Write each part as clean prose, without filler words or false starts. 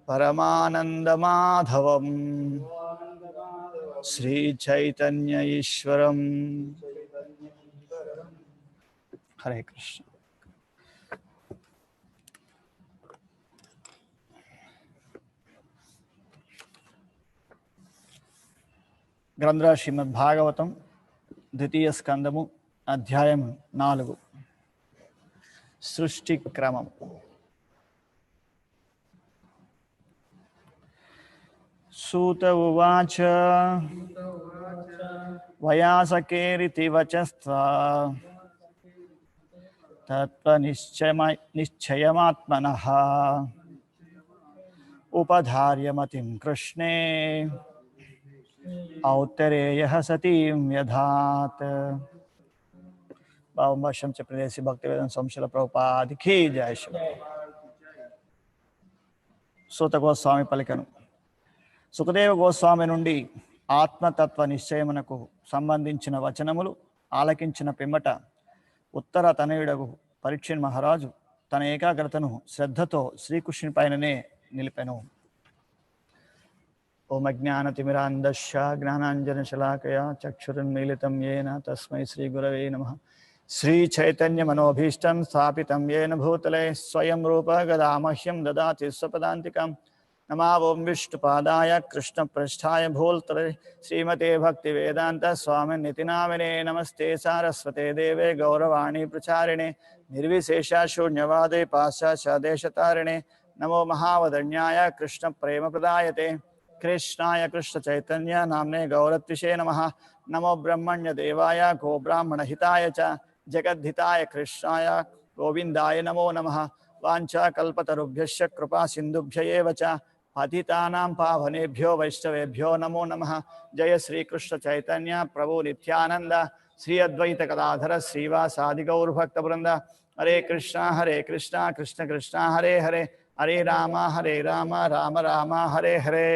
परमानंदमाधवम श्री चैतन्य ईश्वरम। हरे कृष्ण। గ్రంథ శ్రీమద్ భాగవతం ద్వితీయ స్కందము అధ్యాయం 4 సృష్టి క్రమం. సూత ఉవాచ వయాసకేరితి వచస్త్వా తత్వనిశ్చయమాత్మనః ఉపధార్యమతిం కృష్ణే ఔత్తరేయః సతీం యధాత్. భావం చెప్పిన భక్తివేదాంత స్వామి ప్రభుపాదికి జయ. సూత గోస్వామి పలికను. సుఖదేవ గోస్వామి నుండి ఆత్మతత్వ నిశ్చయమునకు సంబంధించిన వచనములు ఆలకించిన పిమ్మట ఉత్తర తనయుడగు పరీక్షిత్ మహారాజు తన ఏకాగ్రతను శ్రద్ధతో శ్రీకృష్ణుని పైననే నిలిపెను. ఓం అజ్ఞానతిమిరాంధస్య జ్ఞానాంజనశలాకయా చక్షురున్మీలితం యేన తస్మై శ్రీ గురవే నమః. శ్రీ చైతన్య మనోభీష్టం స్థాపితం యేన భూతలే స్వయం రూప గదామహ్యం దదాతి స్వపదాంతికం. నమా ఓం విష్ణుపాదాయ కృష్ణ పృష్ఠాయ భూల్తలే శ్రీమతే భక్తి వేదాంత స్వామి నితి నామినే. నమస్తే సారస్వతే దేవే గౌరవాణి ప్రచారిణే నిర్విశేష శూన్యవాదే పాశ్చాత్యదేశతారిణే. నమో మహావదన్యాయ కృష్ణ ప్రేమ ప్రదాయతే కృష్ణాయ కృష్ణ చైతన్య నామ్నే గౌరత్విషే నమః. నమో బ్రహ్మణ్య దేవాయ గో బ్రాహ్మణ హితాయ చ జగద్ధితాయ కృష్ణాయ గోవిందాయ నమో నమః. వాంఛా కల్పతరుభ్యశ్చ కృపా సింధుభ్య ఏవ చ పతితానాం పావనేభ్యో వైష్ణవేభ్యో నమో నమః. జయ శ్రీకృష్ణ చైతన్య ప్రభు నిత్యానంద శ్రీ అద్వైత కదాధర శ్రీవాసాది గౌరభక్త బృంద. Hare Krishna Krishna Krishna Hare Hare Hare Rama Rama Rama Hare Hare.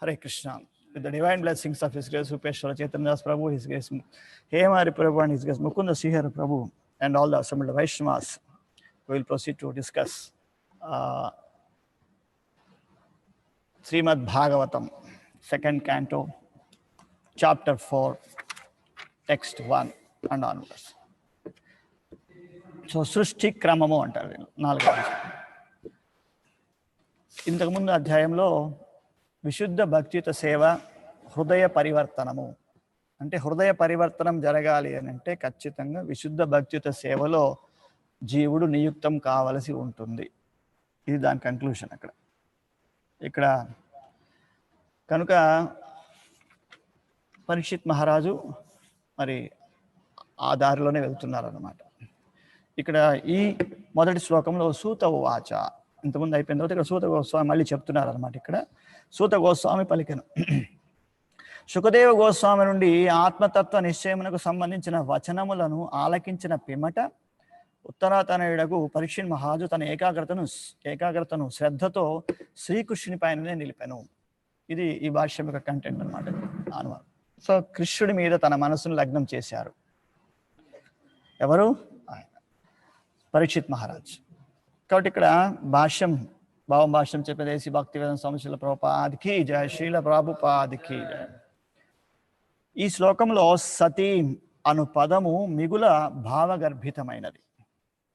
Hare Krishna. With the divine blessings of His Grace Upeshwara Chaitanya Das Prabhu, His Grace Hemari Prabhu and His Grace Mukunda Srihara Prabhu and all the assembled Vaishnavas, we will proceed to discuss Srimad Bhagavatam, second canto, chapter 4, text 1 and onwards. So, సృష్టి క్రమము అంటారు 4వ. ఇంతకుముందు అధ్యాయంలో విశుద్ధ భక్తియుత సేవ హృదయ పరివర్తనము అంటే హృదయ పరివర్తనం జరగాలి అని అంటే ఖచ్చితంగా విశుద్ధ భక్తియుత సేవలో జీవుడు నియుక్తం కావలసి ఉంటుంది. ఇది దాని కంక్లూషన్. ఇక్కడ కనుక పరీక్షిత్ మహారాజు మరి ఆ దారిలోనే వెళ్తున్నారన్నమాట. ఇక్కడ ఈ మొదటి శ్లోకంలో సూత ఉవాచ ఇంతకుముందు అయిపోయిన తర్వాత ఇక్కడ సూత గోస్వామి మళ్ళీ చెప్తున్నారు అనమాట. ఇక్కడ సూత గోస్వామి పలికెను. సుఖదేవ గోస్వామి నుండి ఆత్మతత్వ నిశ్చయమునకు సంబంధించిన వచనములను ఆలకించిన పిమ్మట ఉత్తరాతనయుడకు పరీక్షిత్ మహారాజు తన ఏకాగ్రతను శ్రద్ధతో శ్రీకృష్ణుని పైననే నిలిపెను. ఇది ఈ భాష్యం యొక్క కంటెంట్ అనమాట, అనువాదం. సో కృష్ణుడి మీద తన మనసును లగ్నం చేశారు. ఎవరు? ఆయన పరీక్షిత్ మహారాజ్. కాబట్టి ఇక్కడ భావం భాష్యం చెప్పేదేసి భక్తివేదాంత స్వామి శ్రీల ప్రభుపాదికి జయ, శ్రీల ప్రభుపాదికి జయ. ఈ శ్లోకంలో సతీం అను పదము మిగుల భావగర్భితమైనది,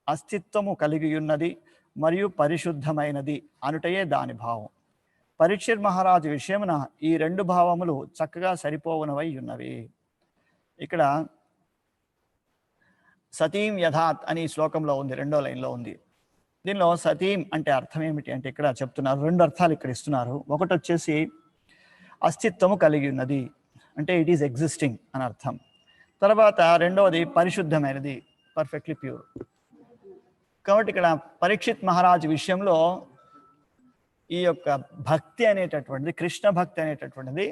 అస్తిత్వము కలిగి ఉన్నది మరియు పరిశుద్ధమైనది అనుటయే దాని భావం. పరీక్షిత్ మహారాజు విషయమున ఈ 2 భావములు చక్కగా సరిపోవునవై ఉన్నవి. ఇక్కడ సతీం యథాత్ అని శ్లోకంలో ఉంది, 2వ లైన్లో ఉంది. దీనిలో సతీం అంటే అర్థం ఏమిటి అంటే ఇక్కడ చెప్తున్నారు, 2 అర్థాలు ఇక్కడ ఇస్తున్నారు. ఒకటి వచ్చేసి అస్తిత్వము కలిగి ఉన్నది అంటే ఇట్ ఈస్ ఎగ్జిస్టింగ్ అని అర్థం. తర్వాత రెండవది పరిశుద్ధమైనది, పర్ఫెక్ట్లీ ప్యూర్. కాబట్టి ఇక్కడ పరీక్షిత్ మహారాజు విషయంలో ఈ యొక్క భక్తి అనేటటువంటిది, కృష్ణ భక్తి అనేటటువంటిది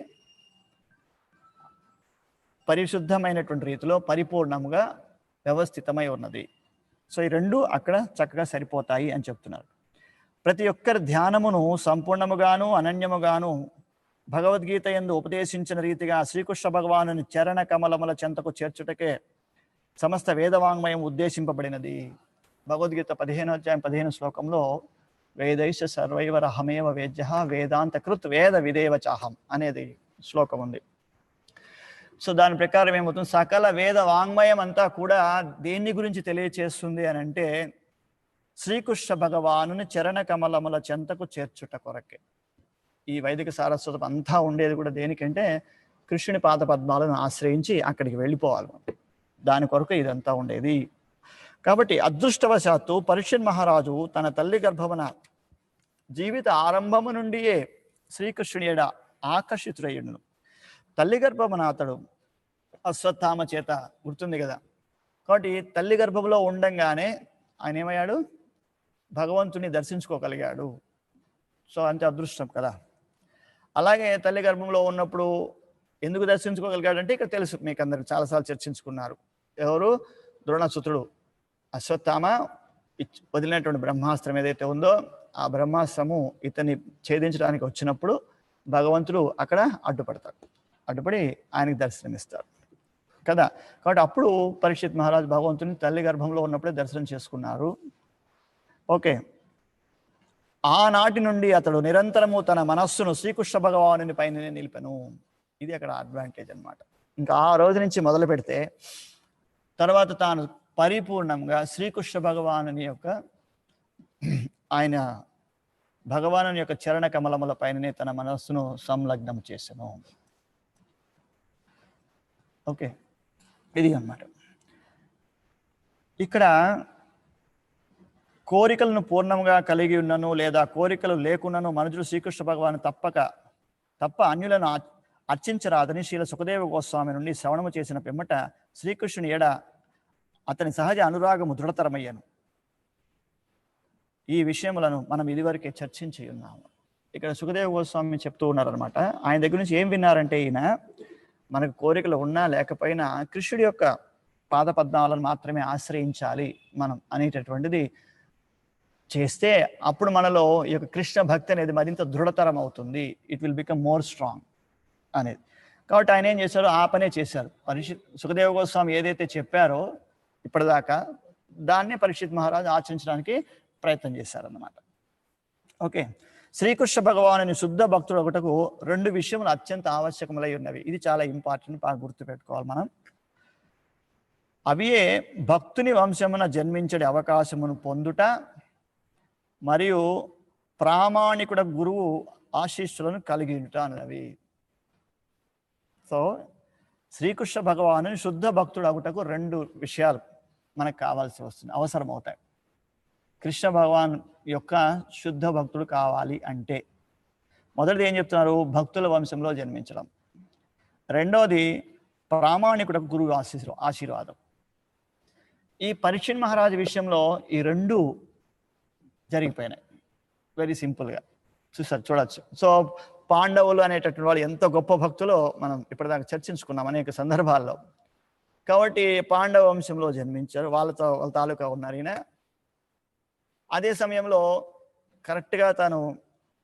పరిశుద్ధమైనటువంటి రీతిలో పరిపూర్ణముగా వ్యవస్థితమై ఉన్నది. సో ఈ 2 అక్కడ చక్కగా సరిపోతాయి అని చెప్తున్నారు. ప్రతి ఒక్కరి ధ్యానమును సంపూర్ణముగాను అనన్యముగాను భగవద్గీత యందు ఉపదేశించిన రీతిగా శ్రీకృష్ణ భగవానుని చరణ కమలముల చెంతకు చేర్చుటకే సమస్త వేదవాంగ్మయం ఉద్దేశింపబడినది. భగవద్గీత 15వ అధ్యాయం 15 శ్లోకంలో వేదైష సర్వైవర హమేవ వేద్య వేదాంత కృత్ వేద విదేవ చాహం అనేది శ్లోకం ఉంది. సో దాని ప్రకారం ఏమవుతుంది, సకల వేద వాంగ్మయం అంతా కూడా దేన్ని గురించి తెలియచేస్తుంది అని అంటే శ్రీకృష్ణ భగవానుని చరణ కమలముల చెంతకు చేర్చుట కొరకే. ఈ వైదిక సారస్వతం అంతా ఉండేది కూడా దేనికంటే కృష్ణుని పాద పద్మాలను ఆశ్రయించి అక్కడికి వెళ్ళిపోవాలి, దాని కొరకు ఇదంతా ఉండేది. కాబట్టి అదృష్టవశాత్తు పరీక్షణ్ మహారాజు తన తల్లి గర్భమున జీవిత ఆరంభము నుండియే శ్రీకృష్ణుని ఎడ ఆకర్షితుడయ్యుడును. తల్లి గర్భమున అతడు అశ్వత్థామ చేత గుర్తుంది కదా, కాబట్టి తల్లి గర్భంలో ఉండంగానే ఆయన ఏమయ్యాడు, భగవంతుని దర్శించుకోగలిగాడు. సో అంతే అదృష్టం కదా. అలాగే తల్లి గర్భంలో ఉన్నప్పుడు ఎందుకు దర్శించుకోగలిగాడంటే ఇక్కడ తెలుసు మీకు అందరికి, చాలాసార్లు చర్చించుకున్నారు. ఎవరు, ద్రోణసుతుడు అశ్వత్థామ వదిలినటువంటి బ్రహ్మాస్త్రం ఏదైతే ఉందో ఆ బ్రహ్మాస్త్రము ఇతన్ని ఛేదించడానికి వచ్చినప్పుడు భగవంతుడు అక్కడ అడ్డుపడతాడు, అడ్డుపడి ఆయనకి దర్శనమిస్తాడు కదా. కాబట్టి అప్పుడు పరీక్షిత్ మహారాజు భగవంతుని తల్లి గర్భంలో ఉన్నప్పుడే దర్శనం చేసుకున్నారు. ఓకే, ఆనాటి నుండి అతడు నిరంతరము తన మనస్సును శ్రీకృష్ణ భగవానుని పైన నిలిపెను. ఇది అక్కడ అడ్వాంటేజ్ అనమాట. ఇంకా ఆ రోజు నుంచి మొదలు పెడితే తర్వాత తాను పరిపూర్ణంగా శ్రీకృష్ణ భగవానుని యొక్క ఆయన భగవాను యొక్క చరణ కమలముల పైననే తన మనస్సును సంలగ్నం చేసెను. ఓకే, ఇది అన్నమాట. ఇక్కడ కోరికలను పూర్ణంగా కలిగి ఉన్నను లేదా కోరికలు లేకున్నను మనుషులు శ్రీకృష్ణ భగవాను తప్ప అన్యులను అర్చించరాదని శ్రీల సుఖదేవ గోస్వామి నుండి శ్రవణము చేసిన పిమ్మట శ్రీకృష్ణుని ఎడ అతని సహజ అనురాగము దృఢతరమయ్యాను. ఈ విషయములను మనం ఇదివరకే చర్చించి ఉన్నాము. ఇక్కడ సుఖదేవ గోస్వామి చెప్తూ ఉన్నారనమాట. ఆయన దగ్గర నుంచి ఏం విన్నారంటే, ఈయన మనకు కోరికలు ఉన్నా లేకపోయినా కృష్ణుడి యొక్క పాద పద్మాలను మాత్రమే ఆశ్రయించాలి మనం అనేటటువంటిది చేస్తే అప్పుడు మనలో ఈ యొక్క కృష్ణ భక్తి అనేది మరింత దృఢతరం అవుతుంది. It will become more strong అనేది. కాబట్టి ఆయన ఏం చేశారు, ఆ పనే చేశారు. సుఖదేవ గోస్వామి ఏదైతే చెప్పారో ఇప్పటిదాకా దాన్నే పరీక్షిత్ మహారాజు ఆచరించడానికి ప్రయత్నం చేశారన్నమాట. ఓకే, శ్రీకృష్ణ భగవానుని శుద్ధ భక్తుడు ఒకటకు 2 విషయములు అత్యంత ఆవశ్యకములై ఉన్నవి. ఇది చాలా ఇంపార్టెంట్, బాగా గుర్తుపెట్టుకోవాలి మనం. అవియే భక్తుని వంశమున జన్మించే అవకాశమును పొందుట మరియు ప్రామాణికుడ గురువు ఆశీస్సులను కలిగి ఉంట అన్నవి. సో శ్రీకృష్ణ భగవాను శుద్ధ భక్తుడు ఒకటకు 2 విషయాలు మనకు కావాల్సి వస్తుంది, అవసరం అవుతాయి. కృష్ణ భగవాన్ యొక్క శుద్ధ భక్తుడు కావాలి అంటే మొదటిది ఏం చెప్తున్నారు, భక్తుల వంశంలో జన్మించడం. రెండోది ప్రామాణికుడు గురువు ఆశీర్వాదం. ఈ పరీక్షణ్ మహారాజు విషయంలో ఈ 2 జరిగిపోయినాయి. వెరీ సింపుల్గా చూడొచ్చు. సో పాండవులు అనేటటువంటి వాళ్ళు ఎంత గొప్ప భక్తులో మనం ఇప్పటిదాకా చర్చించుకున్నాం అనేక సందర్భాల్లో. కాబట్టి పాండవ వంశంలో జన్మించారు, వాళ్ళ తాలూకా ఉన్నారు ఈయన. అదే సమయంలో కరెక్ట్గా తను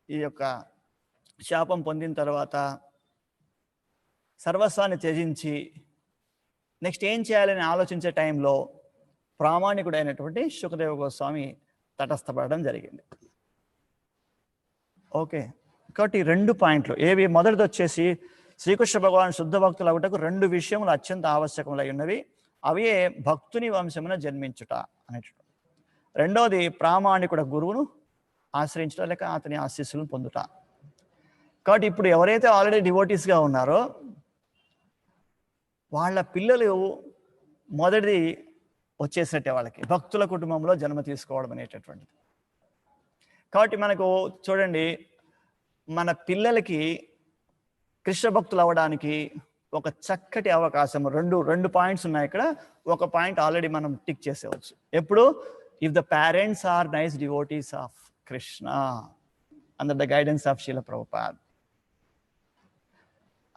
ఈ యొక్క శాపం పొందిన తర్వాత సర్వస్వాన్ని త్యజించి నెక్స్ట్ ఏం చేయాలని ఆలోచించే టైంలో ప్రామాణికుడైనటువంటి సుఖదేవ గోస్వామి తటస్థపడడం జరిగింది. ఓకే, కాబట్టి 2 పాయింట్లు ఏవి, మొదటిది వచ్చేసి శ్రీకృష్ణ భగవాన్ శుద్ధ భక్తులు ఒకటకు 2 విషయములు అత్యంత ఆవశ్యకములై ఉన్నవి. అవే భక్తుని వంశమున జన్మించుట అనేటువంటి. రెండోది ప్రామాణికుడ గురువును ఆశ్రయించడం లేక అతని ఆశీస్సులను పొందుట. కాబట్టి ఇప్పుడు ఎవరైతే ఆల్రెడీ డివోటీస్గా ఉన్నారో వాళ్ళ పిల్లలు మొదటిది వచ్చేసినట్టే వాళ్ళకి భక్తుల కుటుంబంలో జన్మ తీసుకోవడం అనేటటువంటిది. కాబట్టి మనకు చూడండి, మన పిల్లలకి కృష్ణ భక్తులు అవ్వడానికి ఒక చక్కటి అవకాశం. రెండు పాయింట్స్ ఉన్నాయి ఇక్కడ. ఒక పాయింట్ ఆల్రెడీ మనం టిక్ చేసేవచ్చు. ఎప్పుడు, if the parents are nice devotees of Krishna under the guidance of Srila Prabhupad.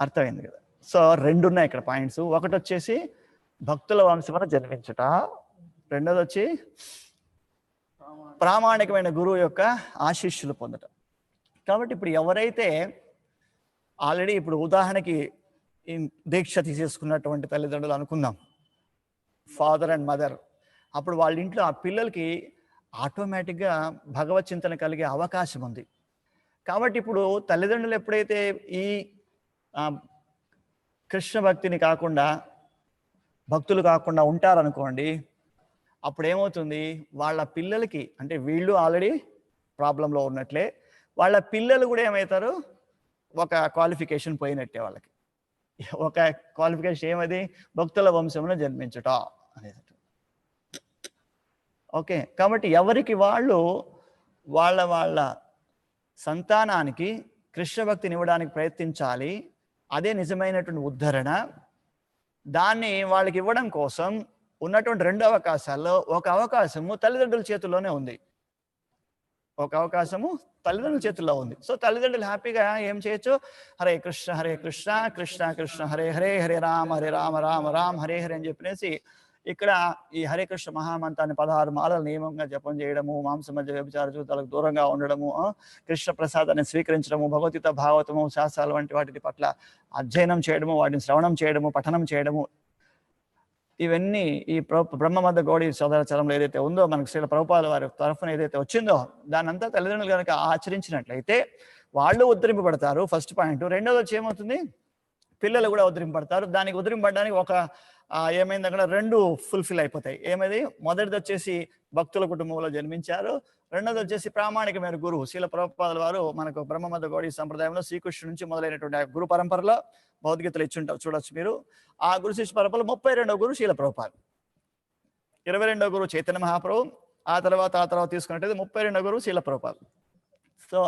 అర్థమైంది కదా. సో 2 ఉన్నాయి ఇక్కడ పాయింట్స్. ఒకటి వచ్చేసి భక్తుల వంశమున జన్మించుట, రెండోది వచ్చి ప్రామాణికమైన గురువు యొక్క ఆశీస్సులు పొందటం. కాబట్టి ఇప్పుడు ఎవరైతే ఆల్రెడీ ఇప్పుడు ఉదాహరణకి దీక్ష తీసేసుకున్నటువంటి తల్లిదండ్రులు అనుకుందాం, ఫాదర్ అండ్ మదర్. అప్పుడు వాళ్ళ ఇంట్లో ఆ పిల్లలకి ఆటోమేటిక్గా భగవత్ చింతన కలిగే అవకాశం ఉంది. కాబట్టి ఇప్పుడు తల్లిదండ్రులు ఎప్పుడైతే ఈ కృష్ణ భక్తిని కాకుండా, భక్తులు కాకుండా ఉంటారనుకోండి, అప్పుడు ఏమవుతుంది, వాళ్ళ పిల్లలకి, అంటే వీళ్ళు ఆల్రెడీ ప్రాబ్లంలో ఉన్నట్లే, వాళ్ళ పిల్లలు కూడా ఏమవుతారు, ఒక క్వాలిఫికేషన్ పోయినట్టే వాళ్ళకి. ఒక క్వాలిఫికేషన్ ఏమది, భక్తుల వంశంలో జన్మించుట అనేది. ఓకే, కాబట్టి ఎవరికి వాళ్ళు వాళ్ళ వాళ్ళ సంతానానికి కృష్ణ భక్తిని ఇవ్వడానికి ప్రయత్నించాలి. అదే నిజమైనటువంటి ఉద్ధరణ. దాన్ని వాళ్ళకి ఇవ్వడం కోసం ఉన్నటువంటి 2 అవకాశాల్లో ఒక అవకాశము తల్లిదండ్రుల చేతుల్లోనే ఉంది. ఒక అవకాశము తల్లిదండ్రుల చేతుల్లో ఉంది. సో తల్లిదండ్రులు హ్యాపీగా ఏం చేయొచ్చు, హరే కృష్ణ కృష్ణ కృష్ణ హరే హరే, హరే రామ రామ రామ హరే హరే అని చెప్పినేసి ఇక్కడ ఈ హరే కృష్ణ మహామంత్రాన్ని 16 మాలలు నియమంగా జపం చేయడము, మాంస మధ్య వ్యభిచార జీవితాలకు దూరంగా ఉండడము, కృష్ణ ప్రసాదాన్ని స్వీకరించడము, భగవద్గీత భాగవతము శాస్త్రాలు వంటి వాటి పట్ల అధ్యయనం చేయడము, వాటిని శ్రవణం చేయడము, పఠనం చేయడము, ఇవన్నీ ఈ బ్రహ్మమధ్య గౌడీ సోదరాచరంలో ఏదైతే ఉందో, మనకు శ్రీల ప్రభుపాదుల వారి తరఫున ఏదైతే వచ్చిందో దాని అంతా తల్లిదండ్రులు కనుక ఆచరించినట్లయితే వాళ్ళు ఉద్ధరింపబడతారు. First point. రెండోది వచ్చి ఏమవుతుంది, పిల్లలు కూడా ఉద్ధరింపబడతారు. దానికి ఉద్ధరింపబడడానికి ఒక ఏమైంది, అక్కడ 2 ఫుల్ఫిల్ అయిపోతాయి. ఏమైంది, మొదటిది వచ్చేసి భక్తుల కుటుంబంలో జన్మించారు, రెండోది వచ్చేసి ప్రామాణికమైన గురువు. శ్రీల ప్రభుపాదుల వారు మనకు బ్రహ్మమధ్య గౌడీ సంప్రదాయంలో శ్రీకృష్ణుడి నుంచి మొదలైనటువంటి గురు పరంపరలో భౌతికతలు ఇచ్చుంటారు, చూడొచ్చు మీరు. ఆ గురు శిష్య పరంపరలో 32వ గురు శ్రీల ప్రభుపాద, 22వ గురు చైతన్య మహాప్రభు, ఆ తర్వాత తీసుకున్నట్టయితే 32వ గురు శ్రీల ప్రభుపాద. సో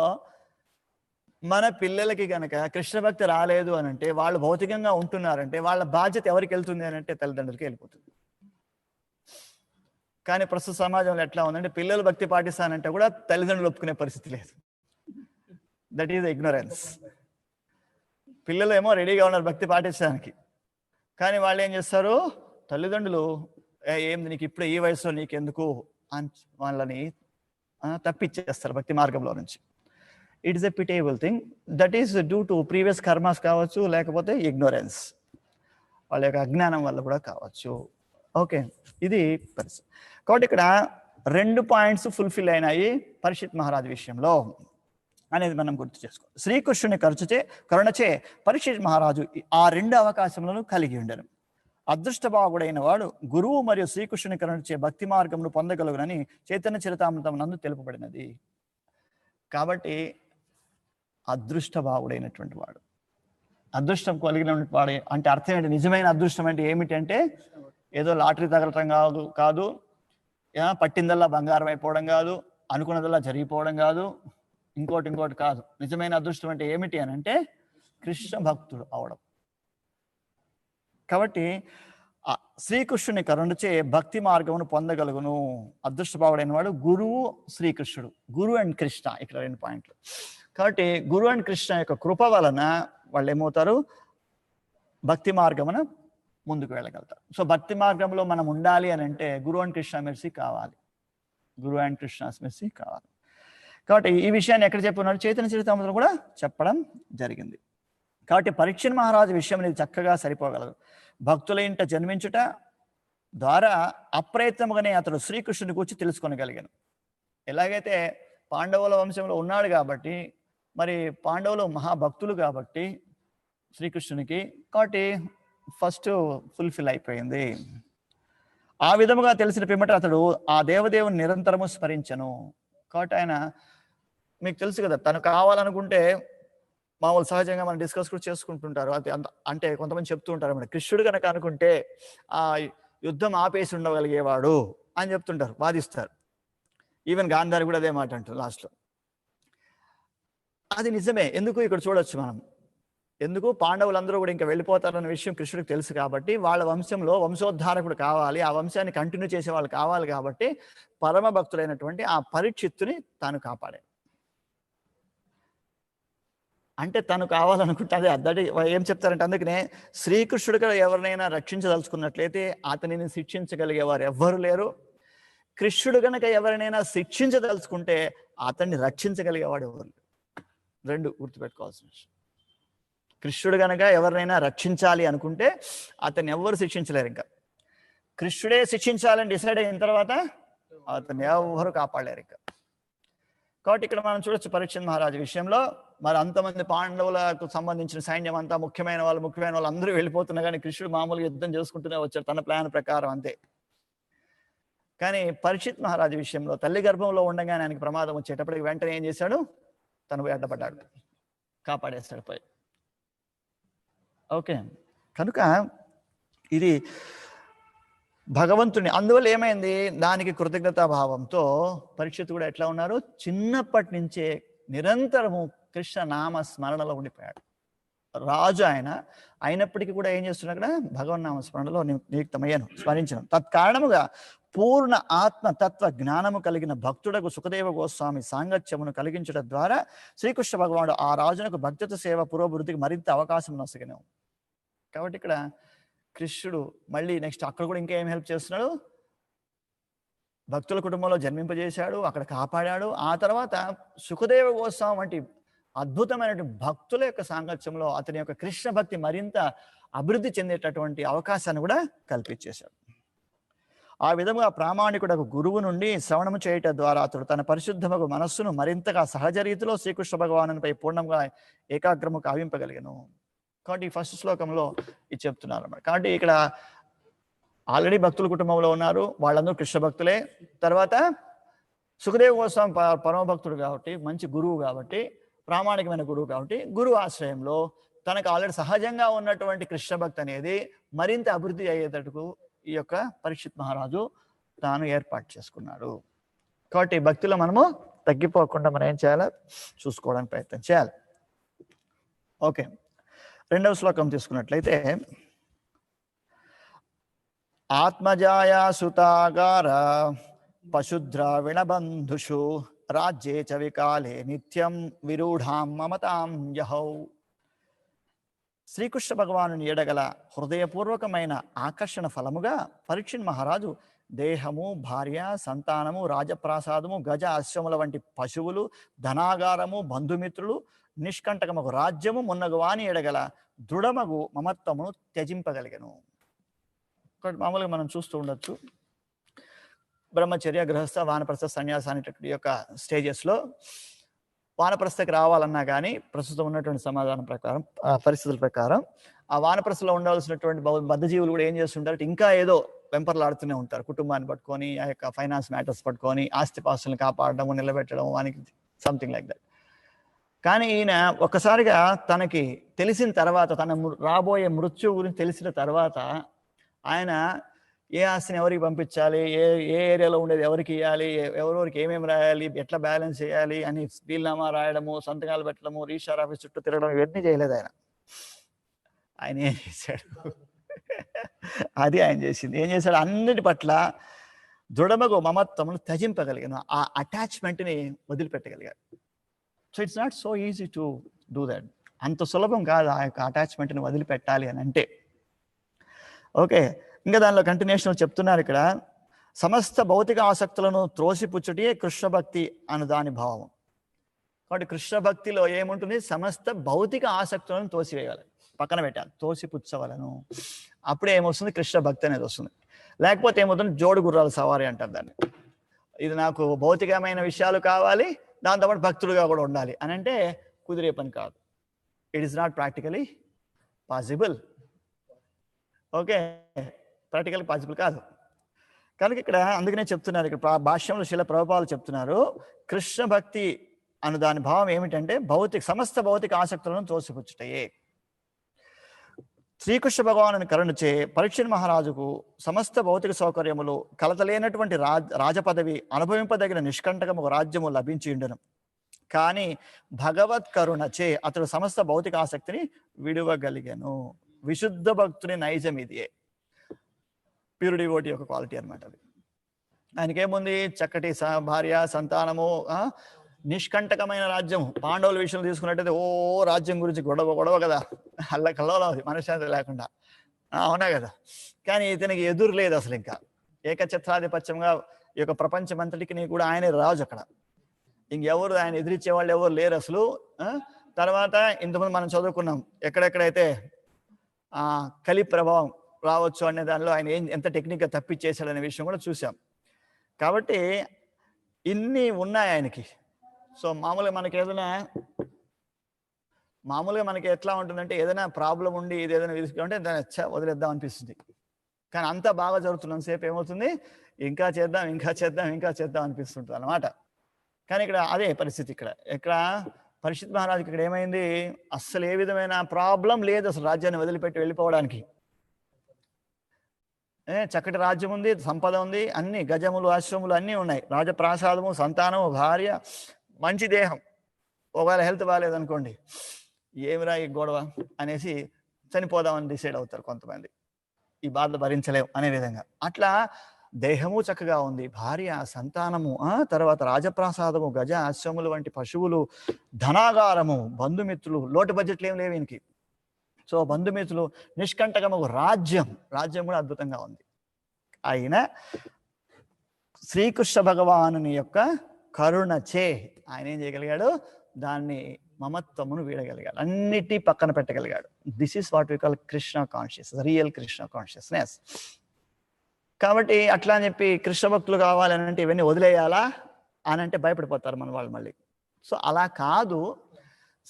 మన పిల్లలకి కనుక కృష్ణ భక్తి రాలేదు అని అంటే, వాళ్ళు భౌతికంగా ఉంటున్నారంటే వాళ్ళ బాధ్యత ఎవరికి వెళ్తుంది అని అంటే తల్లిదండ్రులకి వెళ్ళిపోతుంది. కానీ ప్రస్తుత సమాజంలో ఎట్లా ఉందంటే, పిల్లలు భక్తి పాటిస్తానంటే కూడా తల్లిదండ్రులు ఒప్పుకునే పరిస్థితి లేదు. That is ignorance. పిల్లలు ఏమో రెడీగా ఉన్నారు భక్తి పాటించడానికి, కానీ వాళ్ళు ఏం చేస్తారు, తల్లిదండ్రులు ఏంది నీకు ఇప్పుడే ఈ వయసులో నీకెందుకు అని వాళ్ళని తప్పిచ్చేస్తారు భక్తి మార్గంలో నుంచి. It is a pitiable thing. That is due to previous karmas కావచ్చు, లేకపోతే ఇగ్నోరెన్స్, వాళ్ళ యొక్క అజ్ఞానం వల్ల కూడా కావచ్చు. ఓకే, ఇది పరిస్థితి. కాబట్టి ఇక్కడ 2 పాయింట్స్ ఫుల్ఫిల్ అయినాయి పరీక్షిత్ మహారాజు విషయంలో అనేది మనం గుర్తు చేసుకోవాలి. శ్రీకృష్ణుని కరుణచే పరీక్షిత్ మహారాజు ఆ 2 అవకాశములను కలిగి ఉండరు. అదృష్టభాగుడైన వాడు గురువు మరియు శ్రీకృష్ణుని కరుణచే భక్తి మార్గమును పొందగలుగునని చైతన్య చరితామృతం నందు తెలుపబడినది. కాబట్టి అదృష్టభావుడైనటువంటి వాడు, అదృష్టం కలిగిన వాడు అంటే అర్థం ఏంటి, నిజమైన అదృష్టం అంటే ఏమిటంటే ఏదో లాటరీ తగలటం కాదు, పట్టిందల్లా బంగారం అయిపోవడం కాదు, అనుకున్నదల్లా జరిగిపోవడం కాదు, ఇంకోటి కాదు. నిజమైన అదృష్టం అంటే ఏమిటి అని అంటే కృష్ణ భక్తుడు అవడం. కాబట్టి శ్రీకృష్ణుని కరుణచే భక్తి మార్గమును పొందగలుగును. అదృష్టభావుడైన వాడు గురువు శ్రీకృష్ణుడు, గురు అండ్ కృష్ణ, ఇక్కడ 2 పాయింట్లు. కాబట్టి గురు అండ్ కృష్ణ యొక్క కృప వలన వాళ్ళు ఏమవుతారు, భక్తి మార్గమున ముందుకు వెళ్ళగలుగుతారు. సో భక్తి మార్గంలో మనం ఉండాలి అని అంటే గురు అండ్ కృష్ణ మెర్సీ కావాలి, గురు అండ్ కృష్ణ మెర్సీ కావాలి. కాబట్టి ఈ విషయాన్ని ఎక్కడ చెప్పుకున్నాడు, చైతన్య చరితామృతంలో కూడా చెప్పడం జరిగింది. కాబట్టి పరీక్షిత్ మహారాజు విషయం అనేది చక్కగా సరిపోగలదు. భక్తుల ఇంట జన్మించుట ద్వారా అప్రయత్నముగానే అతడు శ్రీకృష్ణుని గురించి తెలుసుకొనగలిగాను. ఎలాగైతే పాండవుల వంశంలో ఉన్నాడు కాబట్టి, మరి పాండవులు మహాభక్తులు కాబట్టి శ్రీకృష్ణునికి, కాబట్టి ఫస్ట్ ఫుల్ఫిల్ అయిపోయింది. ఆ విధముగా తెలిసిన పిమ్మట అతడు ఆ దేవదేవుని నిరంతరము స్మరించను. కాబట్టి ఆయన, మీకు తెలుసు కదా, తను కావాలనుకుంటే మామూలు సహజంగా మనం డిస్కస్ కూడా చేసుకుంటుంటారు. అది అంటే కొంతమంది చెప్తూ ఉంటారు అన్నమాట, కృష్ణుడు కనుక అనుకుంటే ఆ యుద్ధం ఆపేసి ఉండగలిగేవాడు అని చెప్తుంటారు, వాదిస్తారు. ఈవెన్ గాంధారి కూడా అదే మాట అంటారు లాస్ట్లో. అది నిజమే. ఎందుకు ఇక్కడ చూడొచ్చు మనం, ఎందుకు పాండవులందరూ కూడా ఇంకా వెళ్ళిపోతారన్న విషయం కృష్ణుడికి తెలుసు కాబట్టి, వాళ్ళ వంశంలో వంశోద్ధారకుడు కావాలి, ఆ వంశాన్ని కంటిన్యూ చేసే వాళ్ళు కావాలి కాబట్టి పరమ భక్తులైనటువంటి ఆ పరీక్షిత్తుని తాను కాపాడాడు. అంటే తను కావాలనుకుంటే అదే అద్దడి ఏం చెప్తారంటే, అందుకనే శ్రీకృష్ణుడు ఎవరినైనా రక్షించదలుచుకున్నట్లయితే అతనిని శిక్షించగలిగేవారు ఎవ్వరు లేరు. కృష్ణుడు కనుక ఎవరినైనా శిక్షించదలుచుకుంటే అతన్ని రక్షించగలిగేవాడు ఎవరు లేరు. 2 గుర్తుపెట్టుకోవాల్సిన విషయం. కృష్ణుడు గనక ఎవరినైనా రక్షించాలి అనుకుంటే అతన్ని ఎవరు శిక్షించలేరు. ఇంకా కృష్ణుడే శిక్షించాలని డిసైడ్ అయిన తర్వాత అతన్ని ఎవరు కాపాడలేరు ఇంకా. కాబట్టి ఇక్కడ మనం చూడొచ్చు పరీక్షిత్ మహారాజు విషయంలో మరి అంతమంది పాండవులకు సంబంధించిన సైన్యం అంతా ముఖ్యమైన వాళ్ళు అందరూ వెళ్ళిపోతున్నా కానీ కృష్ణుడు మామూలుగా యుద్ధం చేసుకుంటూనే వచ్చాడు తన ప్లాన్ ప్రకారం అంతే. కానీ పరీక్షిత్ మహారాజు విషయంలో తల్లి గర్భంలో ఉండగానే ఆయనకి ప్రమాదం వచ్చేటప్పటికి వెంటనే ఏం చేశాడు, తను పోయి అడ్డపడ్డాడు, కాపాడేస్తాడు పోయి. ఓకే, కనుక ఇది భగవంతుని, అందువల్ల ఏమైంది, దానికి కృతజ్ఞతాభావంతో పరీక్షిత్ కూడా ఎట్లా ఉన్నారు, చిన్నప్పటి నుంచే నిరంతరము కృష్ణ నామ స్మరణలో ఉండిపోయాడు. రాజు ఆయన అయినప్పటికీ కూడా ఏం చేస్తున్నాడు, అక్కడ భగవన్నామ స్మరణలో నియుక్తమయ్యాను, స్మరించను. తత్కారణముగా పూర్ణ ఆత్మ తత్వ జ్ఞానము కలిగిన భక్తుడకు సుఖదేవ గోస్వామి సాంగత్యమును కలిగించడం ద్వారా శ్రీకృష్ణ భగవానుడు ఆ రాజునకు భక్తిత సేవ పురోభివృద్ధికి మరింత అవకాశం నొసగను. కాబట్టి ఇక్కడ కృష్ణుడు మళ్ళీ నెక్స్ట్ అక్కడ కూడా ఇంకా ఏం హెల్ప్ చేస్తున్నాడు, భక్తుల కుటుంబంలో జన్మింపజేశాడు, అక్కడ కాపాడాడు. ఆ తర్వాత సుఖదేవ గోస్వామి వంటి అద్భుతమైనటువంటి భక్తుల యొక్క సాంగత్యంలో అతని యొక్క కృష్ణ భక్తి మరింత అభివృద్ధి చెందేటటువంటి అవకాశాన్ని కూడా కల్పించేశాడు. ఆ విధముగా ప్రామాణికుడకు గురువు నుండి శ్రవణము చేయటం ద్వారా అతడు తన పరిశుద్ధముకు మనస్సును మరింతగా సహజ రీతిలో శ్రీకృష్ణ భగవానునిపై పూర్ణంగా ఏకాగ్రము కావింపగలిగను. కాబట్టి ఈ ఫస్ట్ శ్లోకంలో ఇది చెప్తున్నారు అన్నమాట. కాబట్టి ఇక్కడ ఆల్రెడీ భక్తుల కుటుంబంలో ఉన్నారు, వాళ్ళందరూ కృష్ణ భక్తులే. తర్వాత సుఖదేవ గోస్వామి పరమ భక్తుడు కాబట్టి, మంచి గురువు కాబట్టి, ప్రామాణికమైన గురువు కాబట్టి, గురువు ఆశ్రయంలో తనకు ఆల్రెడీ సహజంగా ఉన్నటువంటి కృష్ణ భక్తి అనేది మరింత అభివృద్ధి అయ్యేటట్టుకు ఈ యొక్క పరీక్షిత్ మహారాజు తాను ఏర్పాటు చేసుకున్నాడు. కాబట్టి భక్తిలో మనము తగ్గిపోకుండా మనం ఏం చేయాలి, చూసుకోవడానికి ప్రయత్నం చేయాలి. ఓకే, రెండవ శ్లోకం తీసుకున్నట్లయితే, ఆత్మజాయా సుతాగార పశుద్రావిణబంధుషు రాజ్యే చ వికాలే నిత్యం విరూఢాం మమతాం యహౌ. శ్రీకృష్ణ భగవానుని ఎడగల హృదయపూర్వకమైన ఆకర్షణ ఫలముగా పరీక్షిత్ మహారాజు దేహము, భార్య, సంతానము, రాజప్రాసాదము, గజ అశ్వముల వంటి పశువులు, ధనాగారము, బంధుమిత్రులు, నిష్కంటకమగు రాజ్యము మున్నగువాని ఎడగల దృఢమగు మమత్వమును త్యజింపగలిగను. మామూలుగా మనం చూస్తూ ఉండొచ్చు, బ్రహ్మచర్య, గృహస్థ, వానప్రస్థ, సన్యాస అనేటటువంటి యొక్క స్టేజెస్లో వానప్రస్థకి రావాలన్నా కానీ ప్రస్తుతం ఉన్నటువంటి సమాధానం ప్రకారం, పరిస్థితుల ప్రకారం ఆ వానప్రస్థలో ఉండవలసినటువంటి బద్ధజీవులు కూడా ఏం చేస్తుంటారు, ఇంకా ఏదో వెంపర్లాడుతూనే ఉంటారు. కుటుంబాన్ని పట్టుకొని, ఆ యొక్క ఫైనాన్స్ మ్యాటర్స్ పట్టుకొని, ఆస్తిపాస్తులను కాపాడడం, నిలబెట్టడం, వానికి సంథింగ్ లైక్ దట్. కానీ ఈయన ఒక్కసారిగా తనకి తెలిసిన తర్వాత, తన రాబోయే మృత్యు గురించి తెలిసిన తర్వాత, ఆయన ఏ ఆస్తిని ఎవరికి పంపించాలి, ఏ ఏరియాలో ఉండేది ఎవరికి ఇవ్వాలి, ఎవరెవరికి ఏమేమి రాయాలి, ఎట్లా బ్యాలెన్స్ చేయాలి అని వీల్నామా రాయడము, సంతకాలు పెట్టడము, రిజిస్ట్రార్ ఆఫీస్ చుట్టూ తిరగడం, ఇవన్నీ చేయలేదు ఆయన. ఆయన ఏం చేశాడు, అది ఆయన చేసింది. ఏం చేశాడు, అన్నిటి పట్ల దృఢమగు మమత్వమును త్యజింపగలిగాను, ఆ అటాచ్మెంట్ని వదిలిపెట్టగలిగాడు. So it's not so easy to do that. అంత సులభం కాదు ఆ యొక్క అటాచ్మెంట్ని వదిలిపెట్టాలి అని అంటే. ఓకే, ఇంకా దానిలో కంటిన్యూషన్ చెప్తున్నారు ఇక్కడ, సమస్త భౌతిక ఆసక్తులను త్రోసిపుచ్చుటే కృష్ణ భక్తి అను దాని భావం. కాబట్టి కృష్ణ భక్తిలో ఏముంటుంది, సమస్త భౌతిక ఆసక్తులను తోసివేయాలి, పక్కన పెట్టాలి, తోసిపుచ్చవలను. అప్పుడే ఏమొస్తుంది, కృష్ణ భక్తి అనేది వస్తుంది. లేకపోతే ఏమవుతుంది, జోడు గుర్రాల సవారీ అంటారు దాన్ని. ఇది నాకు భౌతికమైన విషయాలు కావాలి, దాంతోపాటు భక్తులుగా కూడా ఉండాలి అని అంటే కుదిరే పని కాదు. It is not practically possible. Okay, practical possible కాదు. కనుక ఇక్కడ అందుకనే చెప్తున్నారు, ఇక్కడ భాష్యంలో శిల ప్రభుపాలు చెప్తున్నారు, కృష్ణ భక్తి అను దాని భావం ఏమిటంటే సమస్త భౌతిక ఆసక్తులను తోసిపుచ్చుటయే. శ్రీకృష్ణ భగవాను కరుణచే పరీక్షిత్ మహారాజుకు సమస్త భౌతిక సౌకర్యములు, కలతలేనటువంటి రాజపదవి, అనుభవింపదగిన నిష్కంటకము రాజ్యము లభించి ఉండను. కానీ భగవత్ కరుణచే అతడు సమస్త భౌతిక ఆసక్తిని విడువగలిగను. విశుద్ధ భక్తుని నైజం ఇదే, ప్యూర్ డివోటీ యొక్క క్వాలిటీ అనమాట అది. ఆయనకేముంది, చక్కటి భార్య, సంతానము, నిష్కంటకమైన రాజ్యం. పాండవుల విషయంలో తీసుకున్నట్టయితే ఓ రాజ్యం గురించి గొడవ కదా, కల్లోలం మనశ్శాంతి లేకుండా, అవునా కదా. కానీ ఇతనికి ఎదురు లేదు అసలు, ఇంకా ఏకఛత్రాధిపత్యంగా ఈ యొక్క ప్రపంచమంతటికి కూడా ఆయనే రాజు. అక్కడ ఇంకెవరు ఆయన ఎదిరించే వాళ్ళు ఎవరు లేరు అసలు. తర్వాత ఇంతకుముందు మనం చదువుకున్నాం ఎక్కడెక్కడైతే కలి ప్రభావం రావచ్చు అనే దానిలో ఆయన ఎంత టెక్నిక్గా తప్పించేశాడు అనే విషయం కూడా చూసాం. కాబట్టి ఇన్ని ఉన్నాయి ఆయనకి. సో మామూలుగా మనకి ఎట్లా ఉంటుందంటే ఏదైనా ప్రాబ్లం ఉండి ఇది ఏదైనా తీసుకుంటే దాన్ని వదిలేద్దాం అనిపిస్తుంది. కానీ అంతా బాగా జరుగుతున్నంత సేపు ఏమవుతుంది, ఇంకా చేద్దాం అనిపిస్తుంటుంది అన్నమాట. కానీ ఇక్కడ అదే పరిస్థితి. ఇక్కడ పరీక్షిత్ మహారాజుకి ఇక్కడ ఏమైంది, అస్సలు ఏ విధమైన ప్రాబ్లం లేదు అసలు రాజ్యాన్ని వదిలిపెట్టి వెళ్ళిపోవడానికి. చక్కటి రాజ్యం ఉంది, సంపద ఉంది, అన్ని గజములు ఆశ్రములు అన్నీ ఉన్నాయి, రాజప్రాసాదము, సంతానము, భార్య, మంచి దేహం. ఒకవేళ హెల్త్ బాగాలేదనుకోండి, ఏమిరా ఈ గొడవ అనేసి చనిపోదామని డిసైడ్ అవుతారు కొంతమంది, ఈ బాధ భరించలేవు అనే విధంగా. అట్లా దేహము చక్కగా ఉంది, భార్య, సంతానము, తర్వాత రాజప్రాసాదము, గజ ఆశ్రములు వంటి పశువులు, ధనాగారము, బంధుమిత్రులు, లోటు బడ్జెట్లు ఏం లేవు ఈయనకి. సో బంధుమిత్రులు, నిష్కంటకము రాజ్యం కూడా అద్భుతంగా ఉంది. ఆయన శ్రీకృష్ణ భగవానుని యొక్క కరుణచే ఆయన ఏం చేయగలిగాడు, దాన్ని మమత్వమును వీడగలిగాడు, అన్నిటి పక్కన పెట్టగలిగాడు. This is what we call Krishna conscious, real Krishna consciousness. కాబట్టి అట్లా అని చెప్పి కృష్ణ భక్తులు కావాలని అంటే ఇవన్నీ వదిలేయాలా అని అంటే భయపడిపోతారు మన వాళ్ళు మళ్ళీ. సో అలా కాదు,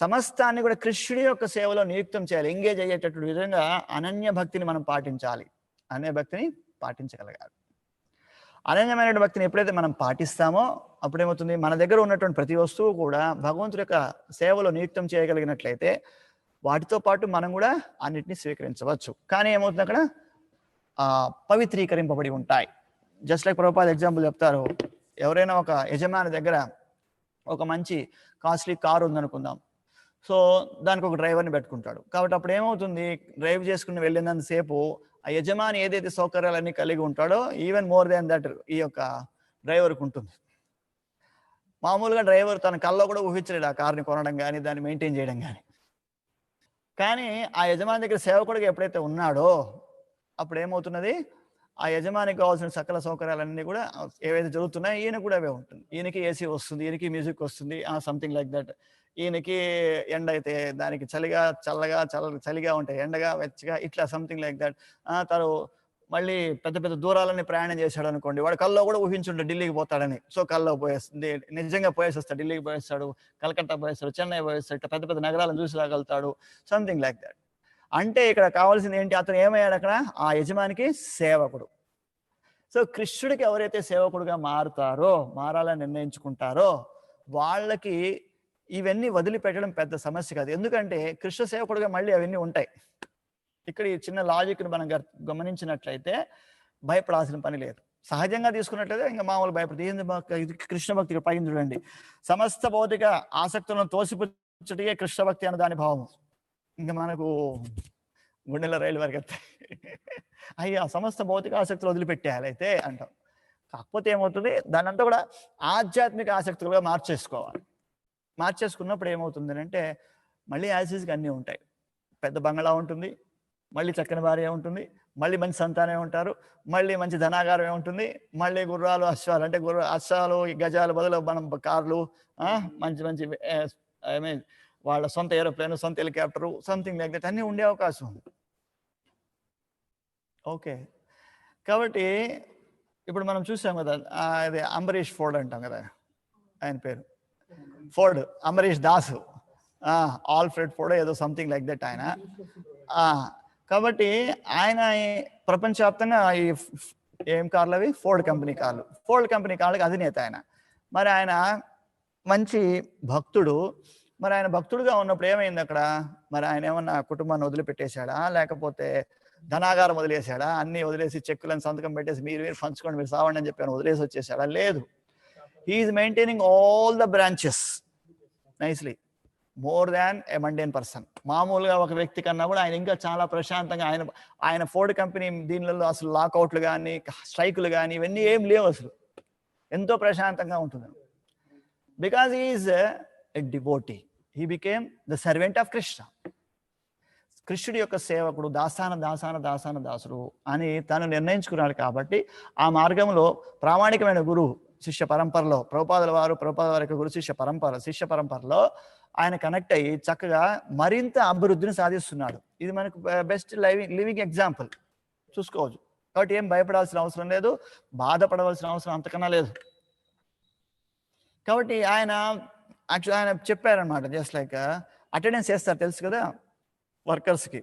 సమస్తాన్ని కూడా కృష్ణుడి యొక్క సేవలో నియుక్తం చేయాలి, ఎంగేజ్ అయ్యేటటువంటి విధంగా అనన్య భక్తిని మనం పాటించాలి, అనే భక్తిని పాటించగలగాలి. అనన్యమైన భక్తిని ఎప్పుడైతే మనం పాటిస్తామో అప్పుడేమవుతుంది, మన దగ్గర ఉన్నటువంటి ప్రతి వస్తువు కూడా భగవంతుడి యొక్క సేవలో నియుక్తం చేయగలిగినట్లయితే వాటితో పాటు మనం కూడా అన్నిటినీ స్వీకరించవచ్చు. కానీ ఏమవుతుంది, అక్కడ పవిత్రీకరింపబడి ఉంటాయి. జస్ట్ లైక్ ప్రభుపాద ఎగ్జాంపుల్ చెప్తారు, ఎవరైనా ఒక యజమాని దగ్గర ఒక మంచి కాస్ట్లీ కారు ఉందనుకుందాం. సో దానికి ఒక డ్రైవర్ని పెట్టుకుంటాడు. కాబట్టి అప్పుడు ఏమవుతుంది, డ్రైవ్ చేసుకుని వెళ్ళినంతసేపు ఆ యజమాని ఏదైతే సౌకర్యాలన్నీ కలిగి ఉంటాడో ఈవెన్ మోర్ దాన్ దట్ ఈ యొక్క డ్రైవర్కి ఉంటుంది. మామూలుగా డ్రైవర్ తన కల్లో కూడా ఊహించలేడు ఆ కార్ని కొనడం కానీ దాన్ని మెయింటైన్ చేయడం కానీ ఆ యజమాని దగ్గర సేవకుడిగా ఎప్పుడైతే ఉన్నాడో అప్పుడు ఏమవుతున్నది, ఆ యజమానికి కావాల్సిన సకల సౌకర్యాలన్నీ కూడా ఏవైతే జరుగుతున్నాయో ఈయన కూడా అవే ఉంటుంది. ఈయనకి ఏసీ వస్తుంది, ఈయనకి మ్యూజిక్ వస్తుంది, సంథింగ్ లైక్ దట్. ఈయనకి ఎండ అయితే దానికి చలిగా ఉంటాయి, ఎండగా వెచ్చగా, ఇట్లా సంథింగ్ లైక్ దట్. తను మళ్ళీ పెద్ద పెద్ద దూరాలని ప్రయాణం చేశాడు అనుకోండి, వాడు కల్లో కూడా ఊహించుంటాడు ఢిల్లీకి పోతాడని. సో కల్లో పోయేస్తుంది, నిజంగా పోయేసి వస్తాడు, ఢిల్లీకి పోయేస్తాడు, కలకత్తా పోయేస్తాడు, చెన్నై పోయేస్తాడు, ఇట్లా పెద్ద పెద్ద నగరాలను చూసి రాగలుగుతాడు, సంథింగ్ లైక్ దట్. అంటే ఇక్కడ కావాల్సింది ఏంటి, అతను ఏమయ్యాడు అక్కడ, ఆ యజమానికి సేవకుడు. సో కృష్ణుడికి ఎవరైతే సేవకుడుగా మారాలని నిర్ణయించుకుంటారో వాళ్ళకి ఇవన్నీ వదిలిపెట్టడం పెద్ద సమస్య కాదు. ఎందుకంటే కృష్ణ సేవకుడుగా మళ్ళీ అవన్నీ ఉంటాయి. ఇక్కడ ఈ చిన్న లాజిక్ని మనం గమనించినట్లయితే భయపడాల్సిన పని లేదు. సహజంగా తీసుకున్నట్లయితే ఇంకా మామూలు భయపడి ఇది కృష్ణ భక్తి పైన చూడండి, సమస్త భౌతిక ఆసక్తులను తోసిపుచ్చటికే కృష్ణ భక్తి అన్న దాని భావం. ఇంకా మనకు గుండెల రైలు వరకు వస్తాయి, అయ్యా సమస్త భౌతిక ఆసక్తులు వదిలిపెట్టేయాలి అయితే అంటాం. కాకపోతే ఏమవుతుంది, దాని అంతా కూడా ఆధ్యాత్మిక ఆసక్తులుగా మార్చేసుకున్నప్పుడు ఏమవుతుంది అంటే మళ్ళీ యాసిడ్స్కి అన్నీ ఉంటాయి. పెద్ద బంగళా ఉంటుంది, మళ్ళీ చక్కని భార్య ఉంటుంది, మళ్ళీ మంచి సంతానమే ఉంటారు, మళ్ళీ మంచి ధనాగారమే ఉంటుంది, మళ్ళీ గుర్రాలు, అశ్వాలు, అంటే అశ్వాలు గజాలు బదులు మనం కార్లు, మంచి మంచి ఐ మీన్ వాళ్ళ సొంత ఏరోప్లేన్, సొంత హెలికాప్టరు, సంథింగ్ లైక్ దట్ అన్నీ ఉండే అవకాశం ఉంది. ఓకే, కాబట్టి ఇప్పుడు మనం చూసాం కదా, అది అంబరీష్ ఫోర్డ్ అంటాం కదా, ఆయన పేరు Ford, Ambarish Das, Alfred Ford ఏదో సంథింగ్ లైక్ దట్ ఆయన. కాబట్టి ఆయన ప్రపంచవ్యాప్తంగా ఈ ఏం కార్లు అవి, ఫోర్డ్ కంపెనీ కార్లకి అధినేత ఆయన. మరి ఆయన మంచి భక్తుడు. మరి ఆయన భక్తుడుగా ఉన్నప్పుడు ఏమైంది అక్కడ, మరి ఆయన ఏమన్నా కుటుంబాన్ని వదిలిపెట్టేశాడా, లేకపోతే ధనాగారం వదిలేశాడా, అన్ని వదిలేసి చెక్కులను సంతకం పెట్టేసి మీరు పంచుకోండి, మీరు సావండి అని చెప్పి వదిలేసి వచ్చేసాడా? లేదు. He's maintaining all the branches nicely, more than a mundane person. మామూలుగా ఒక వ్యక్తి కన్నా కూడా ఆయన ఇంకా చాలా ప్రశాంతంగా, ఆయన ఫోర్డ్ కంపెనీ దీనిలో అసలు లాకౌట్లు కానీ స్ట్రైకులు కానీ ఇవన్నీ ఏం లేవు, అసలు ఎంతో ప్రశాంతంగా ఉంటుంది. Because he's a devotee, he became the servant of Krishna. కృష్ణుడి యొక్క సేవకుడు, దాసుడు అని తను నిర్ణయించుకున్నాడు. కాబట్టి ఆ మార్గంలో ప్రామాణికమైన గురువు శిష్య పరంపరలో ప్రభుపాదుల వారి యొక్క గురు శిష్య పరంపరలో ఆయన కనెక్ట్ అయ్యి చక్కగా మరింత అభివృద్ధిని సాధిస్తున్నాడు. ఇది మనకు బెస్ట్ లివింగ్ ఎగ్జాంపుల్ చూసుకోవచ్చు. కాబట్టి ఏం భయపడాల్సిన అవసరం లేదు, బాధపడవలసిన అవసరం అంతకన్నా లేదు. కాబట్టి ఆయన చెప్పారనమాట, జస్ట్ లైక్ అటెండెన్స్ చేస్తారు తెలుసు కదా వర్కర్స్కి.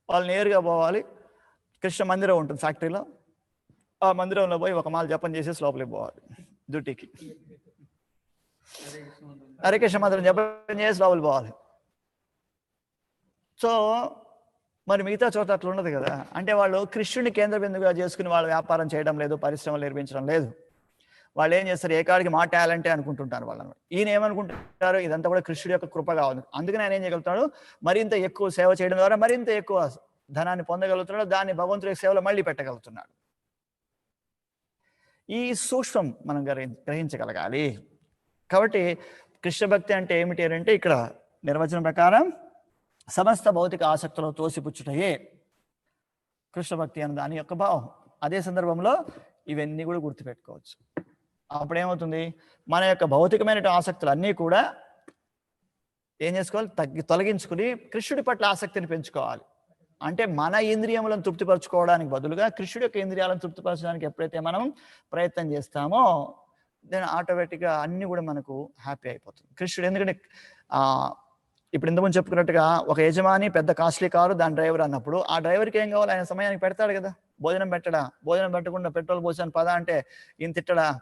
వాళ్ళు నేరుగా పోవాలి, కృష్ణ మందిరం ఉంటుంది ఫ్యాక్టరీలో, ఆ మందిరంలో పోయి ఒక మాల జపం చేసేసి లోపలికి పోవాలి డ్యూటీకి. హరే కృష్ణ మందిరం జపం చేసి లోపలికి పోవాలి. సో మరి మిగతా చోట అట్లా ఉండదు కదా. అంటే వాళ్ళు కృష్ణుని కేంద్ర బిందుగా చేసుకుని వాళ్ళు వ్యాపారం చేయడం లేదు, పరిశ్రమలు నిర్మించడం లేదు. వాళ్ళు ఏం చేస్తారు, ఏ కాడికి మా టాలెంటే అనుకుంటుంటారు వాళ్ళని. ఈయన ఏమనుకుంటారు, ఇదంతా కూడా కృష్ణుడి యొక్క కృపగా ఉంది, అందుకని ఆయన ఏం చేయగలుగుతాడు, మరింత ఎక్కువ సేవ చేయడం ద్వారా మరింత ఎక్కువ ధనాన్ని పొందగలుగుతున్నాడు, దాన్ని భగవంతుడి సేవలో మళ్ళీ పెట్టగలుగుతున్నాడు. ఈ సూక్ష్మం మనం గ్రహించగలగాలి. కాబట్టి కృష్ణ భక్తి అంటే ఏమిటి అంటే ఇక్కడ నిర్వచనం ప్రకారం సమస్త భౌతిక ఆసక్తులు తోసిపుచ్చుటయే కృష్ణ భక్తి అన్న దాని యొక్క భావం. అదే సందర్భంలో ఇవన్నీ కూడా గుర్తుపెట్టుకోవచ్చు. అప్పుడేమవుతుంది, మన యొక్క భౌతికమైన ఆసక్తులు అన్నీ కూడా ఏం చేసుకోవాలి, తొలగించుకుని కృష్ణుడి పట్ల ఆసక్తిని పెంచుకోవాలి. అంటే మన ఇంద్రియములను తృప్తిపరచుకోవడానికి బదులుగా కృష్ణుడి యొక్క ఇంద్రియాలను తృప్తిపరచడానికి ఎప్పుడైతే మనం ప్రయత్నం చేస్తామో దెన్ ఆటోమేటిక్గా అన్ని కూడా మనకు హ్యాపీ అయిపోతుంది. కృష్ణుడు ఎందుకంటే ఇప్పుడు ఇంతకుముందు చెప్పుకున్నట్టుగా ఒక యజమాని పెద్ద కాస్ట్లీ కారు, దాని డ్రైవర్ అన్నప్పుడు ఆ డ్రైవర్కి ఏం కావాలి, ఆయన సమయానికి పెడతాడు కదా. భోజనం పెట్టకుండా పెట్రోల్ పోసాను పదా అంటే ఈయన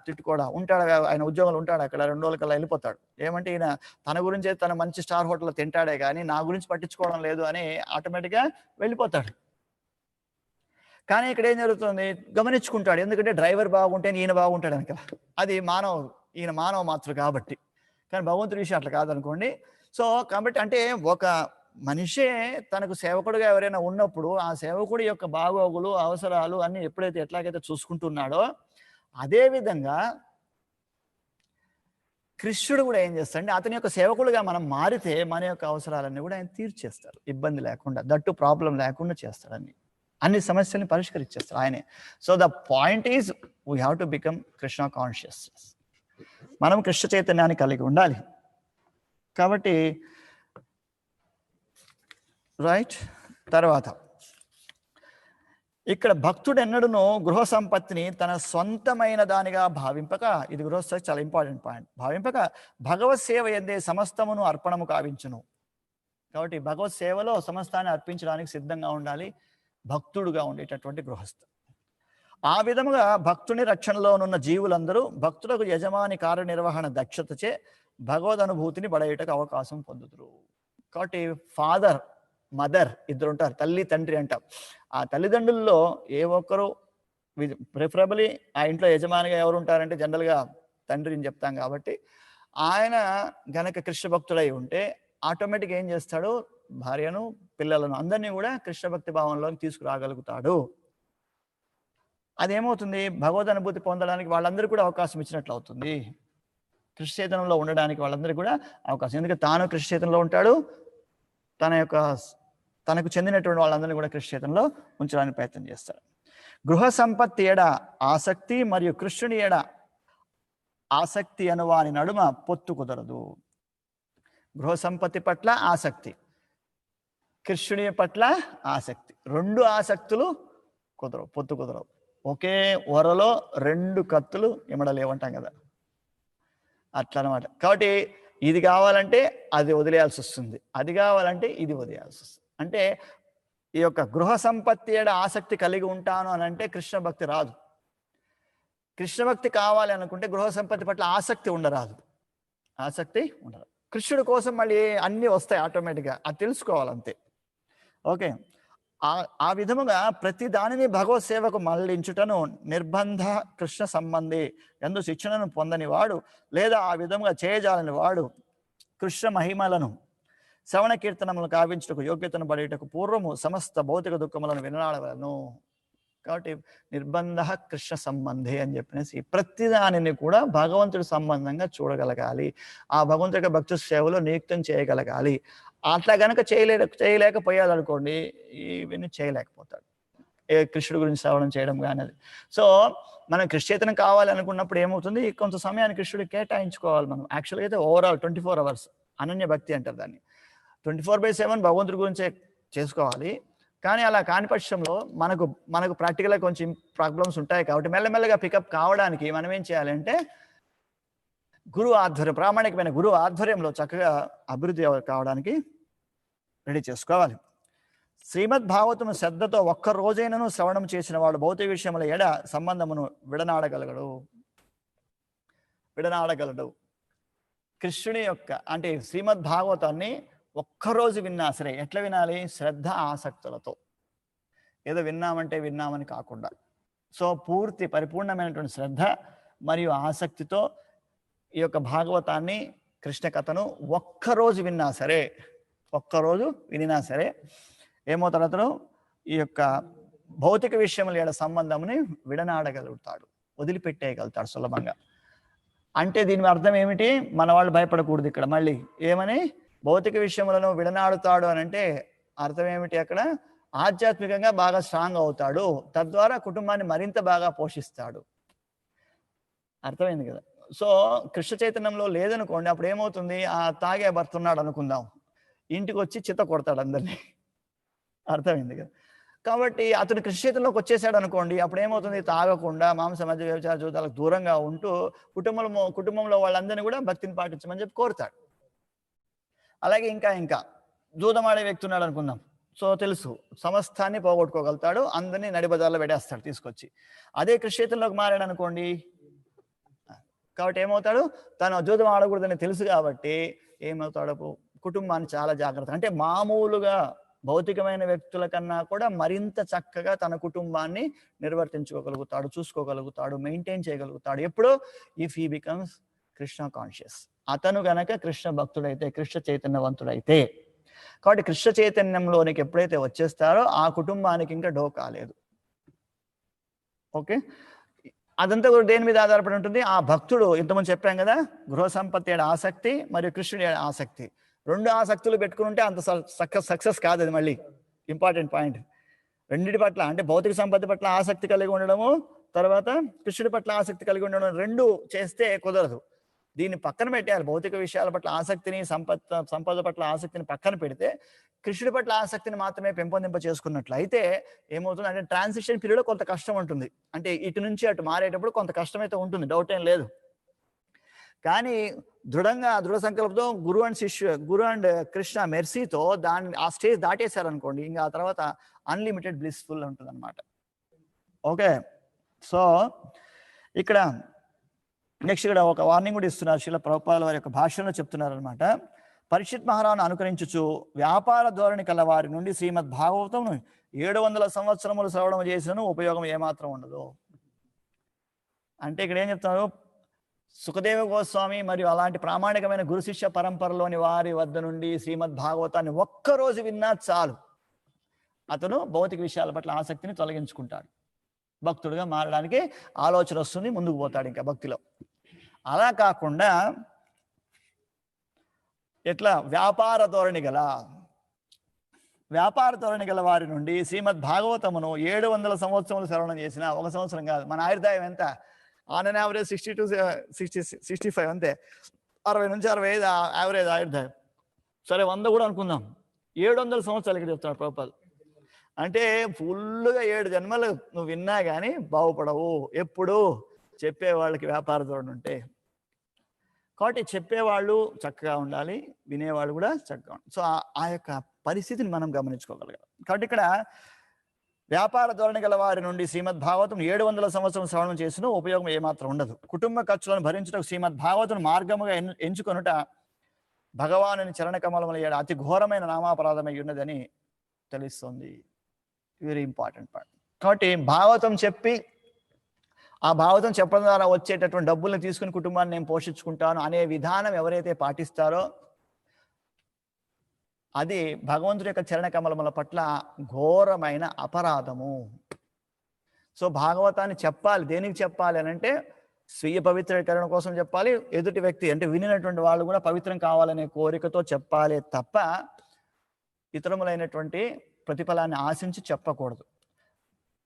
తిట్టుకోడా ఉంటాడు, ఆయన ఉద్యోగంలో ఉంటాడు అక్కడ, 2 రోజులకల్లా వెళ్ళిపోతాడు. ఏమంటే ఈయన తన గురించి తన మంచి స్టార్ హోటల్లో తింటాడే కానీ నా గురించి పట్టించుకోవడం లేదు అని ఆటోమేటిక్గా వెళ్ళిపోతాడు. కానీ ఇక్కడ ఏం జరుగుతుంది, గమనించుకుంటాడు. ఎందుకంటే డ్రైవర్ బాగుంటే ఈయన బాగుంటాడు అనుక, అది ఈయన మానవ మాతృ కాబట్టి. కానీ భగవంతుడి విషయం అట్లా కాదనుకోండి. సో కాబట్టి అంటే ఒక మనిషే తనకు సేవకుడుగా ఎవరైనా ఉన్నప్పుడు ఆ సేవకుడి యొక్క బాగోగులు అవసరాలు అన్ని ఎప్పుడైతే ఎట్లాగైతే చూసుకుంటున్నాడో అదే విధంగా కృష్ణుడు కూడా ఏం చేస్తాడంటే అతని యొక్క సేవకుడుగా మనం మారితే మన యొక్క అవసరాలన్నీ కూడా ఆయన తీర్చేస్తారు, ఇబ్బంది లేకుండా, దట్టు ప్రాబ్లం లేకుండా చేస్తాడు. అన్ని సమస్యల్ని పరిష్కరించేస్తారు ఆయనే. So the point is we have to become Krishna consciousness. మనం కృష్ణ చైతన్యాన్ని కలిగి ఉండాలి. కాబట్టి రైట్, తర్వాత ఇక్కడ భక్తుడు ఎన్నడూనూ గృహ సంపత్తిని తన సొంతమైన దానిగా భావింపక, ఇది గృహస్థ చాలా ఇంపార్టెంట్ పాయింట్, భావింపక భగవత్ సేవ ఎందే సమస్తమును అర్పణము కావించును. కాబట్టి భగవత్ సేవలో సమస్తాన్ని అర్పించడానికి సిద్ధంగా ఉండాలి భక్తుడుగా ఉండేటటువంటి గృహస్థ. ఆ విధముగా భక్తుని రక్షణలోనున్న జీవులందరూ భక్తులకు యజమాని కార్యనిర్వహణ దక్షతచే భగవద్ అనుభూతిని బడేయటకు అవకాశం పొందుతురు. కాబట్టి ఫాదర్ మదర్ ఇద్దరు ఉంటారు, తల్లి తండ్రి అంటాం. ఆ తల్లిదండ్రుల్లో ఏ ఒక్కరు ప్రిఫరబుల్లీ ఆ ఇంట్లో యజమానిగా ఎవరు ఉంటారంటే జనరల్గా తండ్రిని చెప్తాం. కాబట్టి ఆయన గనక కృష్ణ భక్తుడై ఉంటే ఆటోమేటిక్గా ఏం చేస్తాడు, భార్యను పిల్లలను అందరినీ కూడా కృష్ణ భక్తి భావంలోకి తీసుకురాగలుగుతాడు. అదేమవుతుంది, భగవద్ అనుభూతి పొందడానికి వాళ్ళందరూ కూడా అవకాశం ఇచ్చినట్లు అవుతుంది. కృష్ణ చైతన్యంలో ఉండడానికి వాళ్ళందరికీ కూడా అవకాశం, ఎందుకంటే తాను కృష్ణ చైతన్యంలో ఉంటాడు, తనకు చెందినటువంటి వాళ్ళందరినీ కూడా కృష్ణ చైతన్యంలో ఉంచడానికి ప్రయత్నం చేస్తాడు. గృహ సంపత్తి ఎడ ఆసక్తి మరియు కృష్ణుని ఎడ ఆసక్తి అను వాని నడుమ పొత్తు కుదరదు. గృహ సంపత్తి పట్ల ఆసక్తి, కృష్ణుని పట్ల ఆసక్తి, 2 ఆసక్తులు కుదరవు, పొత్తు కుదరవు. ఒకే వరలో 2 కత్తులు ఇమడలేవంటాం కదా, అట్లా అనమాట. కాబట్టి ఇది కావాలంటే అది వదిలేయాల్సి వస్తుంది, అది కావాలంటే ఇది వదిలేయాల్సి వస్తుంది. అంటే ఈ యొక్క గృహ సంపత్తి ఏడ ఆసక్తి కలిగి ఉంటాను అని అంటే కృష్ణ భక్తి రాదు. కృష్ణ భక్తి కావాలి అనుకుంటే గృహ సంపత్తి పట్ల ఆసక్తి ఉండరాదు. కృష్ణుడి కోసం మళ్ళీ అన్నీ వస్తాయి ఆటోమేటిక్గా, అది తెలుసుకోవాలంతే. ఓకే, ఆ విధముగా ప్రతి దానిని భగవత్ సేవకు మళ్లించుటను నిర్బంధ కృష్ణ సంబంధి ఎందు శిక్షణను పొందని వాడు లేదా ఆ విధముగా చేయజాలని వాడు కృష్ణ మహిమలను శ్రవణ కీర్తనములను కావించుటకు యోగ్యతను పడేటకు పూర్వము సమస్త భౌతిక దుఃఖములను వినాడవలను. కాబట్టి నిర్బంధ కృష్ణ సంబంధి అని చెప్పేసి ప్రతి దానిని కూడా భగవంతుడి సంబంధంగా చూడగలగాలి, ఆ భగవంతుడి భక్తి సేవలో నియుక్తం చేయగలగాలి. అట్లా కనుక చేయలేకపోయాడు అనుకోండి, ఇవన్నీ చేయలేకపోతాడు. కృష్ణుడి గురించి శ్రవణం చేయడం కానీ అది. సో మనం కృష్ణచైతన్యం కావాలి అనుకున్నప్పుడు ఏమవుతుంది, కొంత సమయాన్ని కృష్ణుడికి కేటాయించుకోవాలి మనం. యాక్చువల్గా అయితే ఓవరాల్ 24 hours అనన్య భక్తి అంటారు దాన్ని. 24/7 భగవంతుడి గురించే చేసుకోవాలి. కానీ అలా కాని పక్షంలో మనకు ప్రాక్టికల్గా కొంచెం ప్రాబ్లమ్స్ ఉంటాయి కాబట్టి మెల్లమెల్లగా పికప్ కావడానికి మనం ఏం చేయాలంటే గురువు ఆధ్వర్యం, ప్రామాణికమైన గురువు ఆధ్వర్యంలో చక్కగా అభివృద్ధి కావడానికి రెడీ చేసుకోవాలి. శ్రీమద్ భాగవతం శ్రద్ధతో ఒక్క రోజైనను శ్రవణం చేసిన వాడు భౌతిక విషయముల ఎడ సంబంధమును విడనాడగలడు. కృష్ణుని యొక్క అంటే శ్రీమద్ భాగవతాన్ని ఒక్కరోజు విన్నా సరే, ఎట్లా వినాలి? శ్రద్ధ ఆసక్తులతో. ఏదో విన్నామని కాకుండా, సో పూర్తి పరిపూర్ణమైనటువంటి శ్రద్ధ మరియు ఆసక్తితో ఈ యొక్క భాగవతాన్ని, కృష్ణ కథను ఒక్కరోజు విన్నా సరే ఏమవుతాడు? అతను ఈ యొక్క భౌతిక విషయముల యొక్క సంబంధంని విడనాడగలుగుతాడు, వదిలిపెట్టేయగలుగుతాడు సులభంగా. అంటే దీని అర్థం ఏమిటి? మన వాళ్ళు భయపడకూడదు ఇక్కడ. మళ్ళీ ఏమని భౌతిక విషయములను విడనాడుతాడు అని అంటే అర్థం ఏమిటి? అక్కడ ఆధ్యాత్మికంగా బాగా స్ట్రాంగ్ అవుతాడు, తద్వారా కుటుంబాన్ని మరింత బాగా పోషిస్తాడు. అర్థమైంది కదా? సో కృష్ణ చైతన్యంలో లేదనుకోండి, అప్పుడు ఏమవుతుంది? ఆ తాగే భర్త ఉన్నాడు అనుకుందాం, ఇంటికి వచ్చి చిత్త కొడతాడు అందరినీ. అర్థమైంది కదా? కాబట్టి అతను కృష్ణ చైతన్యంలోకి వచ్చేసాడు అనుకోండి, అప్పుడు ఏమవుతుంది? తాగకుండా మాంస మధ్య వ్యభిచార జీవితాలకు దూరంగా ఉంటూ కుటుంబంలో వాళ్ళందరినీ కూడా భక్తిని పాటించమని చెప్పి కోరుతాడు. అలాగే ఇంకా జూదమాడే వ్యక్తి ఉన్నాడు అనుకుందాం. సో తెలుసు, సమస్తాన్ని పోగొట్టుకోగలుగుతాడు, అందరినీ నడిబజార్లో పెట్టేస్తాడు తీసుకొచ్చి. అదే కృష్ణ చైతన్యంలోకి మారాడు అనుకోండి, కాబట్టి ఏమవుతాడు? తను జూదం ఆడకూడదని తెలుసు కాబట్టి ఏమవుతాడు? కుటుంబాన్ని చాలా జాగ్రత్త, అంటే మామూలుగా భౌతికమైన వ్యక్తుల కన్నా కూడా మరింత చక్కగా తన కుటుంబాన్ని నిర్వర్తించుకోగలుగుతాడు, చూసుకోగలుగుతాడు, మెయింటైన్ చేయగలుగుతాడు. ఎప్పుడు? If he becomes Krishna conscious. అతను గనక కృష్ణ భక్తుడైతే, కృష్ణ చైతన్యవంతుడైతే. కాబట్టి కృష్ణ చైతన్యంలోనికి ఎప్పుడైతే వచ్చేస్తారో ఆ కుటుంబానికి ఇంకా డోకా లేదు. ఓకే, అదంతా కూడా దేని మీద ఆధారపడి ఉంటుంది? ఆ భక్తుడు, ఇంతకుముందు చెప్పాం కదా, గృహ సంపత్తి ఆసక్తి మరియు కృష్ణుడి ఆసక్తి, రెండు ఆసక్తులు పెట్టుకుని ఉంటే అంత సక్సెస్ కాదు. అది మళ్ళీ ఇంపార్టెంట్ పాయింట్. రెండింటి పట్ల, అంటే భౌతిక సంపత్తి పట్ల ఆసక్తి కలిగి ఉండడము, తర్వాత కృష్ణుడి పట్ల ఆసక్తి కలిగి ఉండడం, రెండు చేస్తే కుదరదు. దీన్ని పక్కన పెట్టాలి. భౌతిక విషయాల పట్ల ఆసక్తిని, సంపద పట్ల ఆసక్తిని పక్కన పెడితే కృష్ణుడి పట్ల ఆసక్తిని మాత్రమే పెంపొందింప చేసుకున్నట్లు అయితే ఏమవుతుంది అంటే ట్రాన్సిషన్ పీరియడ్ కొంత కష్టం ఉంటుంది. అంటే ఇటు నుంచి అటు మారేటప్పుడు కొంత కష్టమైతే ఉంటుంది, డౌట్ ఏం లేదు. కానీ దృఢ సంకల్పంతో గురు అండ్ కృష్ణ మెర్సీతో ఆ స్టేజ్ దాటేశారనుకోండి, ఇంకా ఆ తర్వాత అన్లిమిటెడ్ బ్లిస్ఫుల్ ఉంటుంది అనమాట. ఓకే, సో ఇక్కడ నెక్స్ట్ ఇక్కడ ఒక వార్నింగ్ కూడా ఇస్తున్నారు. శ్రీల ప్రభుపాదుల వారి యొక్క భాషలో చెప్తున్నారు అనమాట. పరీక్షిత్ మహారాజును అనుకరించుచు వ్యాపార ధోరణి కల వారి నుండి శ్రీమద్ భాగవతం 700 సంవత్సరములు శ్రవణం చేసిన ఉపయోగం ఏమాత్రం ఉండదు. అంటే ఇక్కడ ఏం చెప్తున్నారు? సుఖదేవ గోస్వామి మరియు అలాంటి ప్రామాణికమైన గురు శిష్య పరంపరలోని వారి వద్ద నుండి శ్రీమద్ భాగవతాన్ని ఒక్కరోజు విన్నా చాలు, అతను భౌతిక విషయాల పట్ల ఆసక్తిని తొలగించుకుంటాడు, భక్తుడిగా మారడానికి ఆలోచన వస్తుంది, ముందుకు పోతాడు ఇంకా భక్తిలో. అలా కాకుండా ఎట్లా వ్యాపార ధోరణి గల వారి నుండి శ్రీమద్ భాగవతమును 700 సంవత్సరములు శ్రవణం చేసిన, ఒక సంవత్సరం కాదు. మన ఆయుర్దాయం ఎంత? ఆన్ అన్ యావరేజ్ 60 to 65 అంతే, 60 నుంచి 65 యావరేజ్ ఆయుర్దాయం. సరే 100 కూడా అనుకుందాం, 700 సంవత్సరాలు ఇక్కడ చెప్తాడు ప్రభుపాదులు. అంటే ఫుల్గా 7 జన్మలు నువ్వు విన్నా కానీ బాగుపడవు. ఎప్పుడు? చెప్పేవాళ్ళకి వ్యాపార ధోరణి ఉంటే. కాబట్టి చెప్పేవాళ్ళు చక్కగా ఉండాలి, వినేవాళ్ళు కూడా చక్కగా ఉండాలి. సో ఆ యొక్క పరిస్థితిని మనం గమనించుకోగలగాలి. కాబట్టి ఇక్కడ వ్యాపార ధోరణి గల వారి నుండి శ్రీమద్ భాగవతం 700 సంవత్సరం శ్రవణం చేసిన ఉపయోగం ఏమాత్రం ఉండదు. కుటుంబ ఖర్చులను భరించడానికి శ్రీమద్ భాగవతం మార్గముగా ఎంచుకొనుట భగవానుని చరణ కమలముల అతి ఘోరమైన నామాపరాధమై ఉన్నదని తెలుస్తుంది. Very important point. కాబట్టి భాగవతం చెప్పి ఆ భాగవతం చెప్పడం ద్వారా వచ్చేటటువంటి డబ్బుల్ని తీసుకుని కుటుంబాన్ని నేను పోషించుకుంటాను అనే విధానం ఎవరైతే పాటిస్తారో అది భగవంతుడి యొక్క చరణ కమలముల పట్ల ఘోరమైన అపరాధము. సో భాగవతాన్ని చెప్పాలి. దేనికి చెప్పాలి అని అంటే స్వీయ పవిత్రీకరణ కోసం చెప్పాలి. ఎదుటి వ్యక్తి అంటే వినినటువంటి వాళ్ళు కూడా పవిత్రం కావాలనే కోరికతో చెప్పాలి తప్ప ఇతరములైనటువంటి ప్రతిఫలాన్ని ఆశించి చెప్పకూడదు.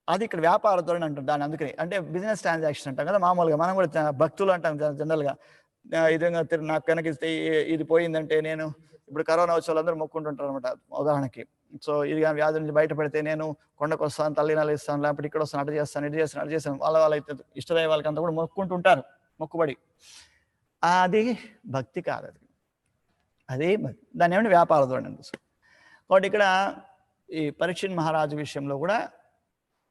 అది ఇక్కడ వ్యాపార ధోరణి అంటాం దాన్ని. అందుకని అంటే బిజినెస్ ట్రాన్సాక్షన్ అంటాం కదా మామూలుగా. మనం కూడా భక్తులు అంటాం జనరల్గా. విధంగా నాకు కనుక ఇది పోయిందంటే నేను ఇప్పుడు కరోనా వచ్చే వాళ్ళందరూ మొక్కుంటుంటారు అనమాట ఉదాహరణకి. సో ఇది వ్యాధి నుంచి బయటపడితే నేను కొండకు వస్తాను, తల్లినాలు ఇస్తాను, లేకపోతే ఇక్కడ వస్తాను, అటు చేస్తాను, ఇటు చేస్తాను, అటు చేస్తాను, వాళ్ళైతే ఇష్టదైవ వాళ్ళకంతా కూడా మొక్కుంటుంటారు మొక్కుబడి. అది భక్తి కాదు, అదే భక్తి. దాన్ని ఏమంటే వ్యాపార ధోరణి అనిపిస్తుంది. కాబట్టి ఇక్కడ ఈ పరీక్షిత్ మహారాజు విషయంలో కూడా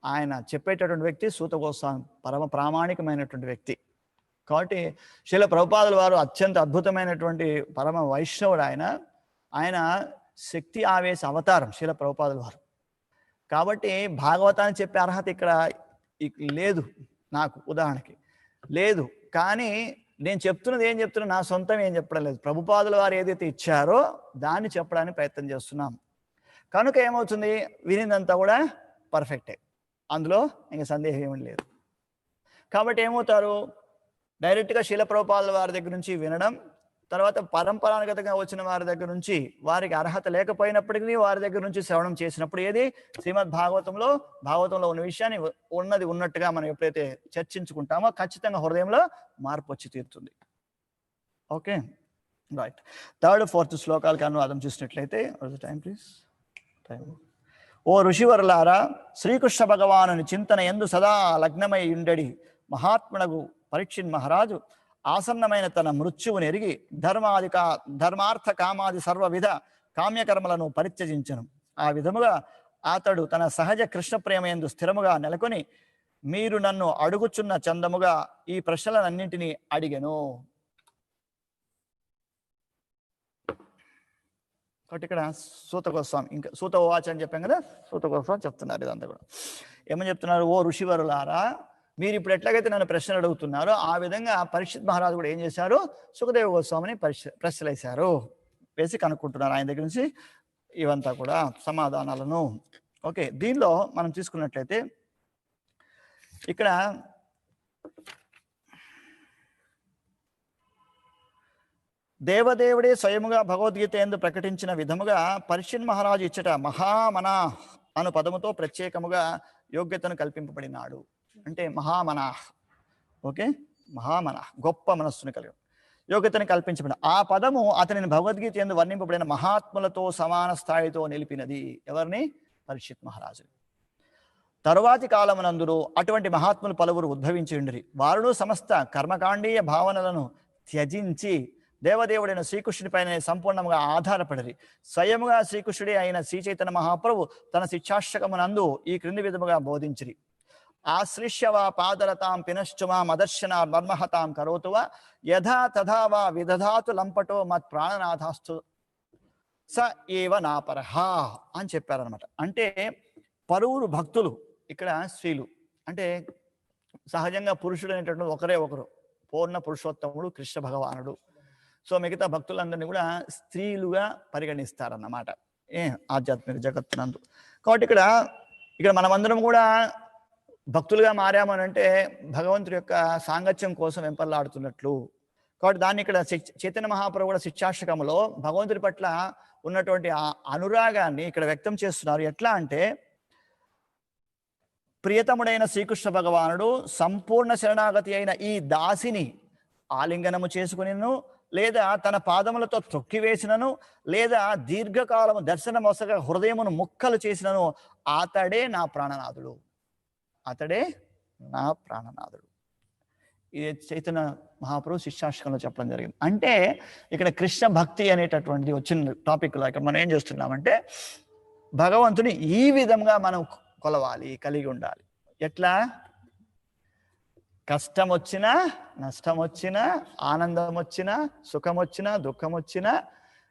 ఆయన చెప్పేటటువంటి వ్యక్తి సూత గోస్వామి పరమ ప్రామాణికమైనటువంటి వ్యక్తి. కాబట్టి శ్రీల ప్రభుపాదుల వారు అత్యంత అద్భుతమైనటువంటి పరమ వైష్ణవుడు. ఆయన శక్తి ఆవేశ అవతారం శ్రీల ప్రభుపాదుల వారు. కాబట్టి భాగవతాన్ని చెప్పే అర్హత ఇక్కడ లేదు నాకు, ఉదాహరణకి లేదు. కానీ నేను చెప్తున్నది ఏం చెప్తున్నా, నా సొంతం ఏం చెప్పడం లేదు. ప్రభుపాదుల వారు ఏదైతే ఇచ్చారో దాన్ని చెప్పడానికి ప్రయత్నం చేస్తున్నాం. కనుక ఏమవుతుంది, వినిందంతా కూడా పర్ఫెక్టే, అందులో ఇంకా సందేహం ఏమీ లేదు. కాబట్టి ఏమవుతారు, డైరెక్ట్గా శీల ప్రభుపాదుల వారి దగ్గర నుంచి వినడం, తర్వాత పరంపరాగతంగా వచ్చిన వారి దగ్గర నుంచి వారికి అర్హత లేకపోయినప్పటికీ వారి దగ్గర నుంచి శ్రవణం చేసినప్పుడు ఏది శ్రీమద్ భాగవతంలో ఉన్న విషయాన్ని ఉన్నది ఉన్నట్టుగా మనం ఎప్పుడైతే చర్చించుకుంటామో ఖచ్చితంగా హృదయంలో మార్పు వచ్చి తీరుతుంది. Okay, right. 3, 4 శ్లోకాలకు అనువాదం చూసినట్లయితే, టైం ప్లీజ్. ఓ ఋషివరులారా, శ్రీకృష్ణ భగవానుని చింతన ఎందు సదా లగ్నమై ఉండడి మహాత్మునగు పరీక్షిత్ మహారాజు ఆసన్నమైన తన మృత్యువుని ఎరిగి ధర్మార్థ కామాది సర్వవిధ కామ్యకర్మలను పరిత్యజించను. ఆ విధముగా అతడు తన సహజ కృష్ణ ప్రేమ యందు స్థిరముగా నెలకొని, మీరు నన్ను అడుగుచున్న చందముగా ఈ ప్రశ్నలన్నింటినీ అడిగెను. కాబట్టి ఇక్కడ సూత గోస్వామి, ఇంకా సూత ఉవాచ అని చెప్పాం కదా, సూత గోస్వామి చెప్తున్నారు ఇదంతా కూడా. ఏమని చెప్తున్నారు, ఓ ఋషివరులారా, మీరు ఇప్పుడు ఎట్లాగైతే నన్ను ప్రశ్నలు అడుగుతున్నారో ఆ విధంగా పరీక్షిత్ మహారాజు కూడా ఏం చేశారు, సుఖదేవ గోస్వామిని ప్రశ్నలు వేశారు, వేసి కనుక్కుంటున్నారు ఆయన దగ్గర నుంచి ఇవంతా కూడా సమాధానాలను. ఓకే, దీనిలో మనం తీసుకున్నట్లయితే ఇక్కడ దేవదేవుడే స్వయముగా భగవద్గీత యందు ప్రకటించిన విధముగా పరీక్షిత్ మహారాజు ఇచ్చట మహామన అను పదముతో ప్రత్యేకముగా యోగ్యతను కల్పింపబడినాడు. అంటే మహామనాహ్, ఓకే, మహామనాహ్ గొప్ప మనస్సును కలిగి యోగ్యతను కల్పించబడిన ఆ పదము అతనిని భగవద్గీత యందు వర్ణింపబడిన మహాత్ములతో సమాన స్థాయితో నిలిపినది. ఎవరిని? పరీక్షిత్ మహారాజు. తరువాతి కాలమునందులో అటువంటి మహాత్ములు పలువురు ఉద్భవించి ఉండిరి. వారును సమస్త కర్మకాండీయ భావనలను త్యజించి దేవదేవుడైన శ్రీకృష్ణుడిపైన సంపూర్ణంగా ఆధారపడిరి. స్వయముగా శ్రీకృష్ణుడే అయిన శ్రీ చైతన్య మహాప్రభు తన శిక్షాష్టకమునందు ఈ క్రింది విధముగా బోధించిరి. ఆశ్లిష్యవా పాదరతాం పినశ్చుమా మదర్శన మర్మహతాం కరోతువా యథా తథా వా విదధాతు లంపటో మత్ ప్రాణనాథాస్తు స ఏవ నాపరహ అని చెప్పారనమాట. అంటే పలువురు భక్తులు, ఇక్కడ స్త్రీలు, అంటే సహజంగా పురుషుడు అనేటటువంటి ఒకరే ఒకరు, పూర్ణ పురుషోత్తముడు కృష్ణ భగవానుడు. సో మిగతా భక్తులందరినీ కూడా స్త్రీలుగా పరిగణిస్తారన్నమాట ఆధ్యాత్మిక జగత్తునందు. కాబట్టి ఇక్కడ మనమందరం కూడా భక్తులుగా మారామని అంటే భగవంతుడి యొక్క సాంగత్యం కోసం వెంపర్లాడుతున్నట్లు. కాబట్టి దాన్ని ఇక్కడ చైతన్య మహాప్రభు కూడా శిక్షాష్టకములో భగవంతుడి పట్ల ఉన్నటువంటి ఆ అనురాగాన్ని ఇక్కడ వ్యక్తం చేస్తున్నారు. ఎట్లా అంటే, ప్రియతముడైన శ్రీకృష్ణ భగవానుడు సంపూర్ణ శరణాగతి అయిన ఈ దాసిని ఆలింగనము చేసుకునిను, లేదా తన పాదములతో త్రొక్కివేసినను, లేదా దీర్ఘకాలము దర్శనమొసగ హృదయమును ముక్కలు చేసినను, అతడే నా ప్రాణనాథుడు, అతడే నా ప్రాణనాథుడు. ఇది చైతన్య మహాప్రభు శిక్షాష్టకంలో చెప్పడం జరిగింది. అంటే ఇక్కడ కృష్ణ భక్తి అనేటటువంటిది వచ్చిన టాపిక్లో ఇక్కడ మనం ఏం చేస్తున్నామంటే, భగవంతుని ఈ విధంగా మనం కొలవాలి, కలిగి ఉండాలి. ఎట్లా? కష్టం వచ్చినా, నష్టం వచ్చినా, ఆనందం వచ్చినా, సుఖం వచ్చినా, దుఃఖం వచ్చినా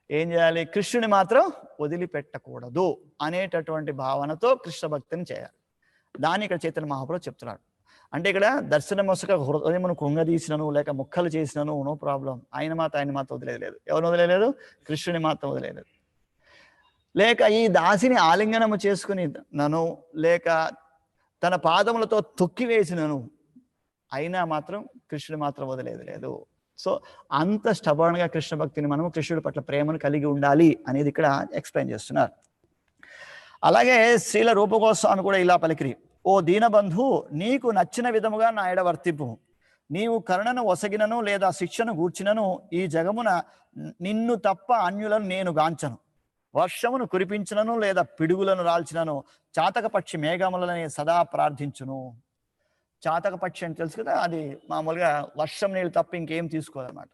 ఏం చేయాలి? కృష్ణుని మాత్రం వదిలిపెట్టకూడదు అనేటటువంటి భావనతో కృష్ణ భక్తిని చేయాలి. దాన్ని ఇక్కడ చైతన్య మహాప్రభు చెప్తున్నాడు. అంటే ఇక్కడ దర్శనం వసక హృదయమును కుంగదీసినను, లేక ముక్కలు చేసినను, నో ప్రాబ్లం. ఆయన మాత్రం వదిలేదు. ఎవరు వదిలేదు? కృష్ణుని మాత్రం వదిలేదు. లేక ఈ దాసిని ఆలింగనము చేసుకుని నను, లేక తన పాదములతో తొక్కివేసినను, అయినా మాత్రం కృష్ణుడు మాత్రం వదిలేదు. సో అంత స్టబర్న్గా కృష్ణ భక్తిని మనము కృష్ణుడి పట్ల ప్రేమను కలిగి ఉండాలి అనేది ఇక్కడ ఎక్స్ప్లెయిన్ చేస్తున్నారు. అలాగే శ్రీల రూపగోస్వామి కూడా ఇలా పలికిరి. ఓ దీనబంధు, నీకు నచ్చిన విధముగా నా ఎడ వర్తింపు. నీవు కరుణను ఒసగినను లేదా శిక్షను గూర్చినను ఈ జగమున నిన్ను తప్ప అన్యులను నేను గాంచను. వర్షమును కురిపించినను లేదా పిడుగులను రాల్చినను చాతక పక్షి మేఘములని సదా ప్రార్థించును. చాతక పక్షి అని తెలుసు కదా, అది మామూలుగా వర్షం నీళ్ళు తప్ప ఇంకేం తీసుకోదన్నమాట.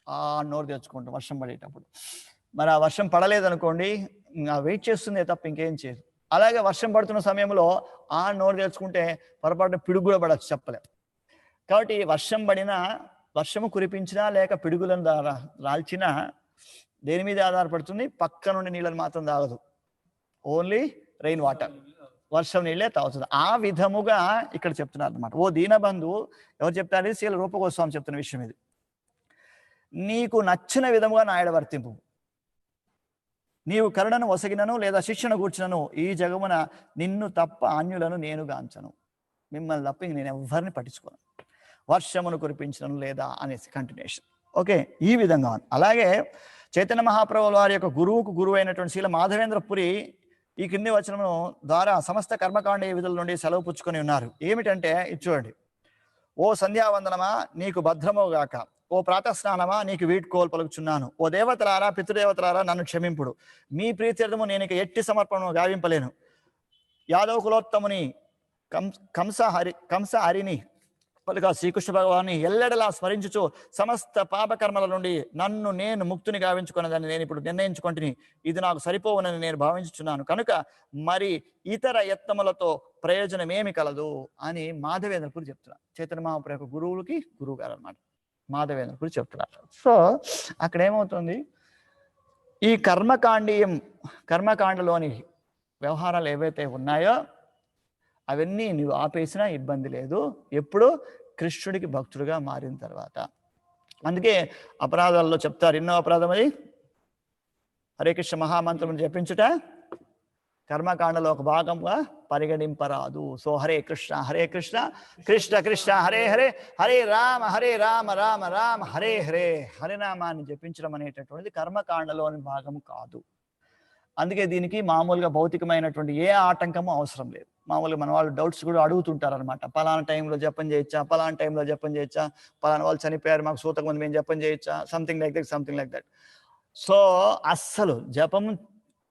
ఆ నోరు తెచ్చుకుంటాం వర్షం పడేటప్పుడు. మరి ఆ వర్షం పడలేదనుకోండి, వెయిట్ చేస్తుందే తప్ప ఇంకేం చేయదు. అలాగే వర్షం పడుతున్న సమయంలో ఆ నోరు తెచ్చుకుంటే పొరపాటున పిడుగు కూడా పడచ్చు, చెప్పలేం. కాబట్టి వర్షం పడినా, వర్షము కురిపించినా లేక పిడుగులను రాల్చినా దేని మీద ఆధారపడుతుంది? పక్క నుండి నీళ్ళని మాత్రం తాగదు, ఓన్లీ రెయిన్ వాటర్, వర్షం నీళ్ళే తాగుతుంది. ఆ విధముగా ఇక్కడ చెప్తున్నారు అనమాట. ఓ దీనబంధు, ఎవరు చెప్తారు? శ్రీల రూపగోస్వామి చెప్తున్న విషయం ఇది. నీకు నచ్చిన విధముగా నా ఎడ వర్తింపు. నీవు కరుణను ఒసగినను లేదా శిక్షణ కూర్చునను ఈ జగమున నిన్ను తప్ప అన్యులను నేను గాంచను. మిమ్మల్ని తప్ప నేను ఎవరిని పట్టించుకోను. వర్షమును కురిపించను లేదా అనేసి కంటిన్యూషన్. ఓకే, ఈ విధంగా. అలాగే చైతన్య మహాప్రభుల వారి యొక్క గురువుకు గురువు అయినటువంటి శ్రీల మాధవేంద్ర పురి ఈ కింది వచనం ద్వారా సమస్త కర్మకాండ విధుల నుండి సెలవు పుచ్చుకొని ఉన్నారు. ఏమిటంటే ఇది చూడండి. ఓ సంధ్యావందనమా నీకు భద్రముగాక, ఓ ప్రాతస్నానమా నీకు వీడ్కోలు పలుకుచున్నాను. ఓ దేవతలారా పితృదేవతలారా నన్ను క్షమింపుడు. మీ ప్రీత్యర్థము నేను ఇక ఎట్టి సమర్పణను గావింపలేను. యాదవ కులోత్తముని కంస హరిని పలుగా శ్రీకృష్ణ భగవాన్ని ఎల్లెడలా స్మరించుచు సమస్త పాపకర్మల నుండి నన్ను నేను ముక్తిని గావించుకున్నదని నేను ఇప్పుడు నిర్ణయించుకుంటుని. ఇది నాకు సరిపోవనని నేను భావించుచున్నాను. కనుక మరి ఇతర యత్నములతో ప్రయోజనమేమి కలదు అని మాధవేంద్రపురి చెప్తున్నారు. చైతన్య మహాప్రభు యొక్క గురువులకి గురువు గారు అనమాట మాధవేంద్రపురి చెప్తున్నారు. సో అక్కడ ఏమవుతుంది? ఈ కర్మకాండలోని వ్యవహారాలు ఏవైతే ఉన్నాయో అవన్నీ నువ్వు ఆపేసినా ఇబ్బంది లేదు, ఎప్పుడు కృష్ణుడికి భక్తుడిగా మారిన తర్వాత. అందుకే అపరాధాల్లో చెప్తారు, ఎన్నో అపరాధం అది హరే కృష్ణ మహామంత్రం జపించుట కర్మకాండలో ఒక భాగంగా పరిగణింపరాదు. సో హరే కృష్ణ కృష్ణ కృష్ణ హరే హరే, హరే రామ రామ రామ హరే హరే, హరినామాన్ని జపించడం అనేటటువంటిది కర్మకాండలోని భాగం కాదు. అందుకే దీనికి మామూలుగా భౌతికమైనటువంటి ఏ ఆటంకము అవసరం లేదు. మామూలుగా మన వాళ్ళు డౌట్స్ కూడా అడుగుతుంటారు అనమాట. పలానా టైంలో జపం చేయొచ్చా, పలానా టైంలో జపం చేయొచ్చా, పలానా వాళ్ళు చనిపోయారు మాకు సూతక ముందు మేము జపం చేయొచ్చా, సంథింగ్ లైక్ దట్. సో అస్సలు జపం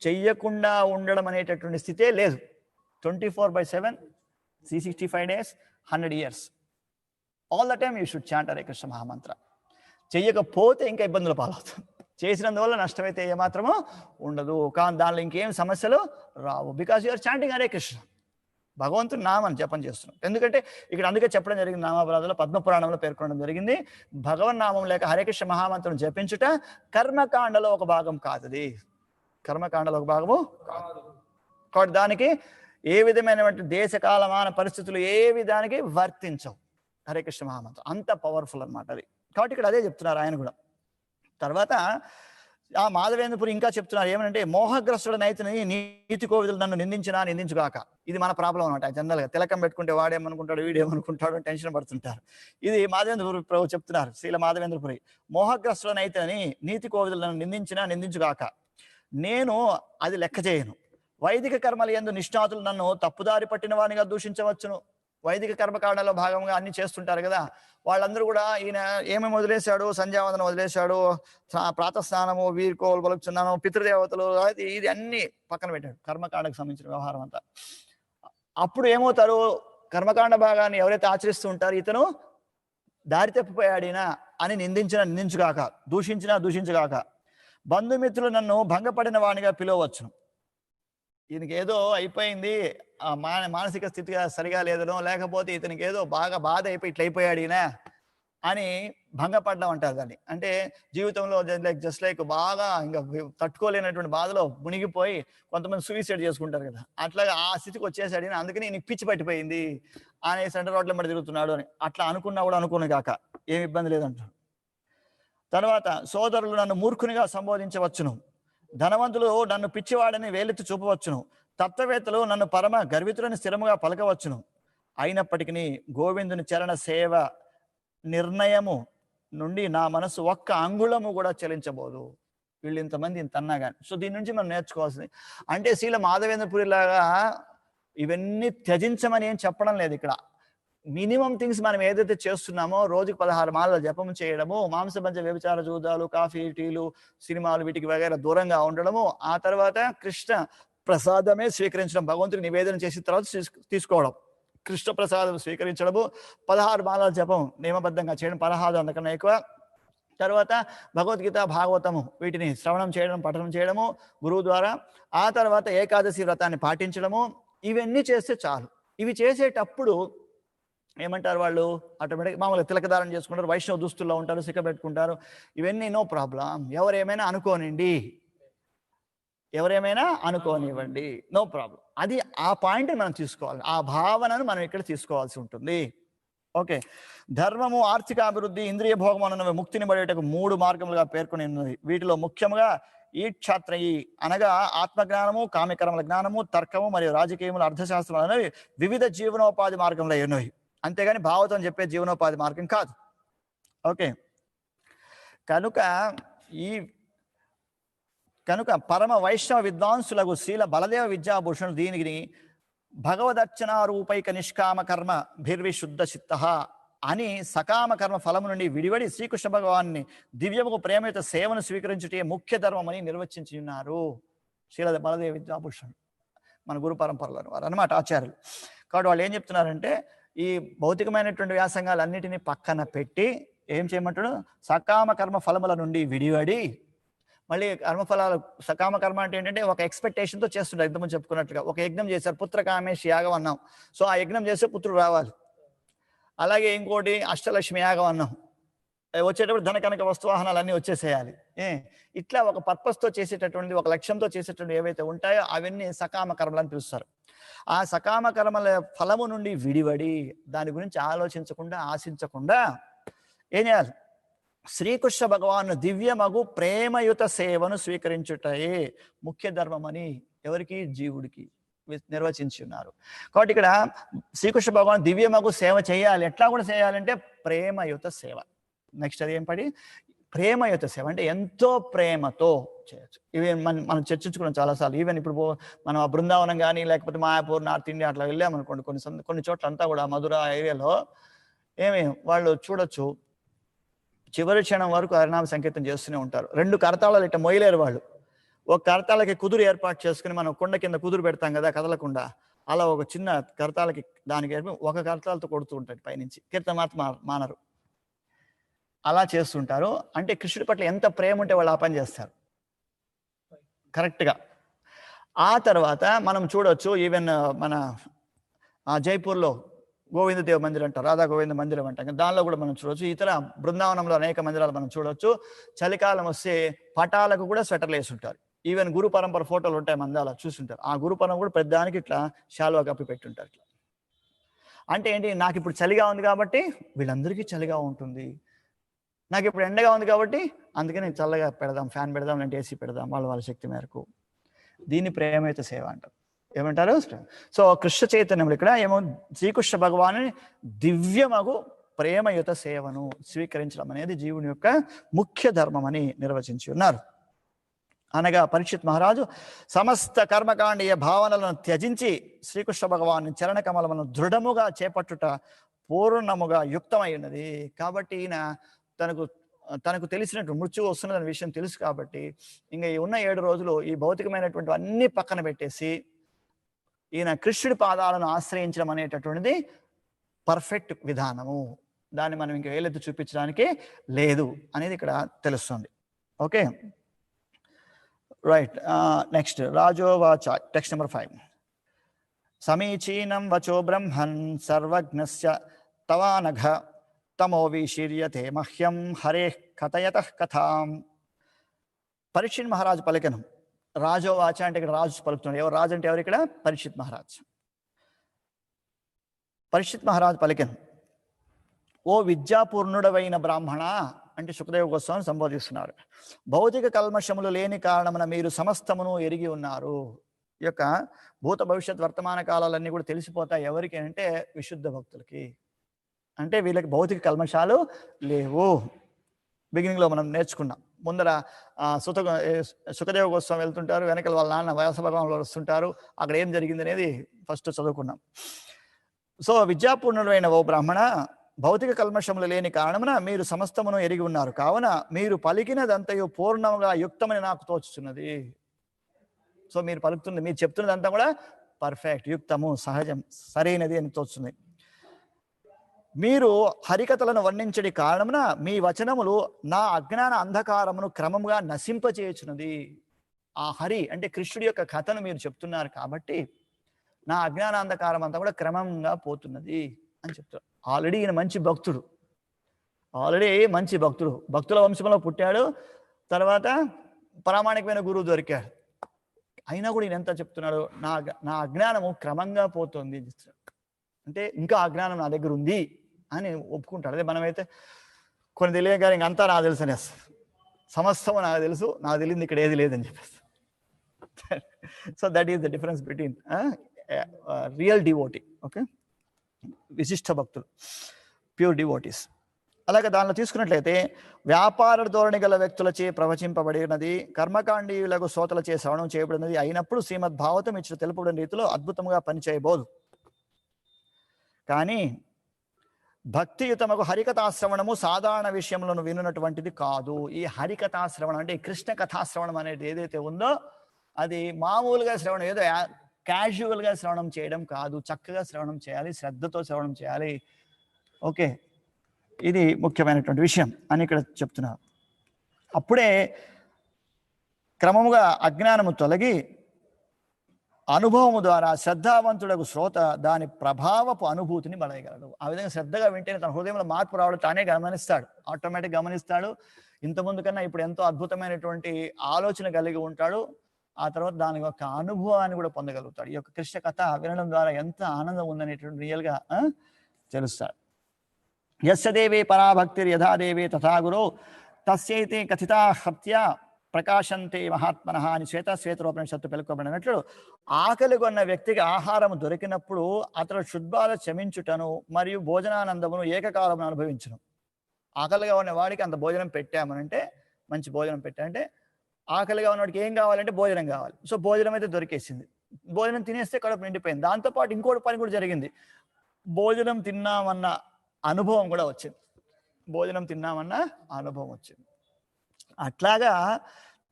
చెయ్యకుండా ఉండడం అనేటటువంటి స్థితే లేదు. 24/7 365 days 100 years all the time you should chant Hare Krishna mahamantra. చెయ్యకపోతే ఇంకా ఇబ్బందులు పాలవుతుంది. చేసినందువల్ల నష్టమైతే ఏమాత్రమో ఉండదు, కానీ దానిలో ఇంకేం సమస్యలు రావు. Because you're chanting Hare Krishna, భగవంతుని నామని జపం చేస్తున్నాం. ఎందుకంటే ఇక్కడ అందుకే చెప్పడం జరిగింది, నామాపరాధంలో పద్మపురాణంలో పేర్కొనడం జరిగింది, భగవన్ నామం లేక హరే కృష్ణ మహామంత్రం జపించుట కర్మకాండలో ఒక భాగం కాదు. కర్మకాండలో ఒక భాగము కాదు. కాబట్టి దానికి ఏ విధమైనటువంటి దేశకాలమాన పరిస్థితులు ఏ విధానికి వర్తించవు హరే కృష్ణ మహామంత్రం. అంత పవర్ఫుల్ అనమాట అది. కాబట్టి ఇక్కడ అదే చెప్తున్నారు ఆయన కూడా. తర్వాత ఆ మాధవేంద్రపురి ఇంకా చెప్తున్నారు ఏమనంటే, మోహగ్రస్తుడనైతేనే నీతి కోవిదులు నన్ను నిందించుగాక. ఇది మన ప్రాబ్లం అనమాట. జనరల్గా తిలకం పెట్టుకుంటే వాడేమనుకుంటాడు వీడేమనుకుంటాడు అని టెన్షన్ పడుతుంటారు. ఇది మాధవేంద్రపురి ప్రభు చెప్తున్నారు, శ్రీల మాధవేంద్రపురి. మోహగ్రస్తుడనైతేనే నీతి కోవిదులు నన్ను నిందించుగాక, నేను అది లెక్క చేయను. వైదిక కర్మలు యందు నిష్ణాతులు నన్ను తప్పుదారి పట్టిన వానిగా దూషించవచ్చును. వైదిక కర్మకాండలో భాగంగా అన్ని చేస్తుంటారు కదా, వాళ్ళందరూ కూడా ఈయన ఏమేమి వదిలేశాడు, సంధ్యావందనం వదిలేశాడు, ప్రాతస్నానము, వీర్కోలు పలుకుచున్నాను, పితృదేవతలు, ఇది అన్ని పక్కన పెట్టాడు, కర్మకాండకు సంబంధించిన వ్యవహారం అంతా. అప్పుడు ఏమవుతారు? కర్మకాండ భాగాన్ని ఎవరైతే ఆచరిస్తూ ఉంటారో ఇతను దారి తప్పిపోయాడినా అని నిందించుగాక, దూషించగాక. బంధుమిత్రులు నన్ను భంగపడిన వానిగా పిలవచ్చును. ఈయనకి ఏదో అయిపోయింది, మానసిక స్థితిగా సరిగా లేదనో, లేకపోతే ఇతనికి ఏదో బాగా బాధ అయిపోయి ఇట్లా అయిపోయాడు ఈయన అని భంగపడడం అంటారు దాన్ని. అంటే జీవితంలో జస్ట్ లైక్ బాగా ఇంకా తట్టుకోలేనటువంటి బాధలో మునిగిపోయి కొంతమంది సూసైడ్ చేసుకుంటారు కదా, అట్లాగా ఆ స్థితికి వచ్చేసాడు ఈయన, అందుకని ఈయనకి పిచ్చి పట్టిపోయింది అనే సెంటర్ రోడ్ల మీద తిరుగుతున్నాడు అని అట్లా అనుకున్నా కూడా అనుకుని కాక ఏమి ఇబ్బంది లేదంటారు. తర్వాత సోదరులు నన్ను మూర్ఖునిగా సంబోధించవచ్చును, ధనవంతులు నన్ను పిచ్చివాడని వేలెత్తి చూపవచ్చును, తత్వవేత్తలు నన్ను పరమ గర్వితులని స్థిరముగా పలకవచ్చును. అయినప్పటికీ గోవిందుని చరణ సేవ నిర్ణయము నుండి నా మనసు ఒక్క అంగుళము కూడా చలించబోదు. వీళ్ళు ఇంతమంది ఇంత అన్నా కానీ. సో దీని నుంచి మనం నేర్చుకోవాల్సింది అంటే, శ్రీల మాధవేంద్రపురి లాగా ఇవన్నీ త్యజించమని ఏం చెప్పడం లేదు ఇక్కడ. మినిమం థింగ్స్ మనం ఏదైతే చేస్తున్నామో రోజుకి 16 మాలల జపం చేయడము, మాంసభంజ వ్యభిచార జూదాలు, కాఫీ టీలు, సినిమాలు వీటికి వగైరా దూరంగా ఉండడము, ఆ తర్వాత కృష్ణ ప్రసాదమే స్వీకరించడం, భగవంతుడికి నివేదన చేసిన తర్వాత తీసుకోవడం, కృష్ణ ప్రసాదం స్వీకరించడము, 16 మాలల జపం నియమబద్ధంగా చేయడం, 16 అంతకన్నా ఎక్కువ. తర్వాత భగవద్గీత, భాగవతము వీటిని శ్రవణం చేయడం, పఠనం చేయడము గురువు ద్వారా. ఆ తర్వాత ఏకాదశి వ్రతాన్ని పాటించడము. ఇవన్నీ చేస్తే చాలు. ఇవి చేసేటప్పుడు ఏమంటారు వాళ్ళు, ఆటోమేటిక్ మామూలుగా తిలకధారణ చేసుకుంటారు, వైష్ణవ దుస్తుల్లో ఉంటారు, సిక్క పెట్టుకుంటారు, ఇవన్నీ నో ప్రాబ్లం. ఎవరేమైనా అనుకోనివ్వండి, నో ప్రాబ్లం. అది ఆ పాయింట్ మనం తీసుకోవాలి, ఆ భావనను మనం ఇక్కడ తీసుకోవాల్సి ఉంటుంది. ఓకే. ధర్మము, ఆర్థిక అభివృద్ధి, ఇంద్రియ భోగం అన్నవి ముక్తిని పడేటకు 3 మార్గములుగా పేర్కొని ఉన్నది. వీటిలో ముఖ్యంగా ఈ క్షాత్రయి అనగా ఆత్మజ్ఞానము, కామ్యకర్మల జ్ఞానము, తర్కము మరియు రాజకీయములు, అర్థశాస్త్రం అనేవి వివిధ జీవనోపాధి మార్గంలో ఉన్నవి. అంతేగాని భాగవతం చెప్పే జీవనోపాధి మార్గం కాదు. ఓకే. కనుక పరమ వైష్ణవ విద్వాంసులకు శీల బలదేవ విద్యాభూషణులు దీనికి భగవదర్చనారూపైక నిష్కామ కర్మ భిర్విశుద్ధ చిత్త అని సకామ కర్మ ఫలము నుండి విడివడి శ్రీకృష్ణ భగవాన్ని దివ్యముకు ప్రేమయుత సేవను స్వీకరించుటే ముఖ్య ధర్మమని నిర్వచించి ఉన్నారు శీల బలదేవ విద్యాభూషణులు, మన గురు పరంపరలో వారు అన్నమాట, ఆచార్యులు. కాబట్టి వాళ్ళు ఏం చెప్తున్నారంటే, ఈ భౌతికమైనటువంటి వ్యాసంగాలన్నిటినీ పక్కన పెట్టి ఏం చేయమంటాడు, సకామ కర్మ ఫలముల నుండి విడివడి, మళ్ళీ కర్మఫలాలు, సకామ కర్మ అంటే ఏంటంటే ఒక ఎక్స్పెక్టేషన్తో చేస్తుంటారు. ఇంతకుముందు చెప్పుకున్నట్టుగా ఒక యజ్ఞం చేశారు, పుత్రకామేష్ యాగం అన్నాం. సో ఆ యజ్ఞం చేస్తే పుత్రుడు రావాలి. అలాగే ఇంకోటి అష్టలక్ష్మి యాగం అన్నాం, వచ్చేటప్పుడు ధన కనక వస్తువాహనాలు అన్నీ వచ్చేసేయాలి. ఇట్లా ఒక పర్పస్తో చేసేటటువంటి, ఒక లక్ష్యంతో చేసేటువంటి ఏవైతే ఉంటాయో అవన్నీ సకామ కర్మలు అని పిలుస్తారు. ఆ సకామ కర్మల ఫలము నుండి విడివడి దాని గురించి ఆలోచించకుండా, ఆశించకుండా ఏం చేయాలి, శ్రీకృష్ణ భగవాను దివ్యమగు ప్రేమయుత సేవను స్వీకరించుటయే ముఖ్య ధర్మమని ఎవరికి, జీవుడికి నిర్వచించి ఉన్నారు. కాబట్టి ఇక్కడ శ్రీకృష్ణ భగవాన్ దివ్యమగు సేవ చేయాలి. ఎట్లా కూడా చేయాలంటే ప్రేమయుత సేవ. నెక్స్ట్ అది ఏం పడి, ప్రేమయుత సేవ అంటే ఎంతో ప్రేమతో చేయొచ్చు. ఇవి మనం చర్చించుకున్నాం చాలాసార్లు. ఈవెన్ ఇప్పుడు మనం ఆ బృందావనం కానీ లేకపోతే మాయాపూర్, నార్త్ ఇండియా అట్లా వెళ్ళామనుకోండి, కొన్ని చోట్ల అంతా కూడా మధుర ఏరియాలో వాళ్ళు చూడొచ్చు, చివరి క్షణం వరకు హరినామ సంకీర్తన చేస్తూనే ఉంటారు. 2 కరతాళాలు ఇట్లా మొయ్యలేరు వాళ్ళు. ఒక కరతాళకి కుదురు ఏర్పాటు చేసుకుని, మనం కొండ కింద కుదురు పెడతాం కదా కదలకుండా, అలా ఒక చిన్న కరతాళకి దానికి ఒక కరతాలతో కొడుతూ ఉంటాడు పైనుంచి, కీర్తన మాత్రం మానరు. అలా చేస్తుంటారు. అంటే కృష్ణుడి పట్ల ఎంత ప్రేమ ఉంటే వాళ్ళు ఆ పని చేస్తారు కరెక్ట్గా. ఆ తర్వాత మనం చూడొచ్చు, ఈవెన్ మన జైపూర్లో గోవిందదేవ మందిరం అంటారు, రాధా గోవింద మందిరం అంటాం, దానిలో కూడా మనం చూడొచ్చు. ఇతర బృందావనంలో అనేక మందిరాలు మనం చూడొచ్చు. చలికాలం వస్తే పటాలకు కూడా స్వెటర్లు వేస్తుంటారు. ఈవెన్ గురు పరంపర ఫోటోలు ఉంటాయి, మందాల చూస్తుంటారు. ఆ గురు పరంపర కూడా పెద్దానికి ఇట్లా శాలువా కప్పి పెట్టుంటారు. ఇట్లా అంటే ఏంటి, నాకు ఇప్పుడు చలిగా ఉంది కాబట్టి వీళ్ళందరికీ చలిగా ఉంటుంది, నాకు ఇప్పుడు ఎండగా ఉంది కాబట్టి అందుకే నేను చల్లగా పెడదాం, ఫ్యాన్ పెడదాం, లేదంటే ఏసీ పెడదాం, వాళ్ళ శక్తి మేరకు. దీన్ని ప్రేమయుత సేవ అంటారు. ఏమంటారు? సో కృష్ణ చైతన్యంలో ఇక్కడ ఏమో శ్రీకృష్ణ భగవాను దివ్యమగు ప్రేమయుత సేవను స్వీకరించడం అనేది జీవుని యొక్క ముఖ్య ధర్మం అని నిర్వచించి ఉన్నారు. అనగా పరీక్షిత్ మహారాజు సమస్త కర్మకాండీయ భావనలను త్యజించి శ్రీకృష్ణ భగవాను చరణ కమలమును దృఢముగా చేపట్టుట పూర్ణముగా యుక్తమై ఉన్నది. కాబట్టి ఈయన తనకు తెలిసినట్టు మృత్యువు వస్తున్నదనే విషయం తెలుసు కాబట్టి ఇంకా ఈ ఉన్న 7 రోజులు ఈ భౌతికమైనటువంటి అన్ని పక్కన పెట్టేసి ఈయన కృష్ణుడి పాదాలను ఆశ్రయించడం అనేటటువంటిది పర్ఫెక్ట్ విధానము. దాన్ని మనం ఇంకా వేలెత్తి చూపించడానికి లేదు అనేది ఇక్కడ తెలుస్తుంది. Okay, right. నెక్స్ట్ రాజోవాచ, టెక్స్ట్ నెంబర్ 5. సమీచీనం వచో బ్రహ్మన్ సర్వజ్ఞస్య తవానఘ తమో విశీర్యతే మహ్యం హరే కథయతః కథాం. పరీక్షిత్ మహారాజు పలికెను. రాజోవాచ అంటే ఇక్కడ రాజు పలుకుతున్నాడు. ఎవరు రాజు అంటే ఎవరు ఇక్కడ? పరీక్షిత్ మహారాజ్. పరీక్షిత్ మహారాజు పలికెను, ఓ విద్యాపూర్ణుడవైన బ్రాహ్మణ అంటే సుఖదేవ గోస్వామిని సంబోధిస్తున్నారు. భౌతిక కల్మషములు లేని కారణమున మీరు సమస్తమును ఎరిగి ఉన్నారు. ఈ యొక్క భూత భవిష్యత్ వర్తమాన కాలాలన్నీ కూడా తెలిసిపోతాయి. ఎవరికి అంటే విశుద్ధ భక్తులకి. అంటే వీళ్ళకి భౌతిక కల్మషాలు లేవు. బిగినింగ్లో మనం నేర్చుకున్నాం. ముందర సుఖదేవ గోస్వామి వెళ్తుంటారు, వెనకాల వాళ్ళ నాన్న వ్యాస భగవానులు వస్తుంటారు. అక్కడ ఏం జరిగింది అనేది ఫస్ట్ చదువుకున్నాం. సో విద్యాపూర్ణుడైన ఓ బ్రాహ్మణ, భౌతిక కల్మషములు లేని కారణమున మీరు సమస్తమును ఎరిగి ఉన్నారు. కావున మీరు పలికినదంతయు పూర్ణముగా యుక్తమని నాకు తోచుచున్నది. సో మీరు పలుకుతున్నది, మీరు చెప్తున్నదంతా కూడా పర్ఫెక్ట్, యుక్తము, సహజం, సరైనది అని తోచుతుంది. మీరు హరికథలను వర్ణించడి కారణమున మీ వచనములు నా అజ్ఞాన అంధకారమును క్రమముగా నశింపచేయుచున్నది. ఆ హరి అంటే కృష్ణుడి యొక్క కథను మీరు చెప్తున్నారు కాబట్టి నా అజ్ఞాన అంధకారం అంతా కూడా క్రమంగా పోతున్నది అని చెప్తాడు. ఆల్రెడీ ఈయన మంచి భక్తుడు, భక్తుల వంశంలో పుట్టాడు. తర్వాత ప్రామాణికమైన గురువు దొరికాడు. అయినా కూడా ఈయన ఎంత చెప్తున్నాడు, నా అజ్ఞానము క్రమంగా పోతుంది అంటే ఇంకా అజ్ఞానం నా దగ్గర ఉంది అని ఒప్పుకుంటాడు. అదే మనమైతే కొన్ని తెలియక కానీ ఇంకంతా నాకు తెలుసు అనేస్తాం. సమస్తము నాకు తెలుసు, నాకు తెలియదు ఇక్కడ ఏది లేదని చెప్పేస్తాం. So that is the difference between real devotee, okay, విశిష్ట భక్తులు, ప్యూర్ డివోటీస్. అలాగే దానిలో తీసుకున్నట్లయితే వ్యాపార ధోరణి గల వ్యక్తులచే ప్రవచింపబడినది, కర్మకాండీయులకు శ్రోతలచే శ్రవణం చేయబడినది అయినప్పుడు శ్రీమద్ భాగవతం ఇచ్చిన తెలుపబడిన రీతిలో అద్భుతంగా పనిచేయబోదు. కానీ భక్తియుతమకు హరికథాశ్రవణము సాధారణ విషయములను వినున్నటువంటిది కాదు. ఈ హరికథాశ్రవణం అంటే కృష్ణ కథాశ్రవణం అనేది ఏదైతే ఉందో అది మామూలుగా శ్రవణం, ఏదో క్యాజువల్గా శ్రవణం చేయడం కాదు. చక్కగా శ్రవణం చేయాలి, శ్రద్ధతో శ్రవణం చేయాలి. ఓకే, ఇది ముఖ్యమైనటువంటి విషయం అని ఇక్కడ చెప్తున్నారు. అప్పుడే క్రమముగా అజ్ఞానము తొలగి అనుభవము ద్వారా శ్రద్ధావంతుడకు శ్రోత దాని ప్రభావపు అనుభూతిని బలయగలడు. ఆ విధంగా శ్రద్ధగా వింటేనే తన హృదయంలో మార్పు రావడం తానే గమనిస్తాడు, ఆటోమేటిక్ గమనిస్తాడు. ఇంతకుముందు కన్నా ఇప్పుడు ఎంతో అద్భుతమైనటువంటి ఆలోచన కలిగి ఉంటాడు. ఆ తర్వాత దాని యొక్క అనుభవాన్ని కూడా పొందగలుగుతాడు. ఈ యొక్క కృష్ణ కథ వినడం ద్వారా ఎంత ఆనందం ఉందనేటువంటి రియల్గా తెలుస్తాడు. యస్య దేవే పరాభక్తిర్ యథాదేవే తథా గురో తస్యైతే కథితా హత్య ప్రకాశంతే మహాత్మనః అని శ్వేతరూపనిషత్తు పేర్కొనబడినట్లు ఆకలి కొన్న వ్యక్తికి ఆహారం దొరికినప్పుడు అతడు శుద్ధాల క్షమించుటను మరియు భోజనానందమును ఏకకాలమును అనుభవించును. ఆకలిగా ఉన్న వాడికి అంత భోజనం పెట్టామనంటే, మంచి భోజనం పెట్టామంటే, ఆకలిగా ఉన్నవాడికి ఏం కావాలంటే భోజనం కావాలి. సో భోజనం అయితే దొరికేసింది. భోజనం తినేస్తే కడుపు నిండిపోయింది. దాంతోపాటు ఇంకోటి పని కూడా జరిగింది, భోజనం తిన్నామన్న అనుభవం కూడా వచ్చింది. అట్లాగా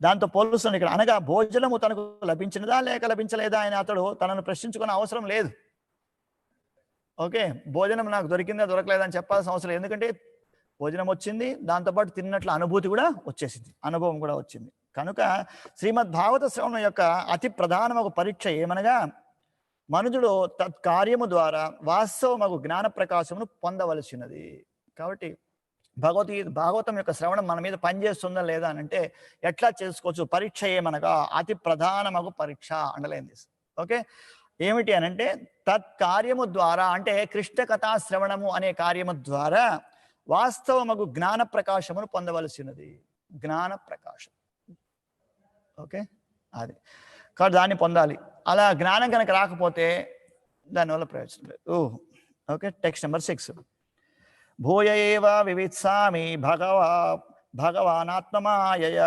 దాంతో పోలుస్తుంది ఇక్కడ. అనగా భోజనము తనకు లభించినదా లేక లభించలేదా అని అతడు తనను ప్రశ్నించుకునే అవసరం లేదు. ఓకే, భోజనం నాకు దొరికిందా దొరకలేదా అని చెప్పాల్సిన అవసరం లేదు. ఎందుకంటే భోజనం వచ్చింది, దాంతోపాటు తిన్నట్ల అనుభూతి కూడా వచ్చేసింది, అనుభవం కూడా వచ్చింది. కనుక శ్రీమద్ భాగవత శ్రవణం యొక్క అతి ప్రధానమగు పరీక్ష ఏమనగా మనుజుడు తత్కార్యము ద్వారా వాస్తవమగు జ్ఞాన ప్రకాశమును పొందవలసినది. కాబట్టి భాగవతం యొక్క శ్రవణం మన మీద పనిచేస్తుందా లేదా అని అంటే ఎట్లా చేసుకోవచ్చు? పరీక్ష ఏమనగా అతి ప్రధానమగు పరీక్ష అండలైంది. ఓకే, ఏమిటి అని అంటే తత్కార్యము ద్వారా, అంటే కృష్ణ కథా శ్రవణము అనే కార్యము ద్వారా వాస్తవమగు జ్ఞాన ప్రకాశమును పొందవలసినది. జ్ఞాన ప్రకాశం, ఓకే, అది కాబట్టి దాన్ని పొందాలి. అలా జ్ఞానం కనుక రాకపోతే దానివల్ల ప్రయోజనం లేదు. Okay, text number 6. భూయ ఏవ వివిత్సామి భగవానాత్మమాయయ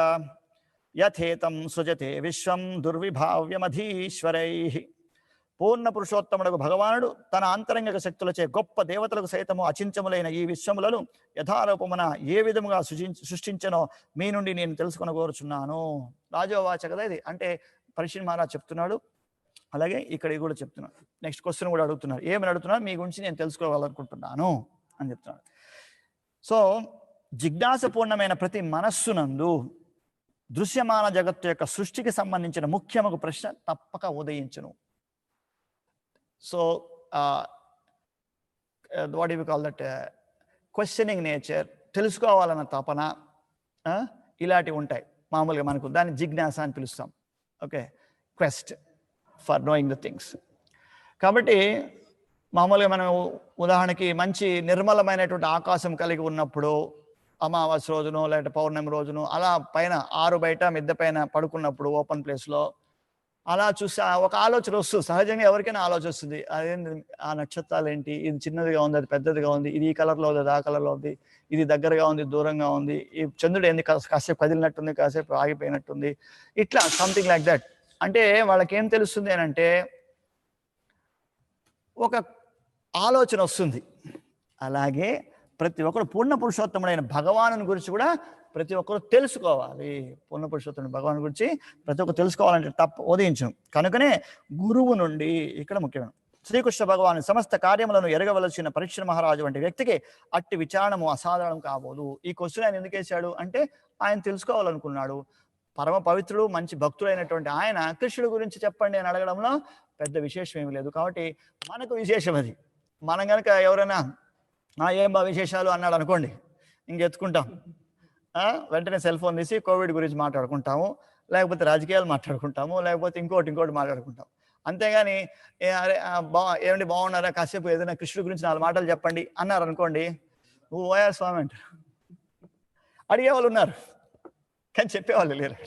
యథేతం సృజతే విశ్వం దుర్విభావ్యమధీశ్వరైః. పూర్ణ పురుషోత్తముడకు భగవానుడు తన అంతరంగిక శక్తులచే గొప్ప దేవతలకు సైతము అచించములైన ఈ విశ్వములను యథారూపమున ఏ విధముగా సృష్టించనో మీ నుండి నేను తెలుసుకొనగోరుచున్నాను. రాజోవాచ కదా ఇది. అంటే పరీక్షణ్ మహారాజ్ చెప్తున్నాడు, అలాగే ఇక్కడ కూడా చెప్తున్నాడు. నెక్స్ట్ క్వశ్చన్ కూడా అడుగుతున్నారు. ఏమని అడుగుతున్నారు? మీ గురించి నేను తెలుసుకోవాలనుకుంటున్నాను అని చెప్తున్నాడు. సో జిజ్ఞాసపూర్ణమైన ప్రతి మనస్సునందు దృశ్యమాన జగత్తు యొక్క సృష్టికి సంబంధించిన ముఖ్యమైన ప్రశ్న తప్పక ఉదయించును. So what you call that questioning nature, తెలుసుకోవాలన్న తపన, ఇలాంటివి ఉంటాయి మామూలుగా మనకు. దాన్ని జిజ్ఞాస అని పిలుస్తాం. Okay, quest for knowing the things. కాబట్టి మామూలుగా మనం ఉదాహరణకి మంచి నిర్మలమైనటువంటి ఆకాశం కలిగి ఉన్నప్పుడు, అమావాస్య రోజును లేకపోతే పౌర్ణమి రోజును అలా పైన ఆరు బయట మిద్దె పైన పడుకున్నప్పుడు ఓపెన్ ప్లేస్లో అలా చూసి ఒక ఆలోచన వస్తుంది. సహజంగా ఎవరికైనా ఆలోచన వస్తుంది. అదేంటి, ఆ నక్షత్రాలు ఏంటి, ఇది చిన్నదిగా ఉంది, అది పెద్దదిగా ఉంది, ఇది ఈ కలర్లో ఉంది, అది ఆ కలర్లో ఉంది, ఇది దగ్గరగా ఉంది, దూరంగా ఉంది, ఈ చంద్రుడు ఏంది కాసేపు కదిలినట్టుంది, కాసేపు ఆగిపోయినట్టుంది, ఇట్లా సంథింగ్ లైక్ దట్. అంటే వాళ్ళకి ఏం తెలుస్తుంది అని అంటే ఒక ఆలోచన వస్తుంది. అలాగే ప్రతి ఒక్కరు పూర్ణ పురుషోత్తముడైన భగవాను గురించి కూడా ప్రతి ఒక్కరు తెలుసుకోవాలి. పూర్ణ పురుషోత్తముడు భగవాన్ గురించి ప్రతి ఒక్కరు తెలుసుకోవాలంటే ఉదయించను. కనుకనే గురువు నుండి ఇక్కడ ముఖ్యమైన శ్రీకృష్ణ భగవాను సమస్త కార్యములను ఎరగవలసిన పరీక్ష మహారాజు వంటి వ్యక్తికి అట్టి విచారణము అసాధారణం కాబోదు. ఈ క్వశ్చన్ ఆయన ఎందుకు వేశాడు అంటే ఆయన తెలుసుకోవాలనుకున్నాడు. పరమ పవిత్రుడు మంచి భక్తుడైనటువంటి ఆయన కృష్ణుడు గురించి చెప్పండి అని అడగడంలో పెద్ద విశేషం ఏమి లేదు. కాబట్టి మనకు విశేషం అది. మనం కనుక ఎవరైనా ఏం బా విశేషాలు అన్నాడు అనుకోండి, ఇంకెత్తుకుంటాం. వెంటనే సెల్ ఫోన్ తీసి కోవిడ్ గురించి మాట్లాడుకుంటాము, లేకపోతే రాజకీయాలు మాట్లాడుకుంటాము, లేకపోతే ఇంకోటి మాట్లాడుకుంటాం. అంతేగాని అరే ఏమండి బాగున్నారా, కాసేపు ఏదైనా కృష్ణుడి గురించి 4 మాటలు చెప్పండి అన్నారు అనుకోండి, ఓఆర్ స్వామి అంటారు. అడిగేవాళ్ళు ఉన్నారు కానీ చెప్పేవాళ్ళు లేరు.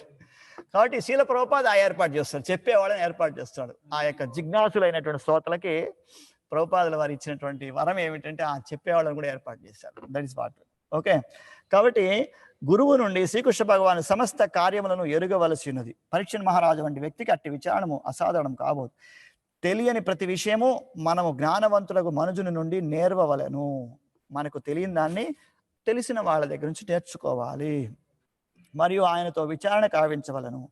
కాబట్టి శీల ప్రభుపాద ఏర్పాటు చేస్తాడు, చెప్పేవాళ్ళని ఏర్పాటు చేస్తాడు. ఆ యొక్క జిజ్ఞాసులైనటువంటి శ్రోతలకి ప్రభుపాదుల వారు ఇచ్చినటువంటి వరం ఏమిటంటే ఆ చెప్పేవాళ్ళని కూడా ఏర్పాటు చేశారు. That is what. ఓకే. కాబట్టి గురువు నుండి శ్రీకృష్ణ భగవాను సమస్త కార్యములను ఎరుగవలసినది. పరీక్ష మహారాజు వంటి వ్యక్తికి అట్టి విచారణము అసాధారణం కాబోదు. తెలియని ప్రతి విషయము మనము జ్ఞానవంతులకు మనుజుని నుండి నేర్వవలెను. మనకు తెలియని దాన్ని తెలిసిన వాళ్ళ దగ్గర నుంచి నేర్చుకోవాలి, మరియు ఆయనతో విచారణ కావించవలను.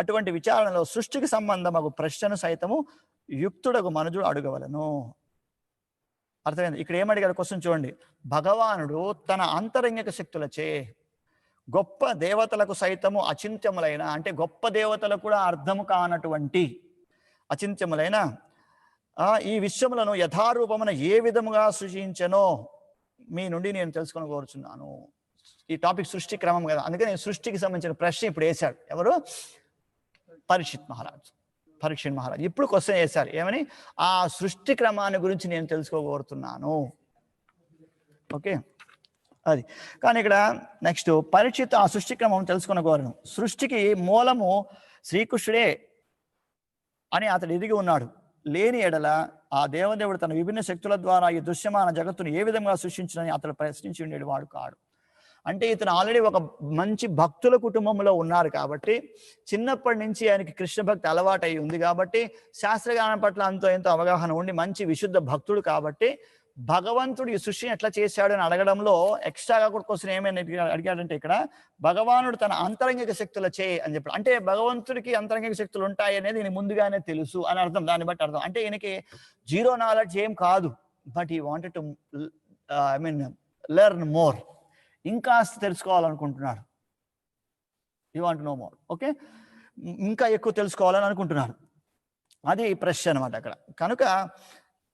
అటువంటి విచారణలో సృష్టికి సంబంధమగు ప్రశ్నను సైతము యుక్తుడకు మనుజుడు అడగవలను. అర్థమైంది? ఇక్కడ ఏమడిగాడు క్వశ్చన్ చూడండి. భగవానుడు తన అంతరంగిక శక్తులచే గొప్ప దేవతలకు సైతము అచింత్యములైన, అంటే గొప్ప దేవతలకు కూడా అర్థము కానటువంటి అచింత్యములైన ఈ విశ్వములను యథారూపమున ఏ విధముగా సృష్టించనో మీ నుండి నేను తెలుసుకొని కోరుచున్నాను. ఈ టాపిక్ సృష్టి క్రమం కదా, అందుకని సృష్టికి సంబంధించిన ప్రశ్న ఇప్పుడు వేశాడు. ఎవరు? పరీక్షిత్ మహారాజ్. ఇప్పుడు క్వశ్చన్ వేశారు ఏమని? ఆ సృష్టి క్రమాన్ని గురించి నేను తెలుసుకోగోరుతున్నాను. ఓకే, అది. కానీ ఇక్కడ నెక్స్ట్ పరీక్షిత్ ఆ సృష్టి క్రమం తెలుసుకున్న కోరను. సృష్టికి మూలము శ్రీకృష్ణుడే అని అతడు ఎదిగి ఉన్నాడు. లేని ఎడల ఆ దేవదేవుడు తన విభిన్న శక్తుల ద్వారా ఈ దృశ్యమాన జగత్తును ఏ విధంగా సృష్టించని అతడు ప్రశ్నించి ఉండేది వాడు కాడు. అంటే ఇతను ఆల్రెడీ ఒక మంచి భక్తుల కుటుంబంలో ఉన్నారు కాబట్టి, చిన్నప్పటి నుంచి ఆయనకి కృష్ణ భక్తి అలవాటు అయి ఉంది కాబట్టి, శాస్త్రజ్ఞానం పట్ల ఎంతో అవగాహన ఉండి మంచి విశుద్ధ భక్తుడు కాబట్టి, భగవంతుడు ఈ సృష్టిని ఎట్లా చేశాడు అని అడగడంలో ఎక్స్ట్రాగా కూడా క్వశ్చన్ ఏమైనా అడిగాడంటే ఇక్కడ భగవానుడు తన అంతరంగిక శక్తుల చే అని చెప్పాడు. అంటే భగవంతుడికి అంతరంగిక శక్తులు ఉంటాయి అనేది ఈయన ముందుగానే తెలుసు అని అర్థం. దాన్ని బట్టి అర్థం అంటే ఈయనకి జీరో నాలెడ్జ్ ఏం కాదు, బట్ ఈ వాంటెడ్ టు లెర్న్ మోర్. ఇంకా తెలుసుకోవాలనుకుంటున్నాడు. You want know more. Okay, ఇంకా ఎక్కువ తెలుసుకోవాలని అనుకుంటున్నాడు. అది ప్రశ్న అనమాట అక్కడ. కనుక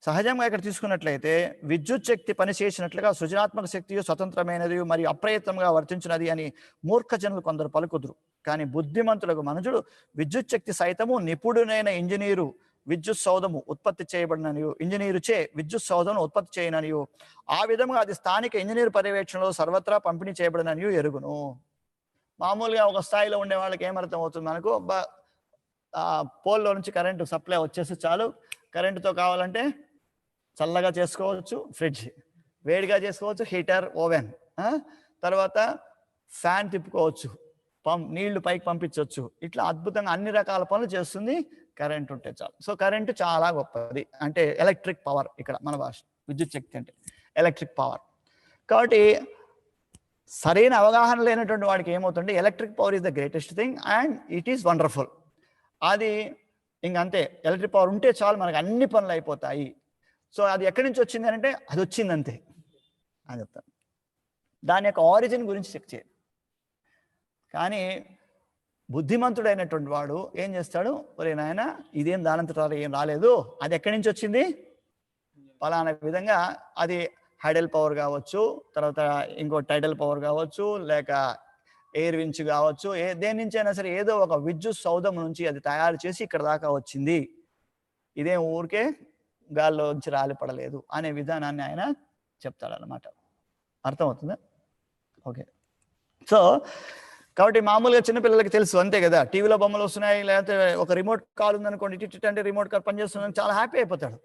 సహజంగా ఇక్కడ తీసుకున్నట్లయితే విద్యుత్ శక్తి పనిచేసినట్లుగా సృజనాత్మక శక్తి స్వతంత్రమైనది మరియు అప్రయత్నంగా వర్తించినది అని మూర్ఖ జనులు కొందరు పలుకుదురు. కానీ బుద్ధిమంతులకు మనుషుడు విద్యుత్ శక్తి సైతము నిపుణుడైన ఇంజనీరు విద్యుత్ సౌధము ఉత్పత్తి చేయబడిననియు, ఇంజనీరు చే విద్యుత్ సౌధము ఉత్పత్తి చేయననియు, ఆ విధంగా అది స్థానిక ఇంజనీర్ పర్యవేక్షణలో సర్వత్రా పంపిణీ చేయబడిననియు ఎరుగును. మామూలుగా ఒక స్థాయిలో ఉండే వాళ్ళకి ఏమర్థం అవుతుంది మనకు, పోల్లో నుంచి కరెంటు సప్లై వచ్చేసి చాలు, కరెంటుతో కావాలంటే చల్లగా చేసుకోవచ్చు ఫ్రిడ్జ్, వేడిగా చేసుకోవచ్చు హీటర్ ఓవెన్, తర్వాత ఫ్యాన్ తిప్పుకోవచ్చు, నీళ్లు పైకి పంపించవచ్చు. ఇట్లా అద్భుతంగా అన్ని రకాల పనులు చేస్తుంది కరెంట్ ఉంటే చాలు. సో కరెంటు చాలా గొప్పది. అంటే ఎలక్ట్రిక్ పవర్, ఇక్కడ మన భాష విద్యుత్ శక్తి అంటే ఎలక్ట్రిక్ పవర్. కాబట్టి సరైన అవగాహన లేనటువంటి వాడికి ఏమవుతుంటే electric power is the greatest thing and it is wonderful. అది ఇంకంతే, ఎలక్ట్రిక్ పవర్ ఉంటే చాలు మనకు అన్ని పనులు అయిపోతాయి. సో అది ఎక్కడి నుంచి వచ్చింది అంటే అది వచ్చిందంతే అని చెప్తాను. దాని యొక్క ఆరిజిన్ గురించి చెక్ చేయాలి. కానీ బుద్ధిమంతుడైనటువంటి వాడు ఏం చేస్తాడు, ఒరే నాయన ఇదేం దానంతట ఏం రాలేదు, అది ఎక్కడి నుంచి వచ్చింది, పలానా విధంగా అది హైడల్ పవర్ కావచ్చు, తర్వాత ఇంకో టైడల్ పవర్ కావచ్చు, లేక ఎయిర్ వించ్ కావచ్చు, దేని నుంచి అయినా సరే ఏదో ఒక విద్యుత్ సౌధం నుంచి అది తయారు చేసి ఇక్కడ దాకా వచ్చింది, ఇదేం ఊరికే గాల్లో నుంచి రాలిపడలేదు అనే విధానాన్ని ఆయన చెప్తాడనమాట. అర్థమవుతుందా? ఓకే. సో కాబట్టి మామూలుగా చిన్నపిల్లలకి తెలుసు అంతే కదా, టీవీలో బొమ్మలు వస్తున్నాయి, లేకపోతే ఒక రిమోట్ కార్ ఉందనుకోండి, ఇటు అంటే రిమోట్ కార్ పనిచేస్తుందని చాలా హ్యాపీ అయిపోతాడు.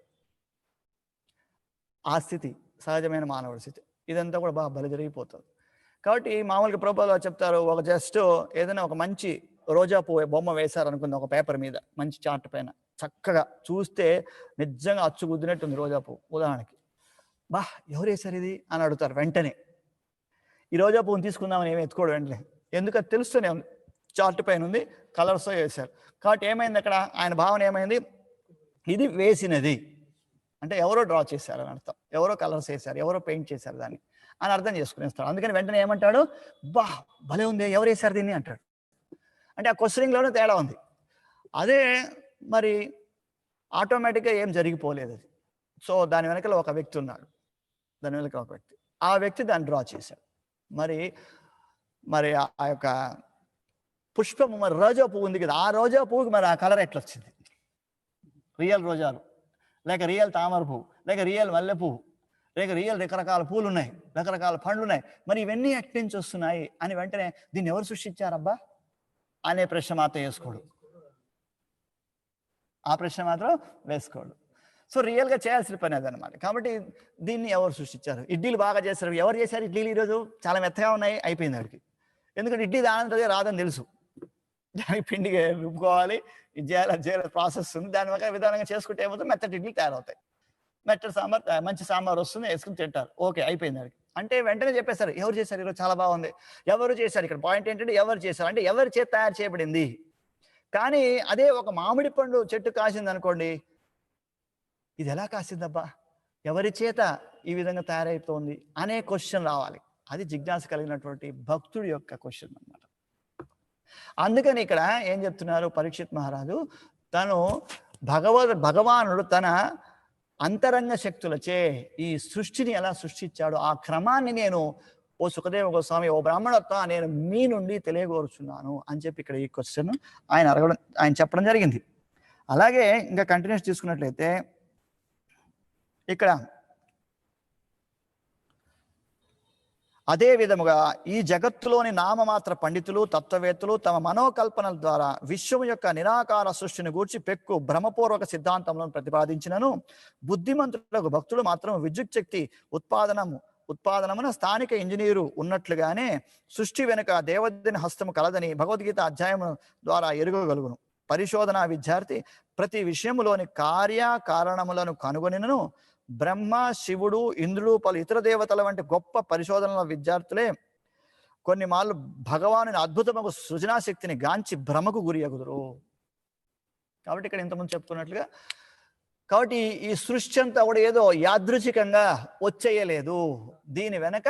ఆ స్థితి సహజమైన మానవుడి స్థితి. ఇదంతా కూడా బాగా బలి జరిగిపోతుంది. కాబట్టి మామూలుగా ప్రభుత్వాలు చెప్తారు, ఒక జస్ట్ ఏదైనా ఒక మంచి రోజా పువ్వు బొమ్మ వేశారు అనుకుంది ఒక పేపర్ మీద, మంచి చార్ట్ పైన, చక్కగా చూస్తే నిజంగా అచ్చు గుద్దినట్టుంది రోజా పువ్వు ఉదాహరణకి. బా ఎవరు వేశారు ఇది అని అడుగుతారు వెంటనే. ఈ రోజా పువ్వుని తీసుకుందామని ఏమి ఎత్తుకోడు వెంటనే, ఎందుకంటే తెలుస్తూనే ఉంది, చార్ట్ పైన ఉంది, కలర్స్తో వేశారు. కాబట్టి ఏమైంది అక్కడ, ఆయన భావన ఏమైంది, ఇది వేసినది అంటే ఎవరో డ్రా చేశారు అని అర్థం, ఎవరో కలర్స్ వేశారు, ఎవరో పెయింట్ చేశారు దాన్ని అని అర్థం చేసుకునేస్తాడు. అందుకని వెంటనే ఏమంటాడు, బా భలే ఉంది, ఎవరు వేశారు దీన్ని అంటాడు. అంటే ఆ క్వశ్చనింగ్లోనే తేడా ఉంది. అదే మరి ఆటోమేటిక్గా ఏం జరిగిపోలేదు అది. సో దాని వెనకాల ఒక వ్యక్తి ఉన్నాడు, దాని వెనకాల ఒక వ్యక్తి, ఆ వ్యక్తి దాన్ని డ్రా చేశాడు. మరి మరి ఆ యొక్క పుష్పము, మరి రోజా పువ్వు ఉంది కదా, ఆ రోజా పువ్వుకి మరి ఆ కలర్ ఎట్లా వచ్చింది, రియల్ రోజాలు లేక రియల్ తామర పువ్వు లేక రియల్ మల్లె పువ్వు లేక రియల్ రకరకాల పూలు ఉన్నాయి, రకరకాల పండ్లు ఉన్నాయి, మరి ఇవన్నీ ఎక్కడి నుంచి వస్తున్నాయి అని వెంటనే దీన్ని ఎవరు సృష్టించారబ్బా అనే ప్రశ్న మాత్రం వేసుకోడు, ఆ ప్రశ్న మాత్రం వేసుకోడు. సో రియల్గా చేయాల్సిన పని అదనమాట. కాబట్టి దీన్ని ఎవరు సృష్టించారు, ఇడ్లీలు బాగా చేస్తారు, ఎవరు చేశారు ఇడ్లీలు ఈరోజు, చాలా మెత్తగా ఉన్నాయి, అయిపోయింది వాడికి. ఎందుకంటే ఇడ్లీ దానంతదే రాదని తెలుసు, దానికి పిండి రుబ్బుకోవాలి, ఇది చేయాలి, అది చేయాలి, ప్రాసెస్ ఉంది, దాని ఒక విధానంగా చేసుకుంటే ఏమవుతుంది, మెత్తటి ఇడ్లీ తయారవుతాయి, మెత్తటి సాంబార్, మంచి సాంబార్ వస్తుంది, వేసుకుని తింటారు, ఓకే అయిపోయింది వాడికి. అంటే వెంటనే చెప్పేస్తారు ఎవరు చేశారు ఈరోజు, చాలా బాగుంది, ఎవరు చేశారు. ఇక్కడ పాయింట్ ఏంటంటే ఎవరు చేశారు అంటే ఎవరి చేత తయారు చేయబడింది. కానీ అదే ఒక మామిడి పండు చెట్టు కాసింది అనుకోండి, ఇది ఎలా కాసిందబ్బా, ఎవరి చేత ఈ విధంగా తయారైపోతుంది అనే క్వశ్చన్ రావాలి. అది జిజ్ఞాస కలిగినటువంటి భక్తుడి యొక్క క్వశ్చన్ అన్నమాట. అందుకని ఇక్కడ ఏం చెప్తున్నారు పరీక్షిత్ మహారాజు, తను భగవానుడు తన అంతరంగ శక్తులచే ఈ సృష్టిని ఎలా సృష్టించాడు, ఆ క్రమాన్ని నేను ఓ సుఖదేవ గోస్వామి, ఓ బ్రాహ్మణత్వ నేను మీ నుండి తెలియగోరుచున్నాను అని చెప్పి ఇక్కడ ఈ క్వశ్చన్ ఆయన చెప్పడం జరిగింది. అలాగే ఇంకా కంటిన్యూస్ తీసుకున్నట్లయితే ఇక్కడ అదే విధముగా ఈ జగత్తులోని నామమాత్ర పండితులు తత్వవేత్తలు తమ మనోకల్పనల ద్వారా విశ్వం యొక్క నిరాకార సృష్టిని గూర్చి పెక్కు భ్రమపూర్వక సిద్ధాంతములను ప్రతిపాదించినను, బుద్ధిమంతులకు భక్తులు మాత్రం విద్యుత్ శక్తి ఉత్పాదనమున స్థానిక ఇంజనీరు ఉన్నట్లుగానే సృష్టి వెనుక దేవదేవుని హస్తము కలదని భగవద్గీత అధ్యాయము ద్వారా ఎరుగగలుగును. పరిశోధన విద్యార్థి ప్రతి విషయములోని కార్యకారణములను కనుగొనినను బ్రహ్మ, శివుడు, ఇంద్రుడు, పలు ఇతర దేవతల వంటి గొప్ప పరిశోధనల విద్యార్థులే కొన్ని మార్లు భగవానుని అద్భుతమైన సృజనాశక్తిని గాంచి భ్రమకు గురి అగుదురు. కాబట్టి ఇక్కడ ఇంతకుముందు చెప్పుకున్నట్లుగా, కాబట్టి ఈ సృష్టి అంతా కూడా ఏదో యాదృచ్ఛికంగా వచ్చేయలేదు, దీని వెనక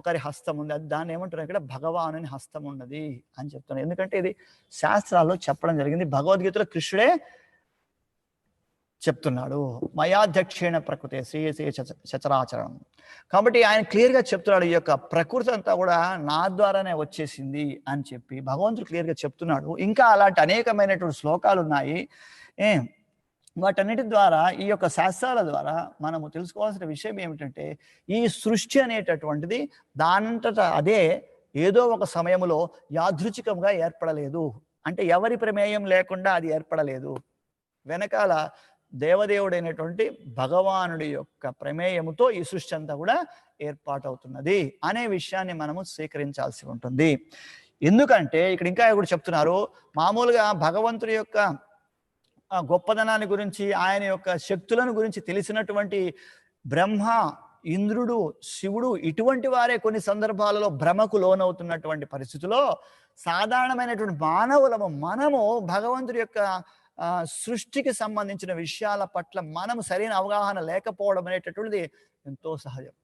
ఒకరి హస్తం ఉంది, అది దాన్ని ఏమంటారు ఇక్కడ భగవానుని హస్తం ఉన్నది అని చెప్తున్నారు. ఎందుకంటే ఇది శాస్త్రాల్లో చెప్పడం జరిగింది, భగవద్గీతలో కృష్ణుడే చెప్తున్నాడు, మయాధ్యక్షేణ ప్రకృతి శ్రీ శ్రీ సచరాచరణం. కాబట్టి ఆయన క్లియర్గా చెప్తున్నాడు, ఈ యొక్క ప్రకృతి అంతా కూడా నా ద్వారానే వచ్చేసింది అని చెప్పి భగవంతుడు క్లియర్గా చెప్తున్నాడు. ఇంకా అలాంటి అనేకమైనటువంటి శ్లోకాలు ఉన్నాయి. వాటన్నిటి ద్వారా ఈ యొక్క శాస్త్రాల ద్వారా మనము తెలుసుకోవాల్సిన విషయం ఏమిటంటే, ఈ సృష్టి అనేటటువంటిది దానంతట అదే ఏదో ఒక సమయంలో యాదృచ్ఛికంగా ఏర్పడలేదు, అంటే ఎవరి ప్రమేయం లేకుండా అది ఏర్పడలేదు, వెనకాల దేవదేవుడైనటువంటి భగవానుడి యొక్క ప్రమేయముతో ఈ సృష్టి అంతా కూడా ఏర్పాటవుతున్నది అనే విషయాన్ని మనము స్వీకరించాల్సి ఉంటుంది. ఎందుకంటే ఇక్కడ ఇంకా కూడా చెప్తున్నారు, మామూలుగా భగవంతుడి యొక్క గొప్పదనాన్ని గురించి, ఆయన యొక్క శక్తులను గురించి తెలిసినటువంటి బ్రహ్మ, ఇంద్రుడు, శివుడు ఇటువంటి వారే కొన్ని సందర్భాలలో భ్రమకు లోనవుతున్నటువంటి పరిస్థితుల్లో సాధారణమైనటువంటి మానవులము మనము భగవంతుడి యొక్క సృష్టికి సంబంధించిన విషయాల పట్ల మనము సరైన అవగాహన లేకపోవడం అనేటటువంటిది ఎంతో సహజం.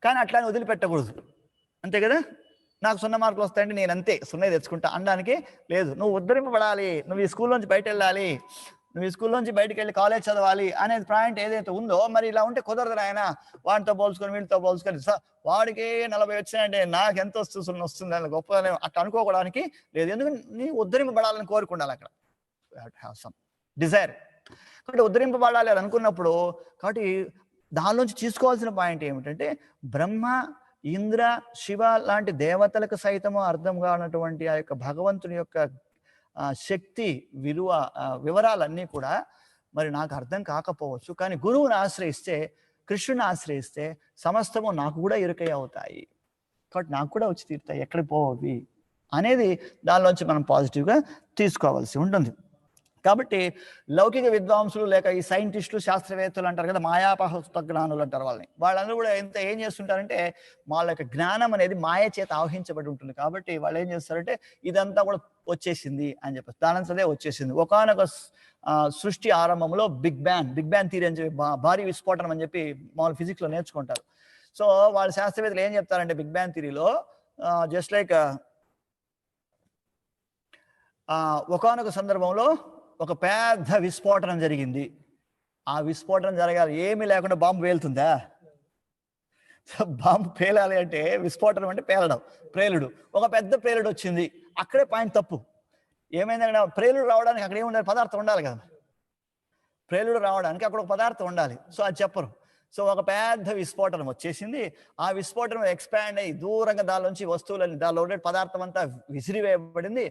కానీ అట్లానే వదిలిపెట్టకూడదు, అంతే కదా. నాకు 0 మార్కులు వస్తాయంటే నేను అంతే 0 తెచ్చుకుంటా అనడానికి లేదు. నువ్వు ఉద్ధరింపబడాలి, నువ్వు ఈ స్కూల్లోంచి బయట వెళ్ళాలి, నువ్వు ఈ స్కూల్లోంచి బయటకు వెళ్ళి కాలేజ్ చదవాలి అనేది పాయింట్ ఏదైతే ఉందో, మరి ఇలా ఉంటే కుదరదు ఆయన. వాడితో పోల్చుకొని వీళ్ళతో పోల్చుకొని వాడికి 40 వచ్చాయంటే నాకు ఎంత వస్తుంది అని గొప్ప అట్లా అనుకోవడానికి లేదు. ఎందుకంటే నీ ఉద్ధరింపబడాలని కోరుకుండాలి అక్కడ, హ్యావ్ సమ్ డిజైర్. కాబట్టి ఉద్ధరింపబడాలి అని అనుకున్నప్పుడు, కాబట్టి దానిలోంచి తీసుకోవాల్సిన పాయింట్ ఏమిటంటే, బ్రహ్మ, ఇంద్ర, శివ లాంటి దేవతలకు సైతము అర్థం కానటువంటి ఆ యొక్క భగవంతుని యొక్క శక్తి వివరాలన్నీ కూడా మరి నాకు అర్థం కాకపోవచ్చు, కానీ గురువుని ఆశ్రయిస్తే, కృష్ణుని ఆశ్రయిస్తే సమస్తము నాకు కూడా ఎరుకై అవుతాయి, కాబట్టి నాకు కూడా వచ్చి తీరుతాయి, ఎక్కడికి పోవి అనేది దానిలోంచి మనం పాజిటివ్గా తీసుకోవాల్సి ఉంటుంది. కాబట్టి లౌకిక విద్వాంసులు లేక ఈ సైంటిస్టులు శాస్త్రవేత్తలు అంటారు కదా, మాయాపహస్త జ్ఞానులు అంటారు వాళ్ళని. వాళ్ళందరూ కూడా ఏం చేస్తుంటారంటే వాళ్ళ యొక్క జ్ఞానం అనేది మాయ చేత ఆవహించబడి ఉంటుంది. కాబట్టి వాళ్ళు ఏం చేస్తారంటే ఇదంతా కూడా వచ్చేసింది అని చెప్పేసి దానంతదే వచ్చేసింది. ఒకానొక సృష్టి ఆరంభంలో బిగ్ బ్యాంగ్ థియరీ అని చెప్పి భారీ విస్ఫోటనం అని చెప్పి మామూలు ఫిజిక్స్ లో నేర్చుకుంటారు. సో వాళ్ళ శాస్త్రవేత్తలు ఏం చెప్తారంటే బిగ్ బ్యాంగ్ థియరీలో జస్ట్ లైక్ ఒకానొక సందర్భంలో ఒక పెద్ద విస్ఫోటనం జరిగింది. ఆ విస్ఫోటనం జరగాలి, ఏమీ లేకుండా బాంబు పేలుతుందా? బాంబు పేలాలి అంటే విస్ఫోటనం అంటే పేలడం, ప్రేలుడు. ఒక పెద్ద ప్రేలుడు వచ్చింది, అక్కడే పాయింట్ తప్పు. ఏమైందంటే ప్రేలుడు రావడానికి అక్కడ ఏముండాలి? పదార్థం ఉండాలి కదా. ప్రేలుడు రావడానికి అక్కడ ఒక పదార్థం ఉండాలి. సో అది చెప్పరు. సో ఒక పెద్ద విస్ఫోటనం వచ్చేసింది. ఆ విస్ఫోటనం ఎక్స్పాండ్ అయ్యి దూరంగా దానిలోంచి వస్తువులని, దానిలో ఉండే పదార్థం అంతా విసిరివేయబడింది.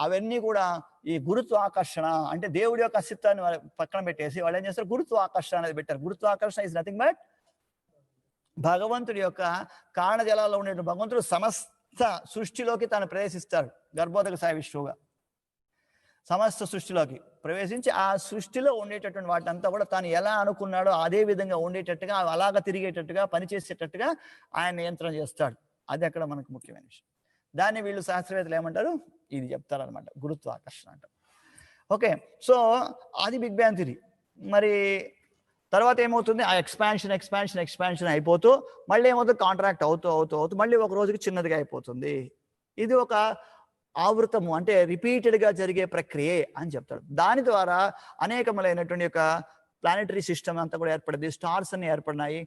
అవన్నీ కూడా ఈ గురుత్వాకర్షణ అంటే దేవుడి యొక్క అస్తిత్వాన్ని పక్కన పెట్టేసి వాళ్ళు ఏం చేస్తారు? గురుత్వాకర్షణ అనేది పెట్టారు. గురుత్వాకర్షణ ఇస్ నథింగ్ బట్ భగవంతుడి యొక్క కారణజలాల్లో ఉండే భగవంతుడు సమస్త సృష్టిలోకి తాను ప్రవేశిస్తాడు గర్భోదక సాయి విష్ణువుగా. సమస్త సృష్టిలోకి ప్రవేశించి ఆ సృష్టిలో ఉండేటటువంటి వాటినంతా కూడా తాను ఎలా అనుకున్నాడో అదే విధంగా ఉండేటట్టుగా, అలాగ తిరిగేటట్టుగా, పనిచేసేటట్టుగా ఆయన నియంత్రణ చేస్తాడు. అది అక్కడ మనకు ముఖ్యమైన విషయం. దాన్ని వీళ్ళు శాస్త్రవేత్తలు ఏమంటారు? ఇది చెప్తారనమాట, గురుత్వాకర్షణ అంటారు. ఓకే, సో అది బిగ్ బ్యాంగ్ థియరీ. మరి తర్వాత ఏమవుతుంది? ఆ ఎక్స్పాన్షన్ అయిపోతూ మళ్ళీ ఏమవుతుంది? కాంట్రాక్ట్ అవుతూ మళ్ళీ ఒక రోజుకి చిన్నదిగా అయిపోతుంది. ఇది ఒక ఆవృతము అంటే రిపీటెడ్గా జరిగే ప్రక్రియే అని చెప్తాడు. దాని ద్వారా అనేకములైనటువంటి యొక్క ప్లానెటరీ సిస్టమ్ అంతా కూడా ఏర్పడింది. స్టార్స్ అన్ని ఏర్పడినాయి,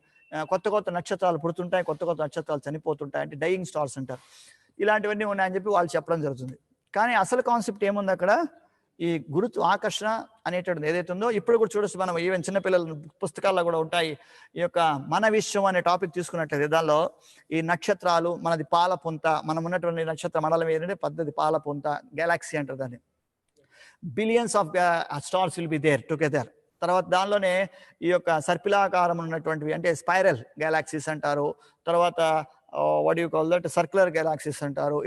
కొత్త నక్షత్రాలు పుడుతుంటాయి, కొత్త నక్షత్రాలు చనిపోతుంటాయి, అంటే డయింగ్ స్టార్స్ అంటారు. ఇలాంటివన్నీ ఉన్నాయని చెప్పి వాళ్ళు చెప్పడం జరుగుతుంది. కానీ అసలు కాన్సెప్ట్ ఏముంది అక్కడ? ఈ గురుత్వ ఆకర్షణ అనేటువంటిది ఏదైతే ఉందో ఇప్పుడు కూడా చూడొచ్చు మనం, ఈవెన్ చిన్నపిల్లల పుస్తకాల్లో కూడా ఉంటాయి. ఈ యొక్క మన విశ్వం అనే టాపిక్ తీసుకున్నట్లయితే దానిలో ఈ నక్షత్రాలు, మనది పాలపుంత, మనం ఉన్నటువంటి నక్షత్ర మండలం ఏంటంటే పద్ధతి పాలపుంత, గెలాక్సీ అంటారు దాన్ని. Billions of stars will be there together. తర్వాత దానిలోనే ఈ యొక్క సర్పిలాకారం ఉన్నటువంటివి అంటే స్పైరల్ గెలాక్సీస్ అంటారు. తర్వాత what you call that circular galaxies అంటారు.